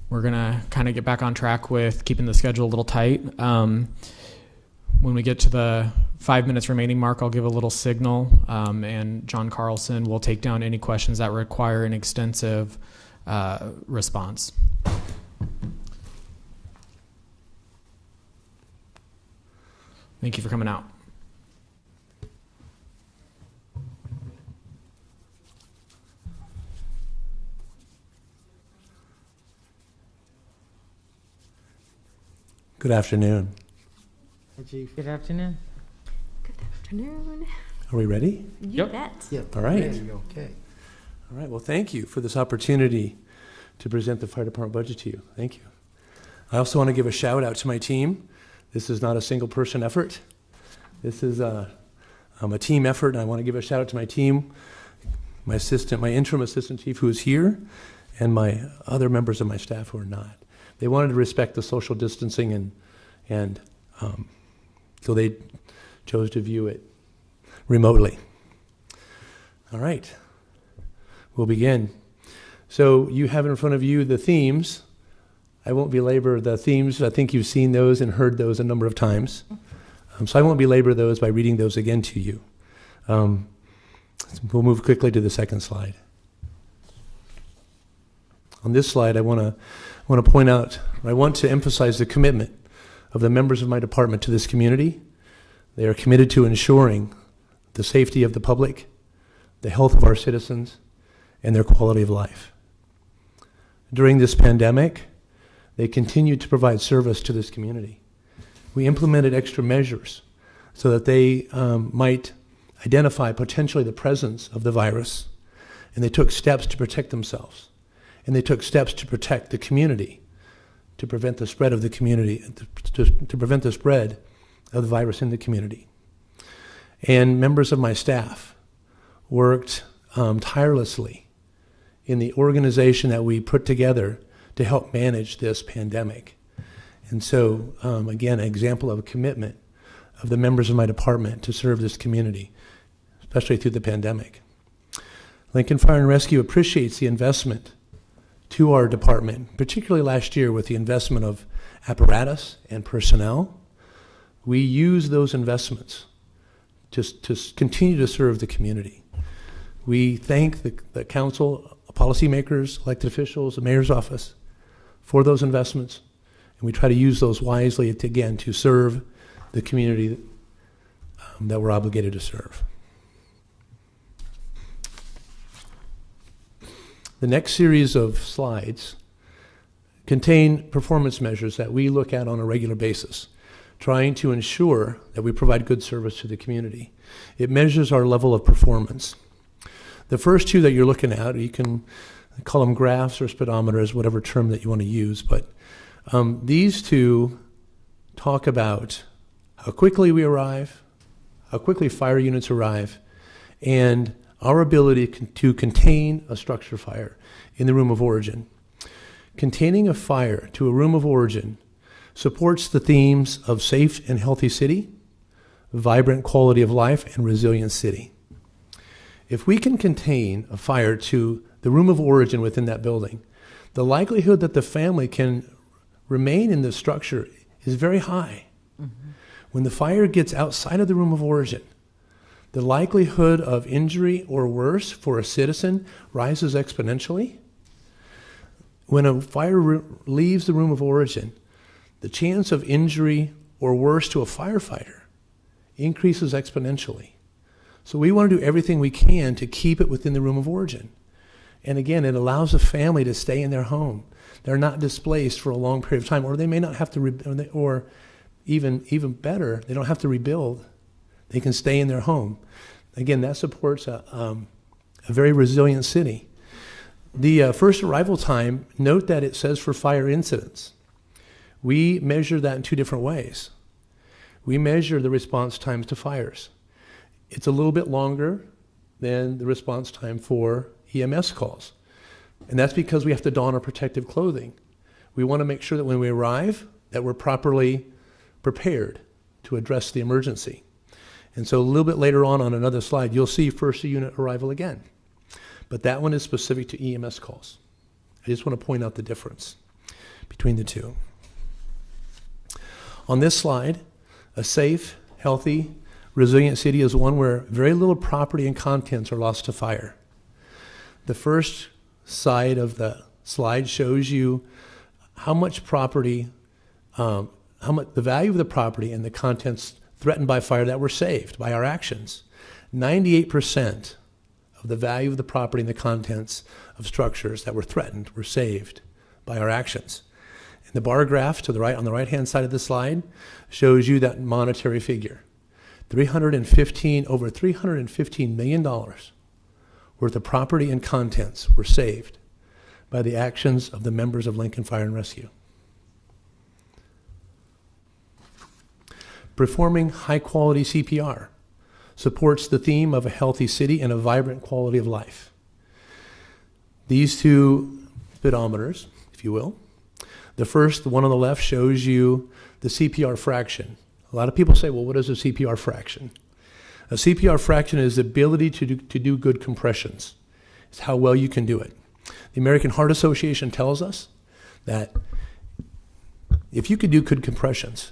We're going to kind of get back on track with keeping the schedule a little tight. When we get to the 5 minutes remaining mark, I'll give a little signal, and John Carlson will take down any questions that require an extensive response. Thank you for coming out. Good afternoon. Hi, Chief. Good afternoon. Good afternoon. Are we ready? You Yep. bet. Yep. All right. There you go. Okay. All right. Well, thank you for this opportunity to present the fire department budget to you. Thank you. I also want to give a shout out to my team. This is not a single person effort. This is a team effort, and I want to give a shout out to my team, my assistant, my interim assistant chief who is here, and my other members of my staff who are not. They wanted to respect the social distancing, and so they chose to view it remotely. All right, we'll begin. So you have in front of you the themes. I won't belabor the themes. I think you've seen those and heard those a number of times. So I won't belabor those by reading those again to you. We'll move quickly to the second slide. On this slide, I want to point out, I want to emphasize the commitment of the members of my department to this community. They are committed to ensuring the safety of the public, the health of our citizens, and their quality of life. During this pandemic, they continued to provide service to this community. We implemented extra measures so that they might identify potentially the presence of the virus, and they took steps to protect themselves. And they took steps to protect the community, to prevent the spread of the community, to prevent the spread of the virus in the community. And members of my staff worked tirelessly in the organization that we put together to help manage this pandemic. And so, again, an example of a commitment of the members of my department to serve this community, especially through the pandemic. Lincoln Fire and Rescue appreciates the investment to our department, particularly last year with the investment of apparatus and personnel. We use those investments to continue to serve the community. We thank the council, policymakers, elected officials, the mayor's office for those investments, and we try to use those wisely to serve the community that we're obligated to serve. The next series of slides contain performance measures that we look at on a regular basis, trying to ensure that we provide good service to the community. It measures our level of performance. The first two that you're looking at, you can call them graphs or speedometers, whatever term that you want to use, but these two talk about how quickly we arrive, how quickly fire units arrive, and our ability to contain a structure fire in the room of origin. Containing a fire to a room of origin supports the themes of safe and healthy city, vibrant quality of life, and resilient city. If we can contain a fire to the room of origin within that building, the likelihood that the family can remain in the structure is very high. Mm-hmm. When the fire gets outside of the room of origin, the likelihood of injury or worse for a citizen rises exponentially. When a fire leaves the room of origin, the chance of injury or worse to a firefighter increases exponentially. So we want to do everything we can to keep it within the room of origin. And again, it allows a family to stay in their home. They're not displaced for a long period of time, or they may not have to, or even better, they don't have to rebuild. They can stay in their home. Again, that supports a very resilient city. The first arrival time, note that it says for fire incidents. We measure that in two different ways. We measure the response times to fires. It's a little bit longer than the response time for EMS calls. And that's because we have to don our protective clothing. We want to make sure that when we arrive, that we're properly prepared to address the emergency. And so a little bit later on another slide, you'll see first unit arrival again. But that one is specific to EMS calls. I just want to point out the difference between the two. On this slide, a safe, healthy, resilient city is one where very little property and contents are lost to fire. The first side of the slide shows you how much property, the value of the property and the contents threatened by fire that were saved by our actions. 98% of the value of the property and the contents of structures that were threatened were saved by our actions. And the bar graph to the right, on the right-hand side of the slide, shows you that monetary figure. Over $315 million worth of property and contents were saved by the actions of the members of Lincoln Fire and Rescue. Performing high-quality CPR supports the theme of a healthy city and a vibrant quality of life. These two speedometers, if you will, the first, the one on the left, shows you the CPR fraction. A lot of people say, well, what is a CPR fraction? A CPR fraction is the ability to do good compressions. It's how well you can do it. The American Heart Association tells us that if you could do good compressions,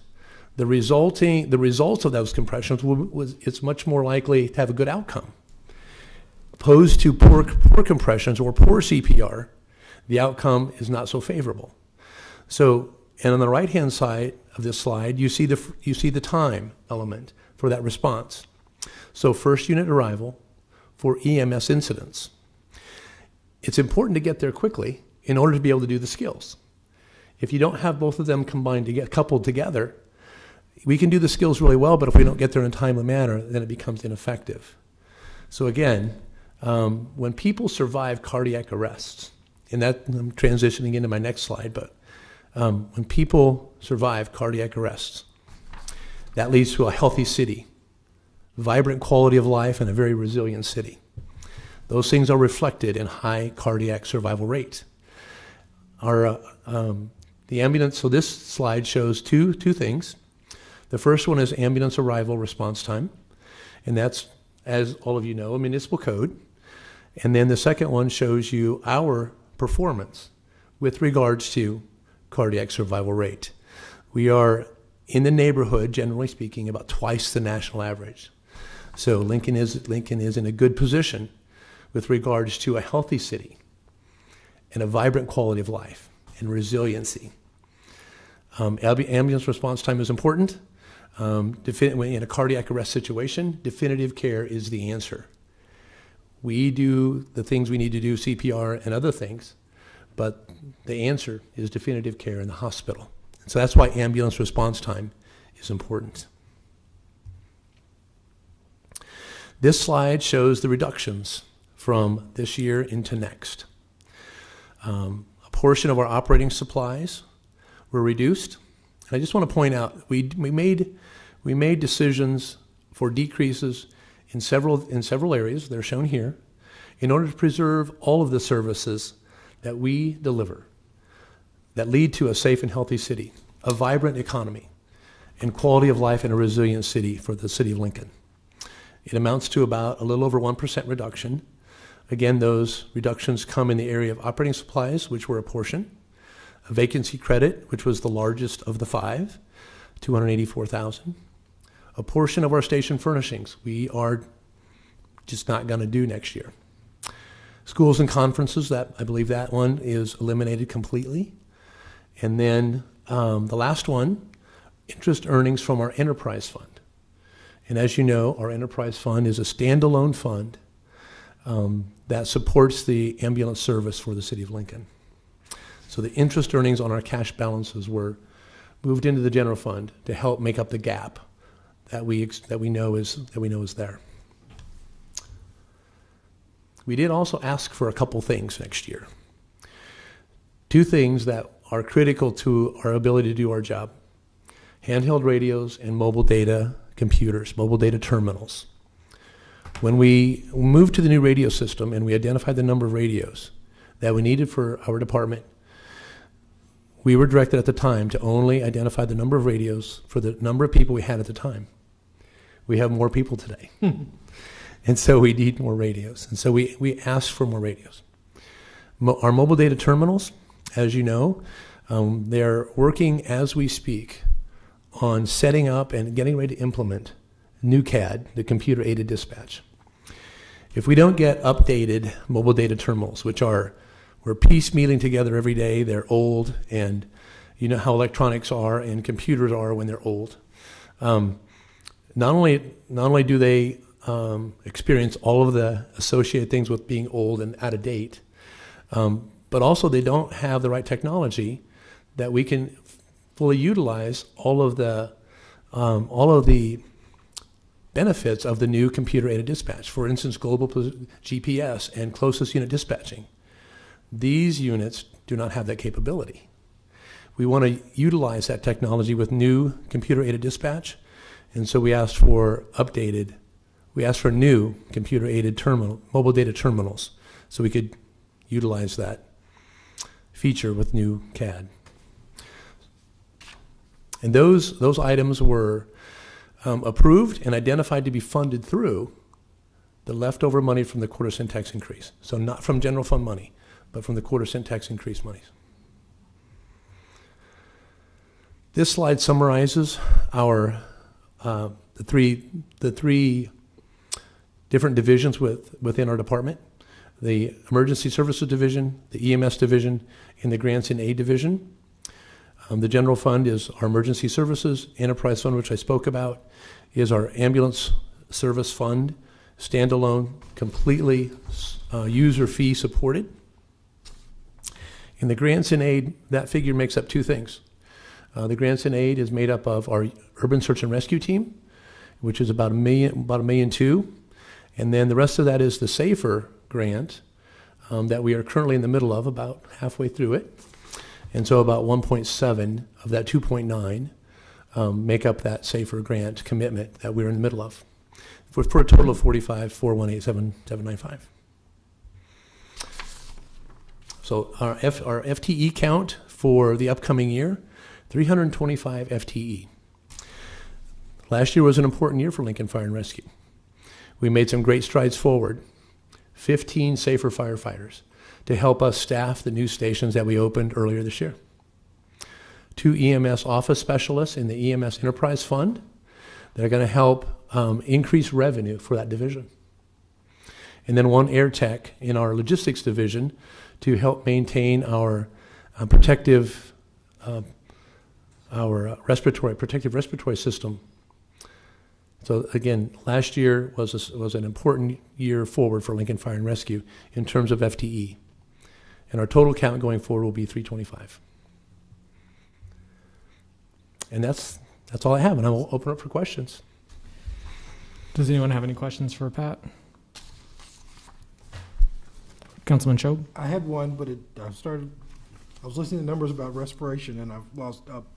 the results of those compressions it's much more likely to have a good outcome. Opposed to poor compressions or poor CPR, the outcome is not so favorable. So, and on the right-hand side of this slide, you see the time element for that response. So first unit arrival for EMS incidents. It's important to get there quickly in order to be able to do the skills. If you don't have both of them coupled together, we can do the skills really well, but if we don't get there in a timely manner, then it becomes ineffective. So again, when people survive cardiac arrests, and that I'm transitioning into my next slide, but when people survive cardiac arrests, that leads to a healthy city, vibrant quality of life, and a very resilient city. Those things are reflected in high cardiac survival rate. The ambulance, so this slide shows two things. The first one is ambulance arrival response time, and that's, as all of you know, a municipal code. And then the second one shows you our performance with regards to cardiac survival rate. We are in the neighborhood, generally speaking, about twice the national average. So Lincoln is in a good position with regards to a healthy city and a vibrant quality of life and resiliency. Ambulance response time is important. In a cardiac arrest situation, definitive care is the answer. We do the things we need to do, CPR and other things, but the answer is definitive care in the hospital. So that's why ambulance response time is important. This slide shows the reductions from this year into next. A portion of our operating supplies were reduced. And I just want to point out, we made decisions for decreases in several areas, they're shown here, in order to preserve all of the services that we deliver that lead to a safe and healthy city, a vibrant economy, and quality of life in a resilient city for the city of Lincoln. It amounts to about a little over 1% reduction. Again, those reductions come in the area of operating supplies, which were a portion, a vacancy credit, which was the largest of the five, $284,000. A portion of our station furnishings we are just not going to do next year. Schools and conferences, I believe that one is eliminated completely. And then the last one, interest earnings from our enterprise fund. And as you know, our enterprise fund is a standalone fund that supports the ambulance service for the city of Lincoln. So the interest earnings on our cash balances were moved into the general fund to help make up the gap that we know is there. We did also ask for a couple things next year. Two things that are critical to our ability to do our job: handheld radios and mobile data computers, mobile data terminals. When we moved to the new radio system and we identified the number of radios that we needed for our department, we were directed at the time to only identify the number of radios for the number of people we had at the time. We have more people today. And so we need more radios. And so we asked for more radios. Our mobile data terminals, as you know, they're working as we speak on setting up and getting ready to implement new CAD, the computer-aided dispatch. If we don't get updated mobile data terminals, which we're piecemealing together every day, they're old, and you know how electronics are and computers are when they're old. Not only do they experience all of the associated things with being old and out of date, but also they don't have the right technology that we can fully utilize all of the benefits of the new computer-aided dispatch. For instance, global GPS and closest unit dispatching. These units do not have that capability. We want to utilize that technology with new computer-aided dispatch, and so we asked for new computer-aided mobile data terminals, so we could utilize that feature with new CAD. And those items were approved and identified to be funded through the leftover money from the quarter cent tax increase. So not from general fund money, but from the quarter cent tax increase monies. This slide summarizes the three different divisions within our department: the Emergency Services Division, the EMS Division, and the Grants and Aid Division. The general fund is our emergency services. Enterprise fund, which I spoke about, is our ambulance service fund, standalone, completely user fee supported. In the grants and aid, that figure makes up two things. The grants and aid is made up of our urban search and rescue team, which is about $1.2 million, and then the rest of that is the SAFER grant that we are currently in the middle of, about halfway through it. And so about 1.7 of that 2.9 make up that SAFER grant commitment that we're in the middle of, for a total of $45,418,795. So our FTE count for the upcoming year, 325 FTE. Last year was an important year for Lincoln Fire and Rescue. We made some great strides forward. 15 SAFER firefighters to help us staff the new stations that we opened earlier this year. 2 EMS office specialists in the EMS Enterprise Fund that are going to help increase revenue for that division. And then 1 air tech in our logistics division to help maintain our protective respiratory system. So again, last year was an important year forward for Lincoln Fire and Rescue in terms of FTE. And our total count going forward will be 325. And that's all I have, and I will open up for questions. Does anyone have any questions for Pat? Councilman Shob? I had one, but I was listening to numbers about respiration and I've lost up.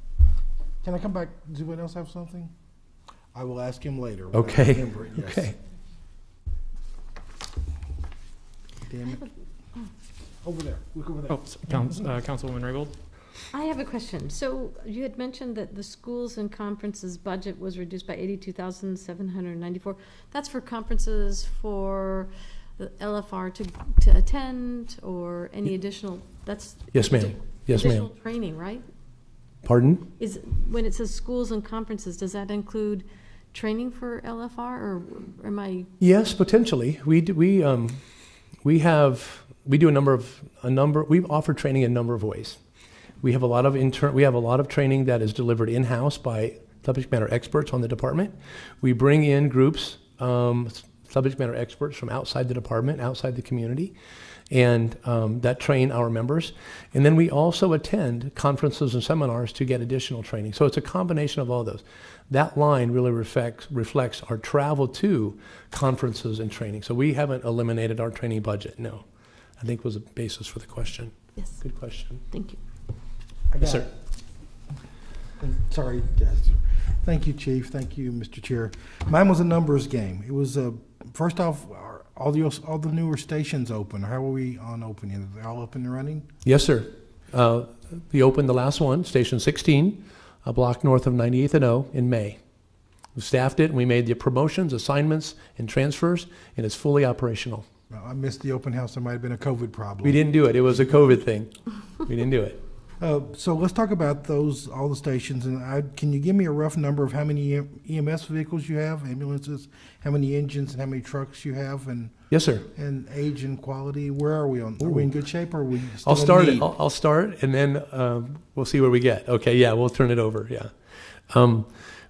Can I come back? Does anyone else have something? I will ask him later. when I Okay. remember it, yes. Okay. Damn it. Over there. Look over there. Oh, Councilwoman Raybold? I have a question. So you had mentioned that the schools and conferences budget was reduced by 82,794. That's for conferences for the LFR to attend or any additional, that's Yes, ma'am. Yes, additional ma'am. training, right? Pardon? When it says schools and conferences, does that include training for LFR or am I? Yes, potentially. We offer training in a number of ways. We have a lot of training that is delivered in-house by subject matter experts on the department. We bring in groups, subject matter experts from outside the department, outside the community, and that train our members. And then we also attend conferences and seminars to get additional training. So it's a combination of all those. That line really reflects our travel to conferences and training. So we haven't eliminated our training budget, no. I think was a basis for the question. Yes. Good question. Thank you. Yes, sir. Sorry, guys. Thank you, Chief. Thank you, Mr. Chair. Mine was a numbers game. It was, first off, are all the newer stations open? How are we on opening? Are they all up and running? Yes, sir. we opened the last one, Station 16, a block north of 98th and O, in May. We staffed it, and we made the promotions, assignments, and transfers, and it's fully operational. Well, I missed the open house. There might have been a COVID problem. We didn't do it. It was a COVID thing. We didn't do it. So let's talk about all the stations. And can you give me a rough number of how many EMS vehicles you have, ambulances, how many engines, and how many trucks you have, and Yes, sir. and age and quality? Where are we on? Are we in good shape, or are we still I'll in start need? it. I'll start, and then we'll see where we get. Okay, yeah, we'll turn it over. Yeah,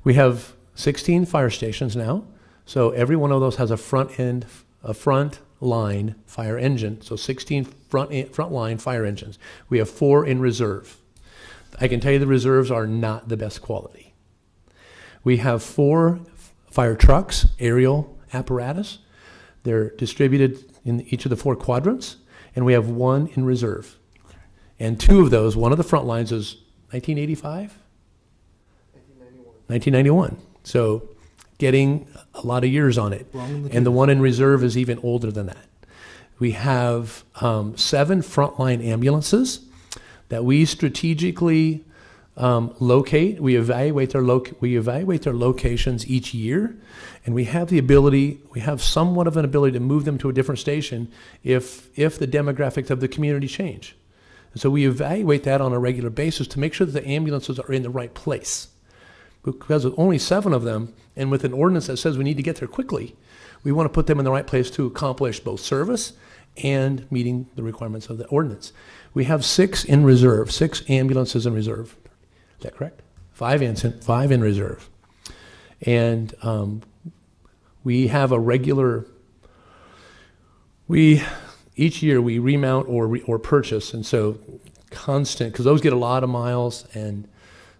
we have 16 fire stations now, so every one of those has a front line fire engine. So 16 front line fire engines. We have 4 in reserve. I can tell you the reserves are not the best quality. We have 4 fire trucks, aerial apparatus. They're distributed in each of the 4 quadrants, and we have 1 in reserve. And 2 of those, one of the front lines is 1985? 1991. So getting a lot of years on it. And the one in reserve is even older than that. We have 7 frontline ambulances that we strategically locate. We evaluate their locations each year, and we have somewhat of an ability to move them to a different station if the demographics of the community change. And so we evaluate that on a regular basis to make sure that the ambulances are in the right place. Because with only 7 of them, and with an ordinance that says we need to get there quickly, we want to put them in the right place to accomplish both service and meeting the requirements of the ordinance. We have 6 in reserve, 6 ambulances in reserve. Is that correct? 5 in reserve. And we have a regular, each year we remount or purchase, and so constant, because those get a lot of miles, and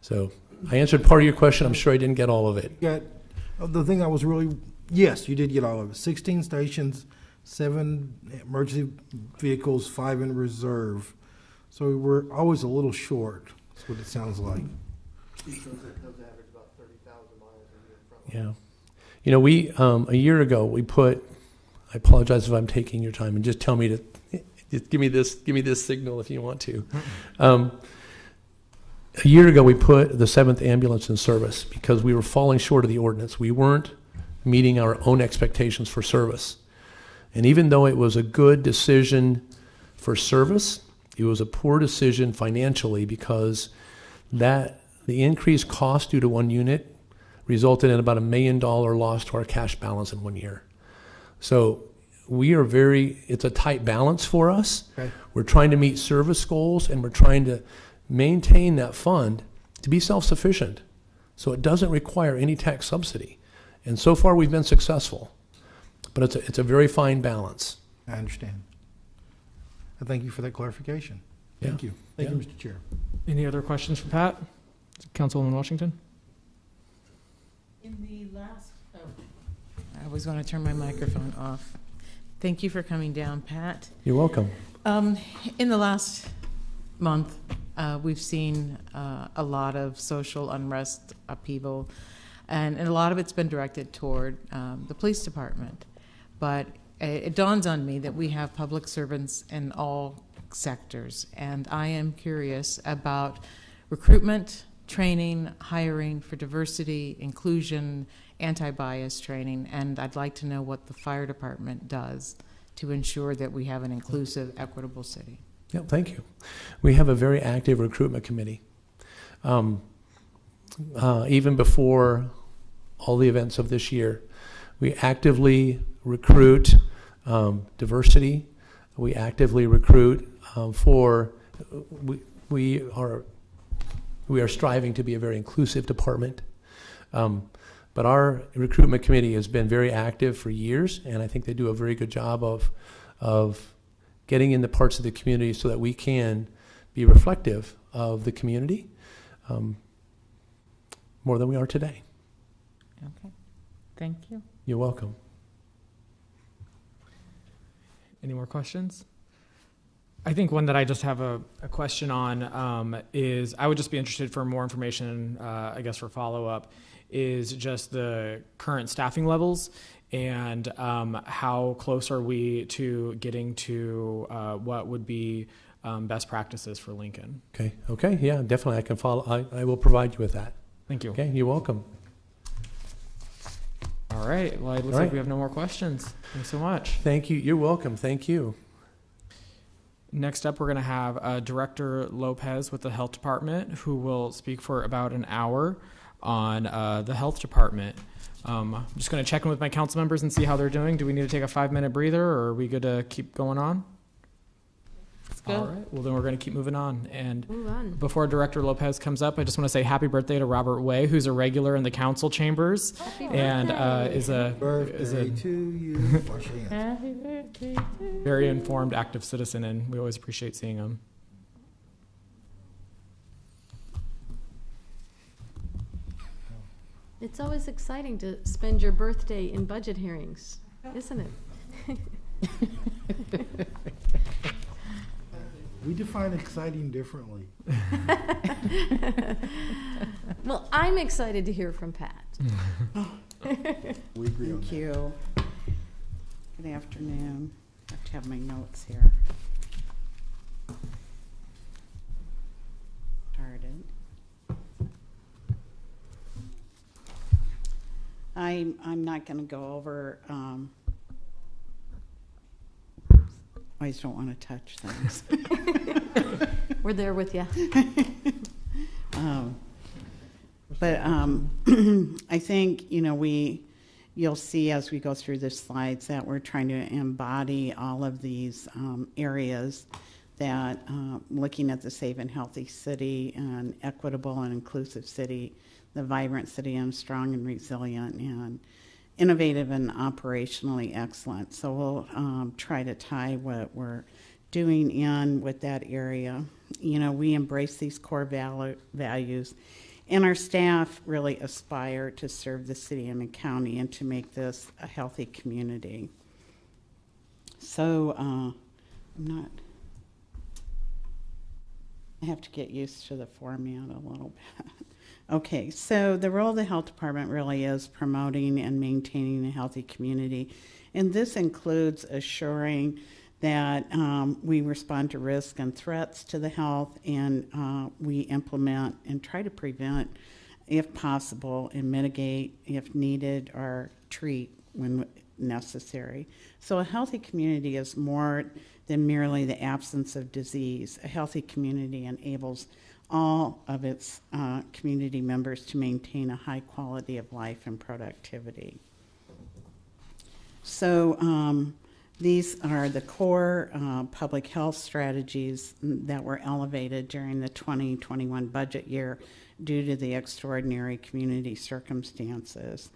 so I answered part of your question. I'm sure I didn't get all of it. The thing I was really, yes, you did get all of it. 16 stations, 7 emergency vehicles, 5 in reserve. So we're always a little short, that's what it sounds like. Yeah. You know, we, a year ago, we put, I apologize if I'm taking your time, and just tell me to, just give me this signal if you want to. A year ago, we put the 7th ambulance in service because we were falling short of the ordinance. We weren't meeting our own expectations for service. And even though it was a good decision for service, it was a poor decision financially because the increased cost due to 1 unit resulted in about $1 million loss to our cash balance in 1 year. So it's a tight balance for us. Okay. We're trying to meet service goals, and we're trying to maintain that fund to be self-sufficient so it doesn't require any tax subsidy. And so far we've been successful, but it's a very fine balance. I understand. I thank you for that clarification. Thank you. Thank you, Mr. Chair. Any other questions for Pat? Councilwoman Washington? In the last, I always want to turn my microphone off. Thank you for coming down, Pat. You're welcome. In the last month, we've seen a lot of social unrest, upheaval, and a lot of it's been directed toward the police department. But it dawns on me that we have public servants in all sectors, and I am curious about recruitment, training, hiring for diversity, inclusion, anti-bias training, and I'd like to know what the fire department does to ensure that we have an inclusive, equitable city. Yeah, thank you. We have a very active recruitment committee. Even before all the events of this year, we actively recruit diversity. We actively recruit we are striving to be a very inclusive department. But our recruitment committee has been very active for years, and I think they do a very good job of getting in the parts of the community so that we can be reflective of the community more than we are today. Okay, thank you. You're welcome. Any more questions? I think one that I just have a question on is I would just be interested for more information, I guess for follow-up, is just the current staffing levels and how close are we to getting to what would be best practices for Lincoln. Okay, yeah, definitely, I can follow, I will provide you with that. Thank you. Okay, you're welcome. All right. Well, it looks All like right. we have no more questions. Thanks so much. Thank you, you're welcome, thank you. Next up, we're going to have Director Lopez with the Health Department, who will speak for about an hour on the Health Department. I'm just going to check in with my council members and see how they're doing. Do we need to take a 5-minute breather, or are we good to keep going on? Let's go. All right. Well, then we're going to keep moving on. And Move on. before Director Lopez comes up, I just want to say happy birthday to Robert Way, who's a regular in the council chambers and is a to you. Wash your hands. Happy birthday to you. very informed, active citizen, and we always appreciate seeing him. It's always exciting to spend your birthday in budget hearings, isn't it? We define exciting differently. Well, I'm excited to hear from Pat. We agree on Thank that. you. Good afternoon. I have to have my notes here. Started. I'm not going to go over. I just don't want to touch things. We're there with you. But I think, you'll see as we go through the slides that we're trying to embody all of these areas that looking at the safe and healthy city and equitable and inclusive city, the vibrant city and strong and resilient and innovative and operationally excellent. So we'll try to tie what we're doing in with that area. We embrace these core values, and our staff really aspire to serve the city and the county and to make this a healthy community. So I have to get used to the format a little bit. Okay, so the role of the health department really is promoting and maintaining a healthy community. And this includes assuring that we respond to risk and threats to the health, and we implement and try to prevent, if possible, and mitigate if needed, or treat when necessary. So a healthy community is more than merely the absence of disease. A healthy community enables all of its community members to maintain a high quality of life and productivity. So these are the core public health strategies that were elevated during the 2021 budget year due to the extraordinary community circumstances.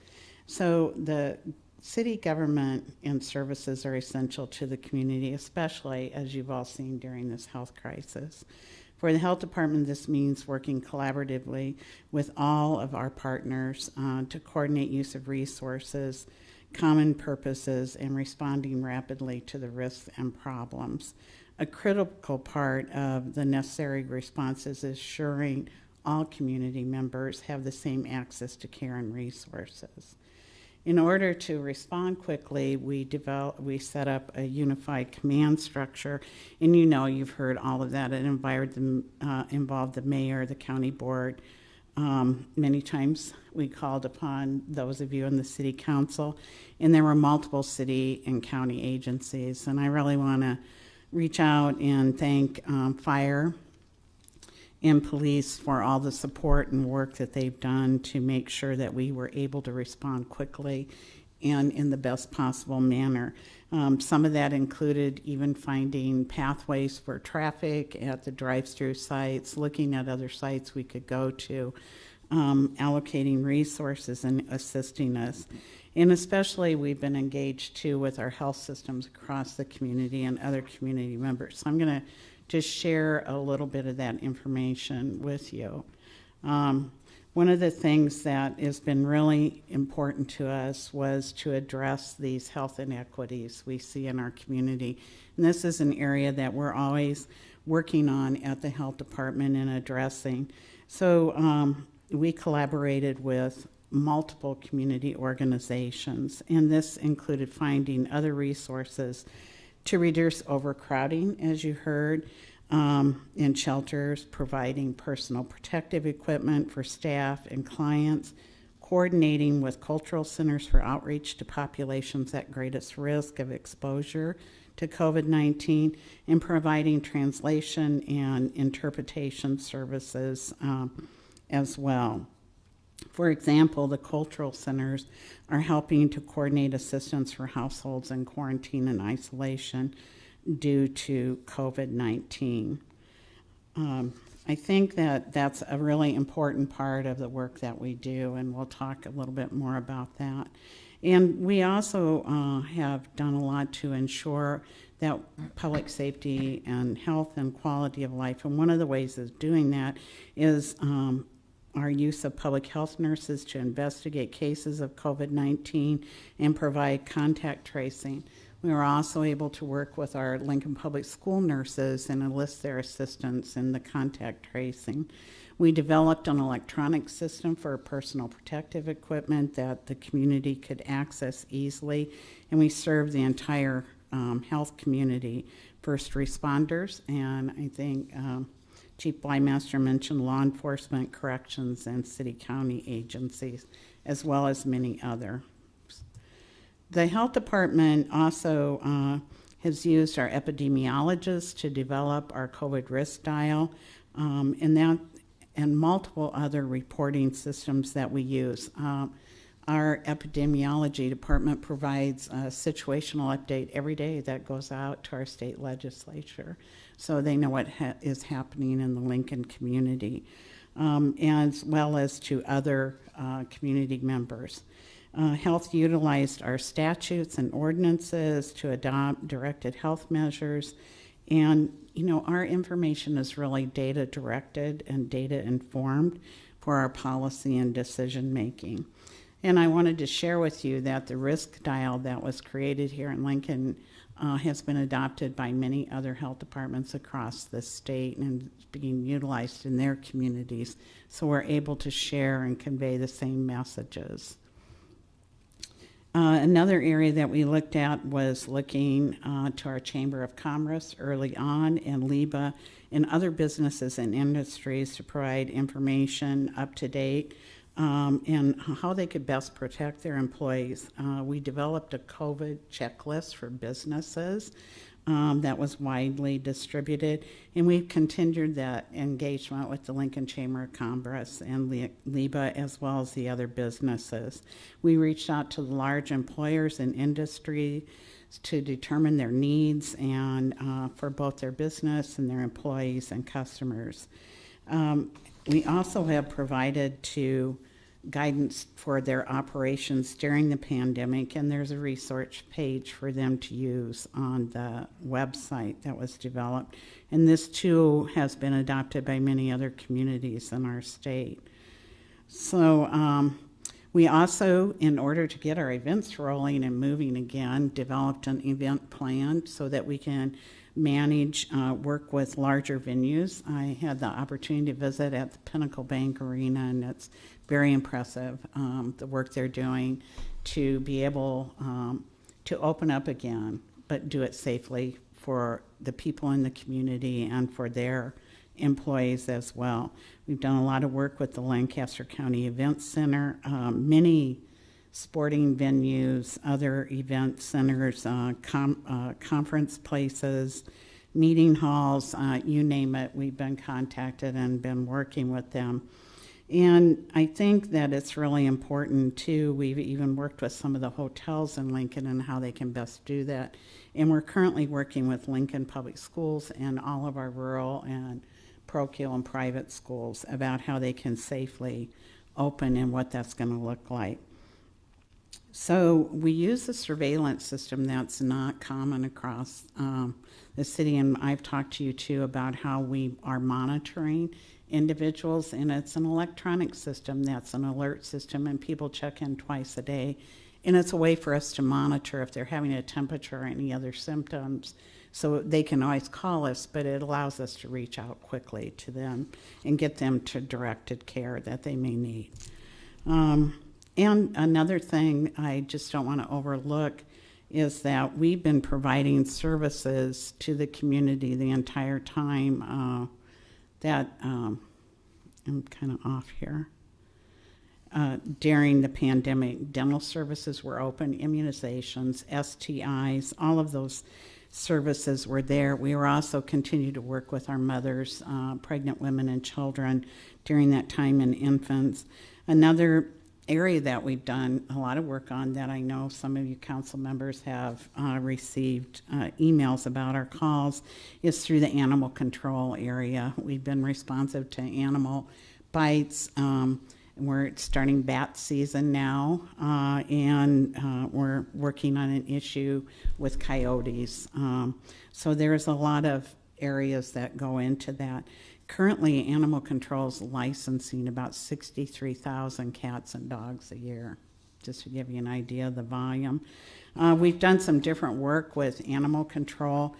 So the city government and services are essential to the community, especially as you've all seen during this health crisis. For the health department, this means working collaboratively with all of our partners to coordinate use of resources, common purposes, and responding rapidly to the risks and problems. A critical part of the necessary responses is ensuring all community members have the same access to care and resources. In order to respond quickly, we set up a unified command structure, and you've heard all of that. It involved the mayor, the county board. Many times we called upon those of you in the city council, and there were multiple city and county agencies. And I really want to reach out and thank fire and police for all the support and work that they've done to make sure that we were able to respond quickly and in the best possible manner. Some of that included even finding pathways for traffic at the drive-through sites, looking at other sites we could go to, allocating resources and assisting us. And especially we've been engaged too with our health systems across the community and other community members. So I'm going to just share a little bit of that information with you. One of the things that has been really important to us was to address these health inequities we see in our community. And this is an area that we're always working on at the health department and addressing. So we collaborated with multiple community organizations, and this included finding other resources to reduce overcrowding, as you heard, in shelters, providing personal protective equipment for staff and clients, coordinating with cultural centers for outreach to populations at greatest risk of exposure to COVID-19, and providing translation and interpretation services as well. For example, the cultural centers are helping to coordinate assistance for households in quarantine and isolation due to COVID-19. I think that that's a really important part of the work that we do, and we'll talk a little bit more about that. And we also have done a lot to ensure that public safety and health and quality of life, and one of the ways of doing that is our use of public health nurses to investigate cases of COVID-19 and provide contact tracing. We were also able to work with our Lincoln Public School nurses and enlist their assistance in the contact tracing. We developed an electronic system for personal protective equipment that the community could access easily, and we serve the entire health community, first responders, and I think Chief Blymaster mentioned law enforcement, corrections, and city-county agencies, as well as many others. The health department also has used our epidemiologists to develop our COVID risk dial, and multiple other reporting systems that we use. Our epidemiology department provides a situational update every day that goes out to our state legislature, so they know what is happening in the Lincoln community, as well as to other community members. Health utilized our statutes and ordinances to adopt directed health measures, and our information is really data directed and data informed for our policy and decision making. And I wanted to share with you that the risk dial that was created here in Lincoln has been adopted by many other health departments across the state and is being utilized in their communities, so we're able to share and convey the same messages. Another area that we looked at was looking to our Chamber of Commerce early on, and LIBA and other businesses and industries to provide information up to date and how they could best protect their employees. We developed a COVID checklist for businesses that was widely distributed, and we've continued that engagement with the Lincoln Chamber of Commerce and LIBA, as well as the other businesses. We reached out to the large employers and industry to determine their needs and for both their business and their employees and customers. We also have provided to guidance for their operations during the pandemic, and there's a resource page for them to use on the website that was developed. And this too has been adopted by many other communities in our state. So we also, in order to get our events rolling and moving again, developed an event plan so that we can manage, work with larger venues. I had the opportunity to visit at the Pinnacle Bank Arena, and it's very impressive, the work they're doing to be able to open up again, but do it safely for the people in the community and for their employees as well. We've done a lot of work with the Lancaster County Event Center, many sporting venues, other event centers, conference places, meeting halls, you name it. We've been contacted and been working with them. And I think that it's really important too. We've even worked with some of the hotels in Lincoln and how they can best do that. And we're currently working with Lincoln Public Schools and all of our rural and parochial and private schools about how they can safely open and what that's going to look like. So we use a surveillance system that's not common across the city, and I've talked to you too about how we are monitoring individuals, and it's an electronic system that's an alert system, and people check in twice a day, and it's a way for us to monitor if they're having a temperature or any other symptoms, so they can always call us, but it allows us to reach out quickly to them and get them to directed care that they may need. And another thing I just don't want to overlook is that we've been providing services to the community the entire time I'm kind of off here. During the pandemic, dental services were open, immunizations, STIs, all of those services were there. We were also continued to work with our mothers, pregnant women and children during that time, and infants. Another area that we've done a lot of work on that I know some of you council members have received emails about our calls is through the animal control area. We've been responsive to animal bites. We're starting bat season now, and we're working on an issue with coyotes. So there's a lot of areas that go into that. Currently, animal control's licensing about 63,000 cats and dogs a year, just to give you an idea of the volume. We've done some different work with animal control,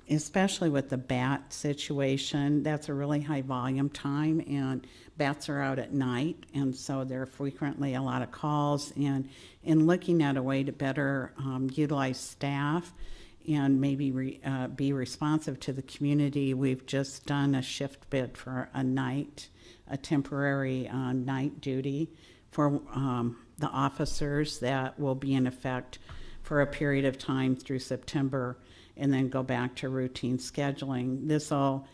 especially with the bat situation. That's a really high volume time, and bats are out at night, and so there are frequently a lot of calls. And in looking at a way to better utilize staff and maybe be responsive to the community, we've just done a shift bid for a temporary night duty for the officers that will be in effect for a period of time through September, and then go back to routine scheduling. This will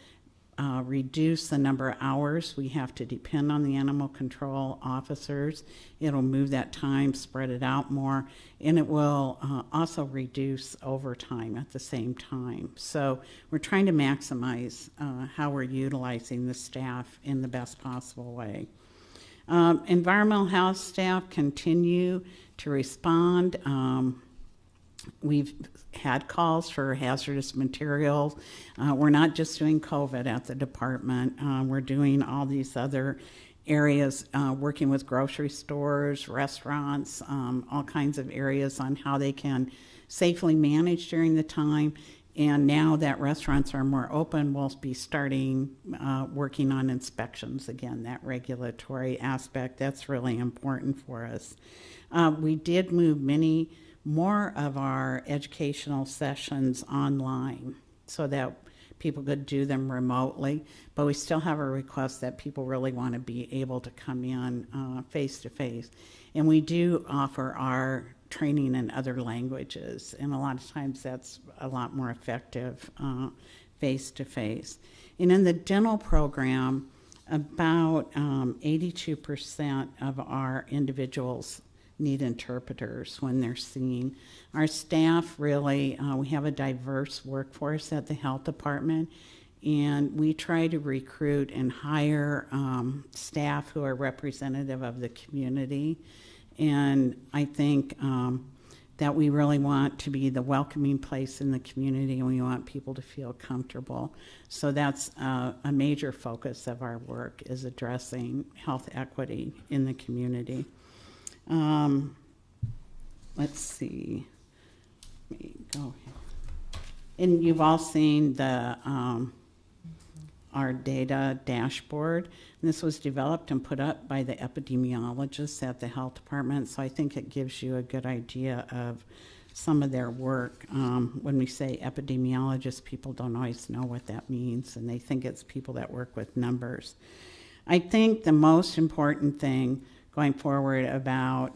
reduce the number of hours we have to depend on the animal control officers. It'll move that time, spread it out more, and it will also reduce overtime at the same time. So we're trying to maximize how we're utilizing the staff in the best possible way. Environmental health staff continue to respond. We've had calls for hazardous materials. We're not just doing COVID at the department. We're doing all these other areas, working with grocery stores, restaurants, all kinds of areas on how they can safely manage during the time. And now that restaurants are more open, we'll be starting working on inspections again, that regulatory aspect. That's really important for us. We did move many more of our educational sessions online so that people could do them remotely, but we still have a request that people really want to be able to come in face to face. And we do offer our training in other languages, and a lot of times that's a lot more effective face to face. And in the dental program, about 82% of our individuals need interpreters when they're seen. Our staff really, we have a diverse workforce at the health department, and we try to recruit and hire staff who are representative of the community. And I think that we really want to be the welcoming place in the community, and we want people to feel comfortable. So that's a major focus of our work, is addressing health equity in the community. Let's see. Let me go. And you've all seen the our data dashboard. And this was developed and put up by the epidemiologists at the health department. So I think it gives you a good idea of some of their work. When we say epidemiologists, people don't always know what that means, and they think it's people that work with numbers. I think the most important thing going forward about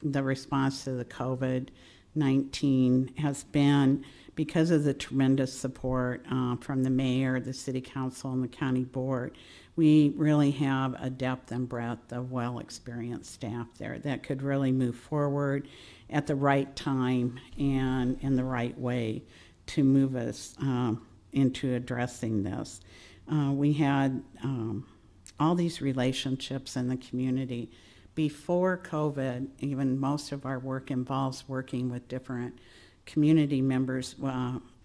the response to the COVID-19 has been, because of the tremendous support from the mayor, the city council, and the county board, we really have a depth and breadth of well-experienced staff there that could really move forward at the right time and in the right way to move us into addressing this. We had all these relationships in the community. Before COVID, even most of our work involves working with different community members.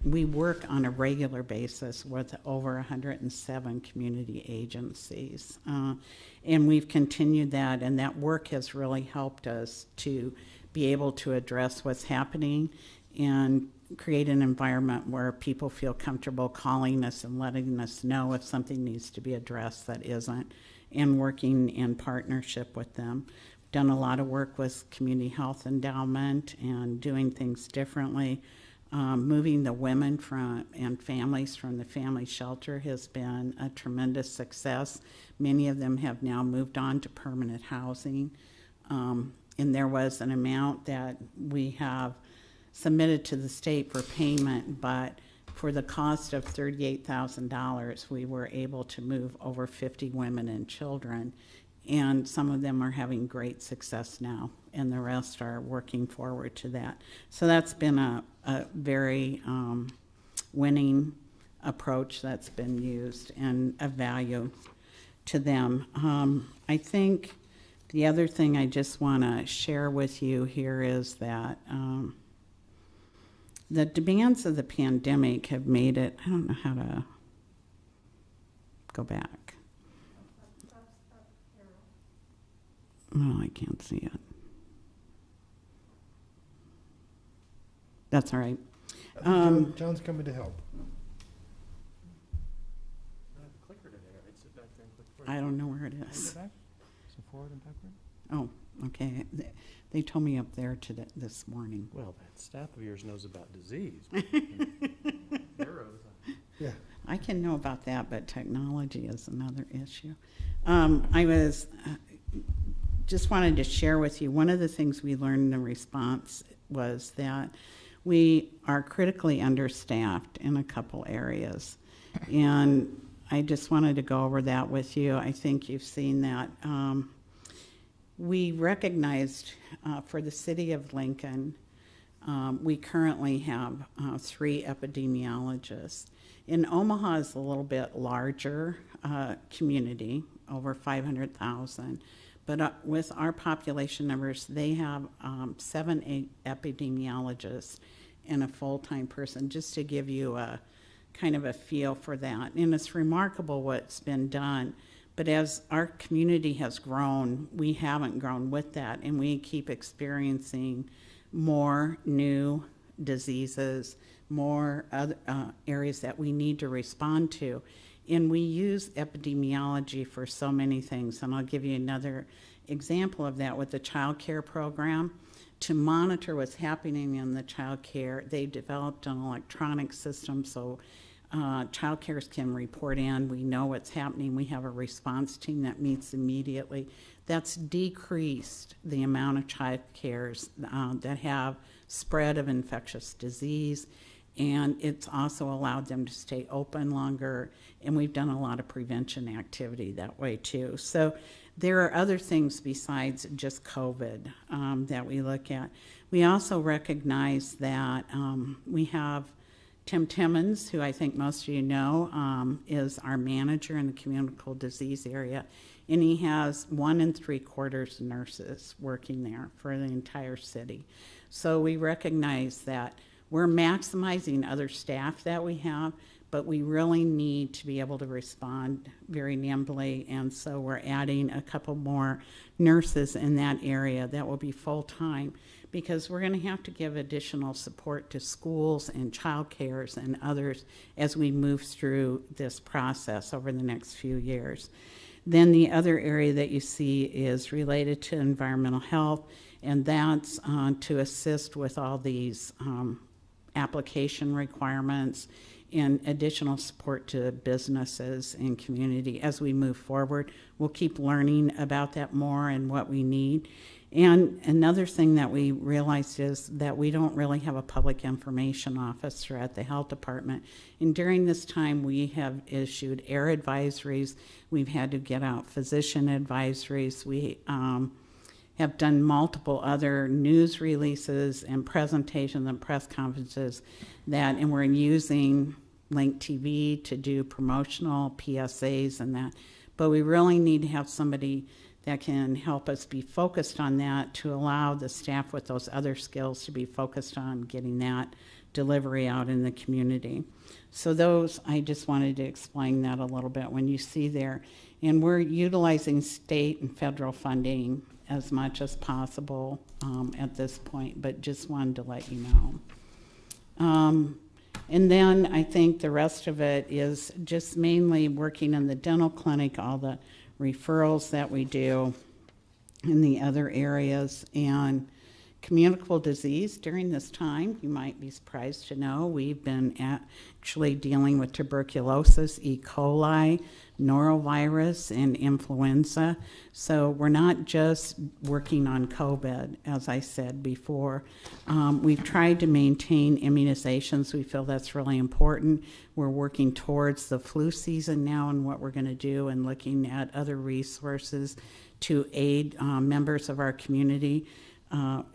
We work on a regular basis with over 107 community agencies. And we've continued that, and that work has really helped us to be able to address what's happening and create an environment where people feel comfortable calling us and letting us know if something needs to be addressed that isn't, and working in partnership with them. done a lot of work with Community Health Endowment and doing things differently. Moving the women and families from the family shelter has been a tremendous success. Many of them have now moved on to permanent housing. And there was an amount that we have submitted to the state for payment, but for the cost of $38,000, we were able to move over 50 women and children. And some of them are having great success now, and the rest are working forward to that. So that's been a very winning approach that's been used and of value to them. I think the other thing I just want to share with you here is that the demands of the pandemic have made it, I don't know how to go back. Oh, I can't see it. That's all right. John's coming to help. I don't know where it is. So forward and backward. Oh, okay. They told me up there this morning. Well, that staff of yours knows about disease. Arrows. Yeah. I can know about that, but technology is another issue. I was just wanted to share with you, one of the things we learned in response was that we are critically understaffed in a couple areas. And I just wanted to go over that with you. I think you've seen that. We recognized for the city of Lincoln, we currently have 3 epidemiologists. In Omaha is a little bit larger community, over 500,000. But with our population numbers, they have 7 epidemiologists and a full-time person, just to give you a kind of a feel for that. And it's remarkable what's been done. But as our community has grown, we haven't grown with that, and we keep experiencing more new diseases, more other areas that we need to respond to. And we use epidemiology for so many things. And I'll give you another example of that with the child care program. To monitor what's happening in the child care, they developed an electronic system so child cares can report in. We know what's happening. We have a response team that meets immediately. That's decreased the amount of child cares that have spread of infectious disease. And it's also allowed them to stay open longer, and we've done a lot of prevention activity that way too. So there are other things besides just COVID that we look at. We also recognize that we have Tim Timmons, who I think most of you know, is our manager in the communicable disease area, and he has 1 3/4 nurses working there for the entire city. So we recognize that we're maximizing other staff that we have, but we really need to be able to respond very nimbly, and so we're adding a couple more nurses in that area that will be full-time, because we're going to have to give additional support to schools and child cares and others as we move through this process over the next few years. Then the other area that you see is related to environmental health, and that's to assist with all these application requirements and additional support to businesses and community. As we move forward, we'll keep learning about that more and what we need. And another thing that we realized is that we don't really have a public information officer at the health department. And during this time, we have issued AIR advisories. We've had to get out physician advisories. We have done multiple other news releases and presentations and press conferences and we're using Link TV to do promotional PSAs and that. But we really need to have somebody that can help us be focused on that, to allow the staff with those other skills to be focused on getting that delivery out in the community. So those, I just wanted to explain that a little bit when you see there. And we're utilizing state and federal funding as much as possible at this point, but just wanted to let you know. And then I think the rest of it is just mainly working in the dental clinic, all the referrals that we do, in the other areas. And communicable disease during this time, you might be surprised to know, we've been actually dealing with tuberculosis, E. coli, norovirus, and influenza. So we're not just working on COVID, as I said before. We've tried to maintain immunizations. We feel that's really important. We're working towards the flu season now and what we're going to do, and looking at other resources to aid members of our community,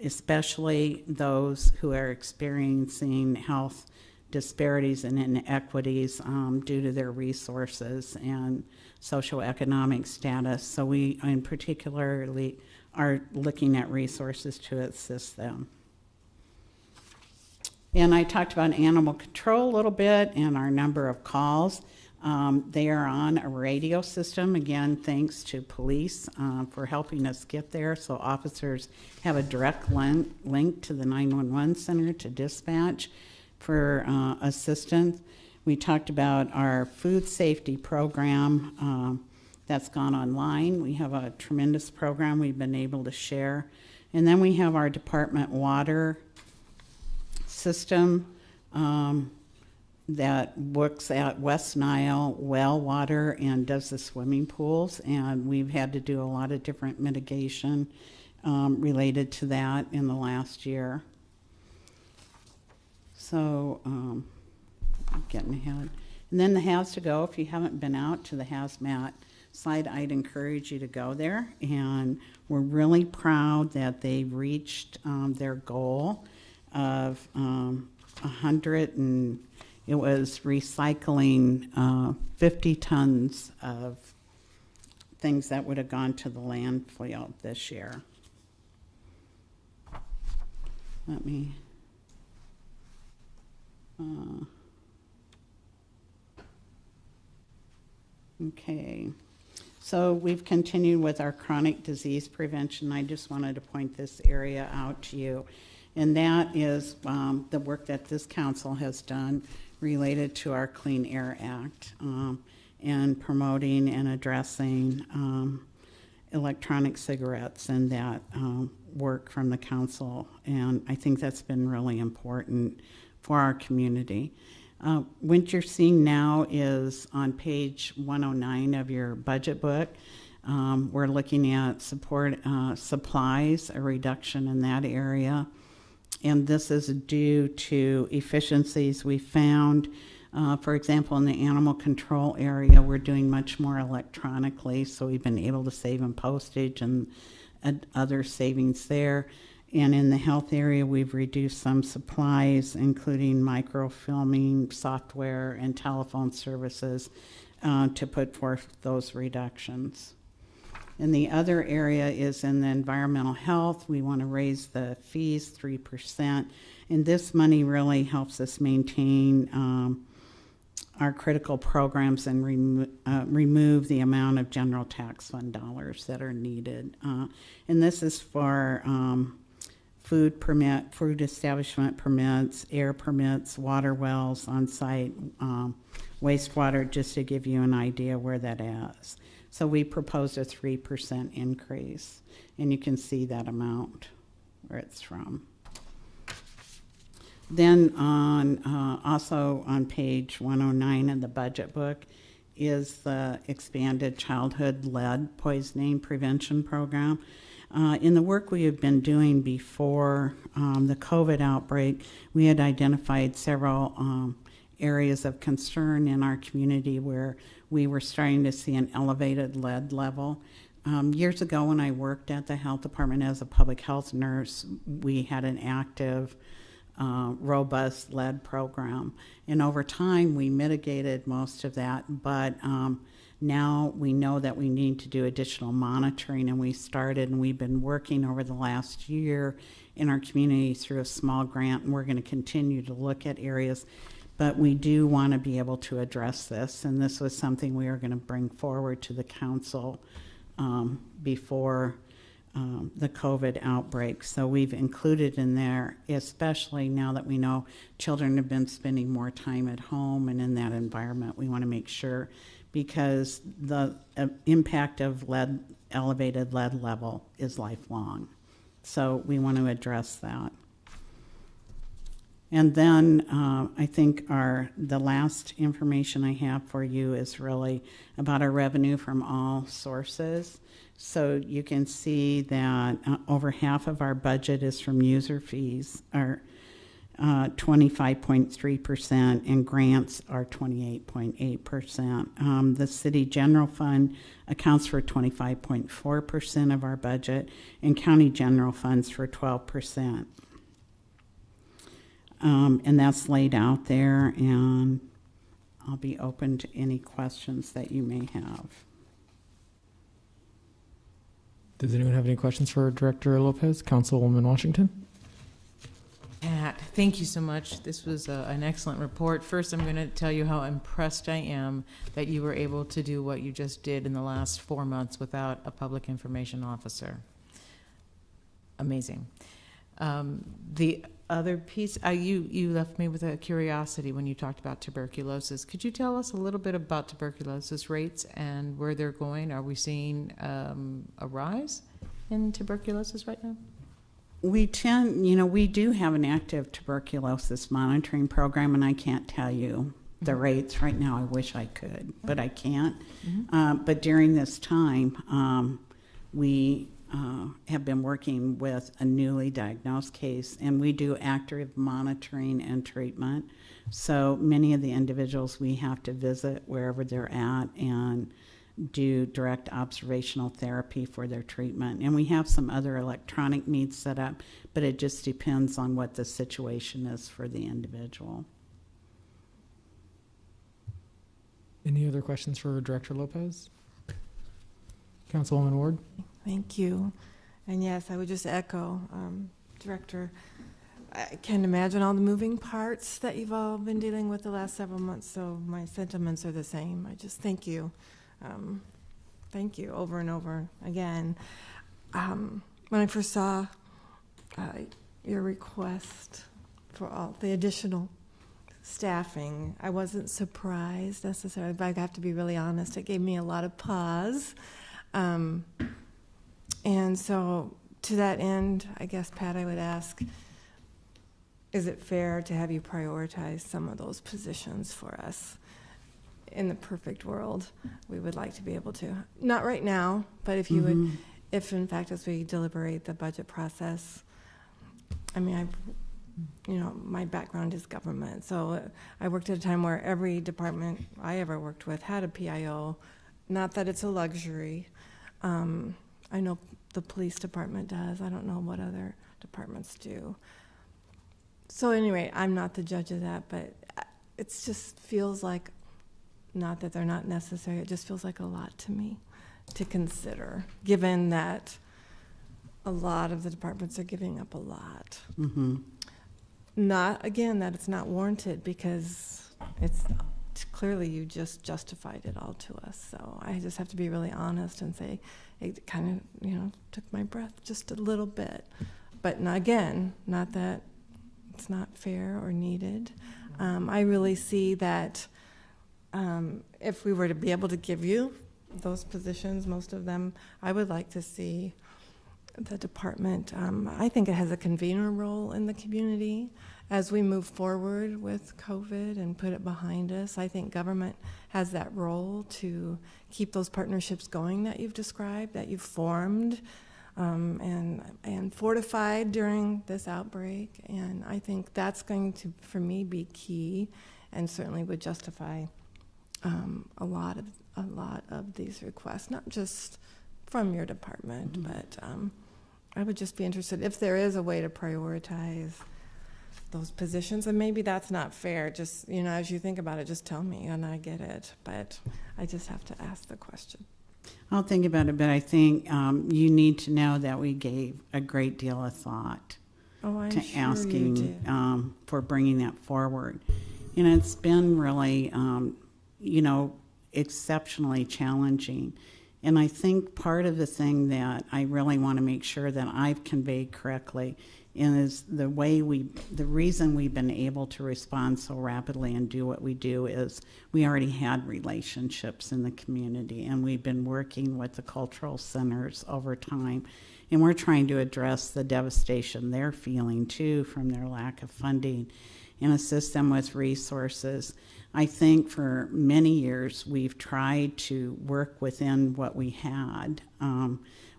especially those who are experiencing health disparities and inequities due to their resources and socioeconomic status. So we, in particularly, are looking at resources to assist them. And I talked about animal control a little bit and our number of calls. They are on a radio system, again, thanks to police for helping us get there. So officers have a direct link to the 911 center to dispatch for assistance. We talked about our food safety program that's gone online. We have a tremendous program we've been able to share. And then we have our department water system that looks at West Nile well water and does the swimming pools. And we've had to do a lot of different mitigation related to that in the last year. So I'm getting ahead. And then the Has to Go, if you haven't been out to the hazmat site, I'd encourage you to go there. And we're really proud that they reached their goal of 100 and it was recycling 50 tons of things that would have gone to the landfill this year. Let me okay, so we've continued with our chronic disease prevention. I just wanted to point this area out to you, and that is the work that this council has done related to our Clean Air Act and promoting and addressing electronic cigarettes and that work from the council, and I think that's been really important for our community. What you're seeing now is on page 109 of your budget book. We're looking at support supplies, a reduction in that area. And this is due to efficiencies we found. For example, in the animal control area, we're doing much more electronically, so we've been able to save in postage and other savings there. And in the health area, we've reduced some supplies, including microfilming software and telephone services to put forth those reductions. And the other area is in the environmental health. We want to raise the fees 3%. And this money really helps us maintain our critical programs and remove the amount of general tax fund dollars that are needed. And this is for food establishment permits, air permits, water wells on site, wastewater, just to give you an idea where that is. So we proposed a 3% increase, and you can see that amount where it's from. Then also on page 109 of the budget book is the expanded childhood lead poisoning prevention program. In the work we have been doing before the COVID outbreak, we had identified several areas of concern in our community where we were starting to see an elevated lead level. Years ago, when I worked at the health department as a public health nurse, we had an active, robust lead program. And over time, we mitigated most of that, but now we know that we need to do additional monitoring, and we started, and we've been working over the last year in our community through a small grant, and we're going to continue to look at areas, but we do want to be able to address this, and this was something we are going to bring forward to the council before the COVID outbreak. So we've included in there, especially now that we know children have been spending more time at home and in that environment, we want to make sure because the impact of elevated lead level is lifelong. So we want to address that. And then I think the last information I have for you is really about our revenue from all sources. So you can see that over half of our budget is from user fees, or 25.3%, and grants are 28.8%. The city general fund accounts for 25.4% of our budget, and county general funds for 12%. And that's laid out there, and I'll be open to any questions that you may have. Does anyone have any questions for Director Lopez? Councilwoman Washington? Pat, thank you so much. This was an excellent report. First, I'm going to tell you how impressed I am that you were able to do what you just did in the last 4 months without a public information officer. Amazing. The other piece, you left me with a curiosity when you talked about tuberculosis. Could you tell us a little bit about tuberculosis rates and where they're going? Are we seeing a rise in tuberculosis right now? We do have an active tuberculosis monitoring program, and I can't tell you the rates right now. I wish I could, but I can't. But during this time, we have been working with a newly diagnosed case, and we do active monitoring and treatment. So many of the individuals we have to visit wherever they're at and do direct observational therapy for their treatment. And we have some other electronic means set up, but it just depends on what the situation is for the individual. Any other questions for Director Lopez? Councilwoman Ward? Thank you. And yes, I would just echo, Director, I can't imagine all the moving parts that you've all been dealing with the last several months, so my sentiments are the same. I just thank you. Thank you over and over again. When I first saw your request for all the additional staffing, I wasn't surprised necessarily, but I have to be really honest, it gave me a lot of pause. And so to that end, I guess, Pat, I would ask, is it fair to have you prioritize some of those positions for us? In the perfect world, we would like to be able to. Not right now, but if you would, if in fact as we deliberate the budget process, I mean, my background is government, so I worked at a time where every department I ever worked with had a PIO. Not that it's a luxury. I know the police department does. I don't know what other departments do. So anyway, I'm not the judge of that, but it just feels like, not that they're not necessary, it just feels like a lot to me to consider, given that a lot of the departments are giving up a lot. Not, again, that it's not warranted, because it's clearly you just justified it all to us. So I just have to be really honest and say it kind of, took my breath just a little bit. But again, not that it's not fair or needed. I really see that if we were to be able to give you those positions, most of them, I would like to see the department. I think it has a convener role in the community as we move forward with COVID and put it behind us. I think government has that role to keep those partnerships going that you've described, that you've formed and fortified during this outbreak. And I think that's going to, for me, be key, and certainly would justify a lot of these requests, not just from your department, but I would just be interested if there is a way to prioritize those positions. And maybe that's not fair. Just, as you think about it, just tell me and I get it. But I just have to ask the question. I'll think about it, but I think you need to know that we gave a great deal of thought to sure asking for bringing that forward. It's been really, exceptionally challenging. And I think part of the thing that I really want to make sure that I've conveyed correctly And is the reason we've been able to respond so rapidly and do what we do is we already had relationships in the community, and we've been working with the cultural centers over time. And we're trying to address the devastation they're feeling too from their lack of funding and assist them with resources. I think for many years we've tried to work within what we had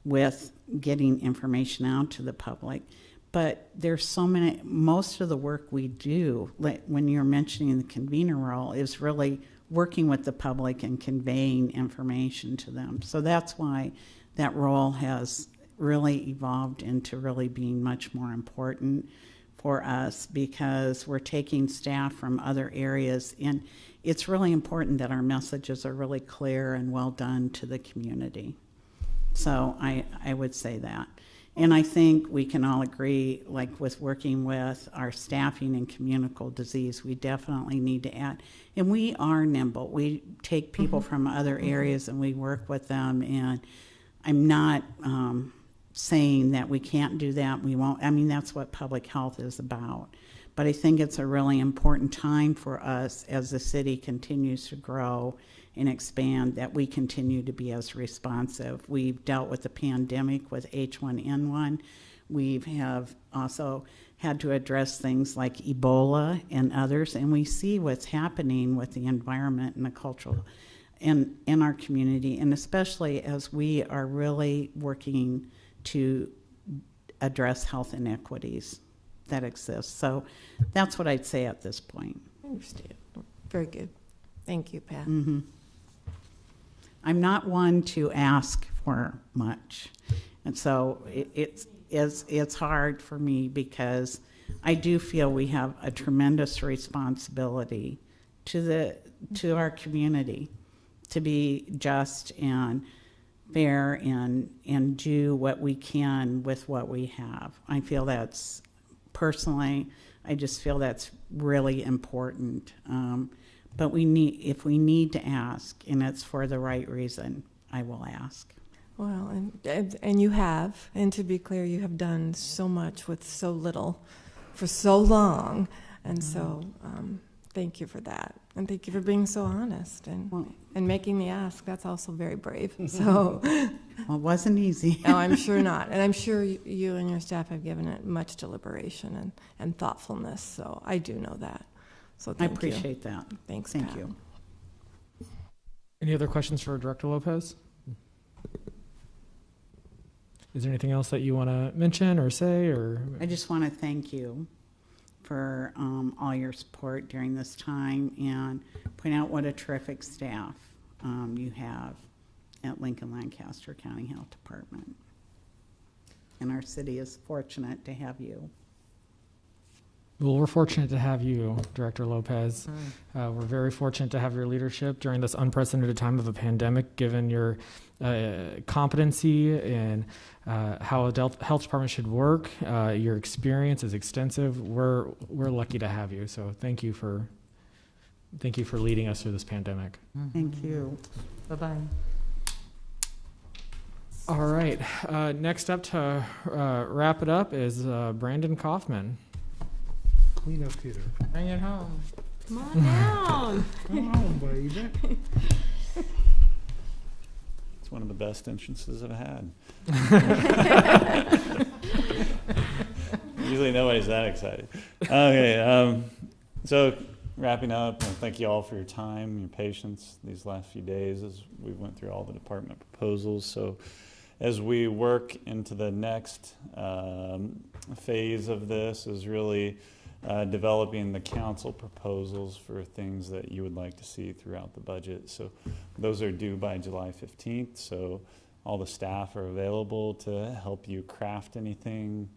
with getting information out to the public. But there's so many, most of the work we do, like when you're mentioning the convener role, is really working with the public and conveying information to them. So that's why that role has really evolved into really being much more important for us, because we're taking staff from other areas, and it's really important that our messages are really clear and well done to the community. So I would say that. And I think we can all agree, like with working with our staffing in communicable disease, we definitely need to add. And we are nimble. We take people from other areas and we work with them. And I'm not saying that we can't do that. We won't. I mean, that's what public health is about. But I think it's a really important time for us as the city continues to grow and expand, that we continue to be as responsive. We've dealt with the pandemic with H1N1. We have also had to address things like Ebola and others, and we see what's happening with the environment and the cultural in our community, and especially as we are really working to address health inequities that exist. So that's what I'd say at this point. I understand. Very good. Thank you, Pat. Mm-hmm. I'm not one to ask for much, and so it's hard for me, because I do feel we have a tremendous responsibility to our community to be just and fair and do what we can with what we have. I feel that's personally, I just feel that's really important. But if we need to ask, and it's for the right reason, I will ask. Well, and you have, and to be clear, you have done so much with so little for so long, and so thank you for that, and thank you for being so honest and making me ask. That's also very brave. So, well, it wasn't easy. No, I'm sure not, and I'm sure you and your staff have given it much deliberation and thoughtfulness. So I do know that. So I appreciate that. Thanks, Thank Pat. you. Any other questions for Director Lopez? Is there anything else that you want to mention or say? Or I just want to thank you for all your support during this time, and point out what a terrific staff you have at Lincoln Lancaster County Health Department. And our city is fortunate to have you. Well, we're fortunate to have you, Director Lopez. We're very fortunate to have your leadership during this unprecedented time of a pandemic, given your competency in how a health department should work. Your experience is extensive. We're lucky to have you. So thank you for leading us through this pandemic. Thank you. Bye-bye. All right. Next up to wrap it up is Brandon Kaufman. Clean up hitter. Bring it home. Come on down. Come on, baby. It's one of the best entrances I've had. Usually nobody's that excited. Okay, so wrapping up, thank you all for your time, your patience these last few days as we went through all the department proposals. So as we work into the next phase of this is really developing the council proposals for things that you would like to see throughout the budget. So those are due by July 15th. So all the staff are available to help you craft anything.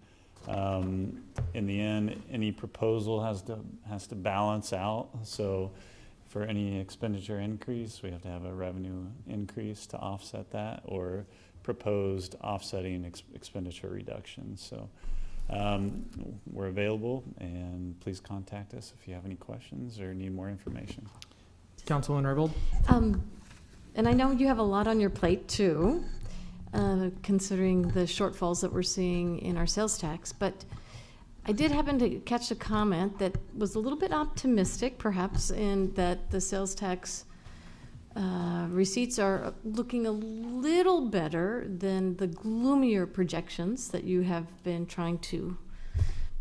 In the end, any proposal has to balance out. So for any expenditure increase, we have to have a revenue increase to offset that, or proposed offsetting expenditure reduction. So we're available, and please contact us if you have any questions or need more information. Councilman Raybould? And I know you have a lot on your plate too, considering the shortfalls that we're seeing in our sales tax, but I did happen to catch a comment that was a little bit optimistic, perhaps, in that the sales tax receipts are looking a little better than the gloomier projections that you have been trying to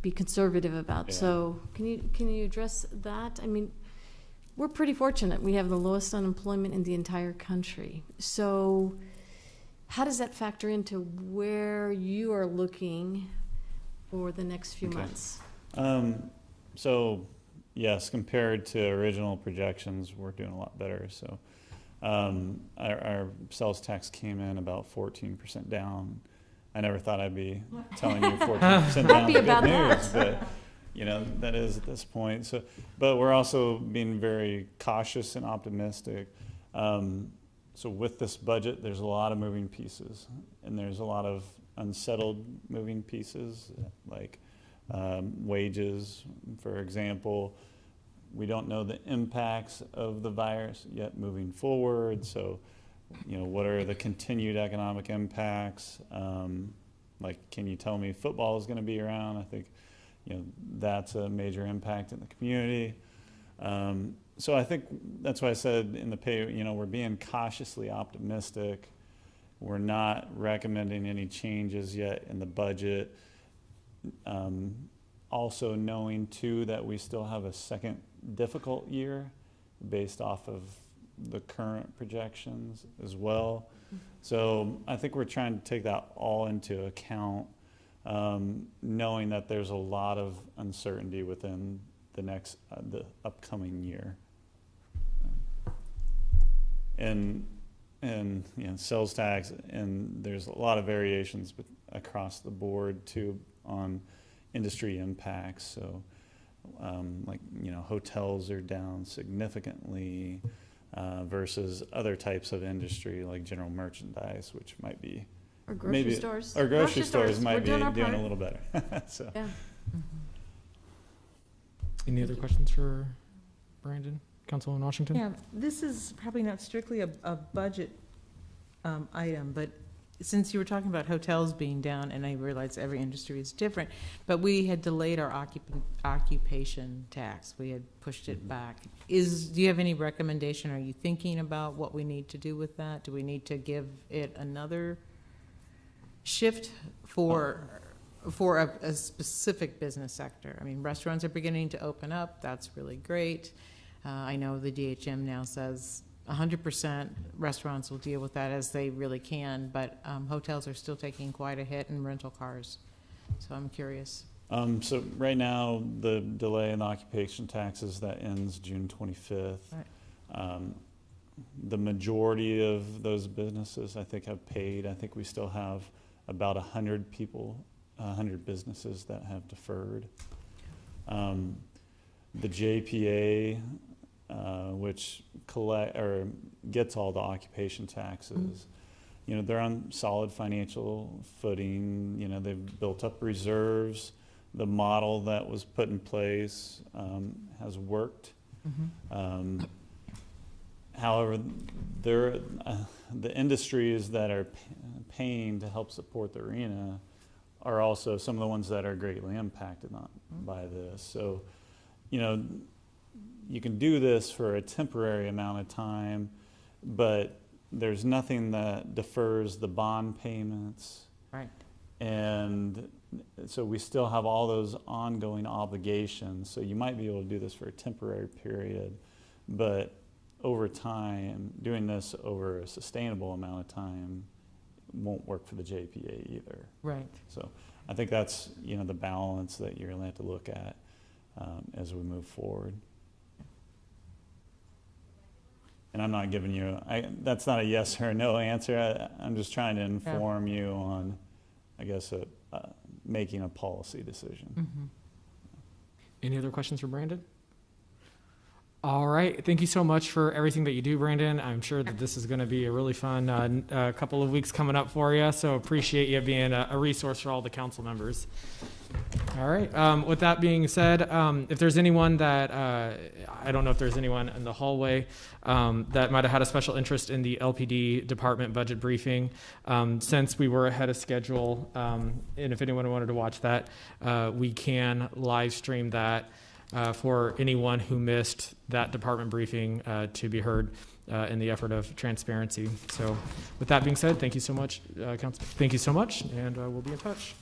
be conservative about. Yeah. So can you address that? I mean, we're pretty fortunate. We have the lowest unemployment in the entire country. So how does that factor into where you are looking for the next few months? So yes, compared to original projections, we're doing a lot better. So our sales tax came in about 14% down. I never thought I'd be telling you 14% down is good news, but you know, that is at this point. So, but we're also being very cautious and optimistic. So with this budget, there's a lot of moving pieces, and there's a lot of unsettled moving pieces, like wages, for example. We don't know the impacts of the virus yet moving forward. So, you know, what are the continued economic impacts? Like, can you tell me football is going to be around? I think, you know, that's a major impact in the community. So I think that's why I said in the pay, you know, we're being cautiously optimistic. We're not recommending any changes yet in the budget. Also knowing too that we still have a second difficult year based off of the current projections as well. So I think we're trying to take that all into account, knowing that there's a lot of uncertainty within the upcoming year. And you know, sales tax, and there's a lot of variations across the board too on industry impacts. So like, you know, hotels are down significantly versus other types of industry like general merchandise, which might be Or grocery stores. Or grocery stores might be doing part. a little better. So. Yeah. Any other questions for Brandon, Councilman Washington? Yeah, this is probably not strictly a budget item, but since you were talking about hotels being down, and I realize every industry is different, but we had delayed our occupation tax. We had pushed it back. Do you have any recommendation? Are you thinking about what we need to do with that? Do we need to give it another shift for a specific business sector? I mean, restaurants are beginning to open up. That's really great. I know the DHM now says 100% restaurants will deal with that as they really can, but hotels are still taking quite a hit, and rental cars. So I'm curious. So right now, the delay in the occupation taxes, that ends June 25th. Right. The majority of those businesses, I think, have paid. I think we still have about 100 businesses that have deferred. The JPA, which gets all the occupation taxes, you know, they're on solid financial footing. You know, they've built up reserves. The model that was put in place has worked. However, the industries that are paying to help support the arena are also some of the ones that are greatly impacted by this. So, you know, you can do this for a temporary amount of time, but there's nothing that defers the bond payments. Right. And so we still have all those ongoing obligations. So you might be able to do this for a temporary period, but over time, doing this over a sustainable amount of time won't work for the JPA either. Right. So I think that's, you know, the balance that you're going to have to look at as we move forward. And I'm not giving you, that's not a yes or a no answer. I'm just trying to inform you on, I guess, making a policy decision. Any other questions for Brandon? All right. Thank you so much for everything that you do, Brandon. I'm sure that this is going to be a really fun couple of weeks coming up for you. So appreciate you being a resource for all the council members. All right. With that being said, if there's anyone that, I don't know if there's anyone in the hallway that might have had a special interest in the LPD department budget briefing, since we were ahead of schedule, and if anyone wanted to watch that, we can live stream that for anyone who missed that department briefing to be heard in the effort of transparency. So with that being said, thank you so much, Council. Thank you so much, and we'll be in touch.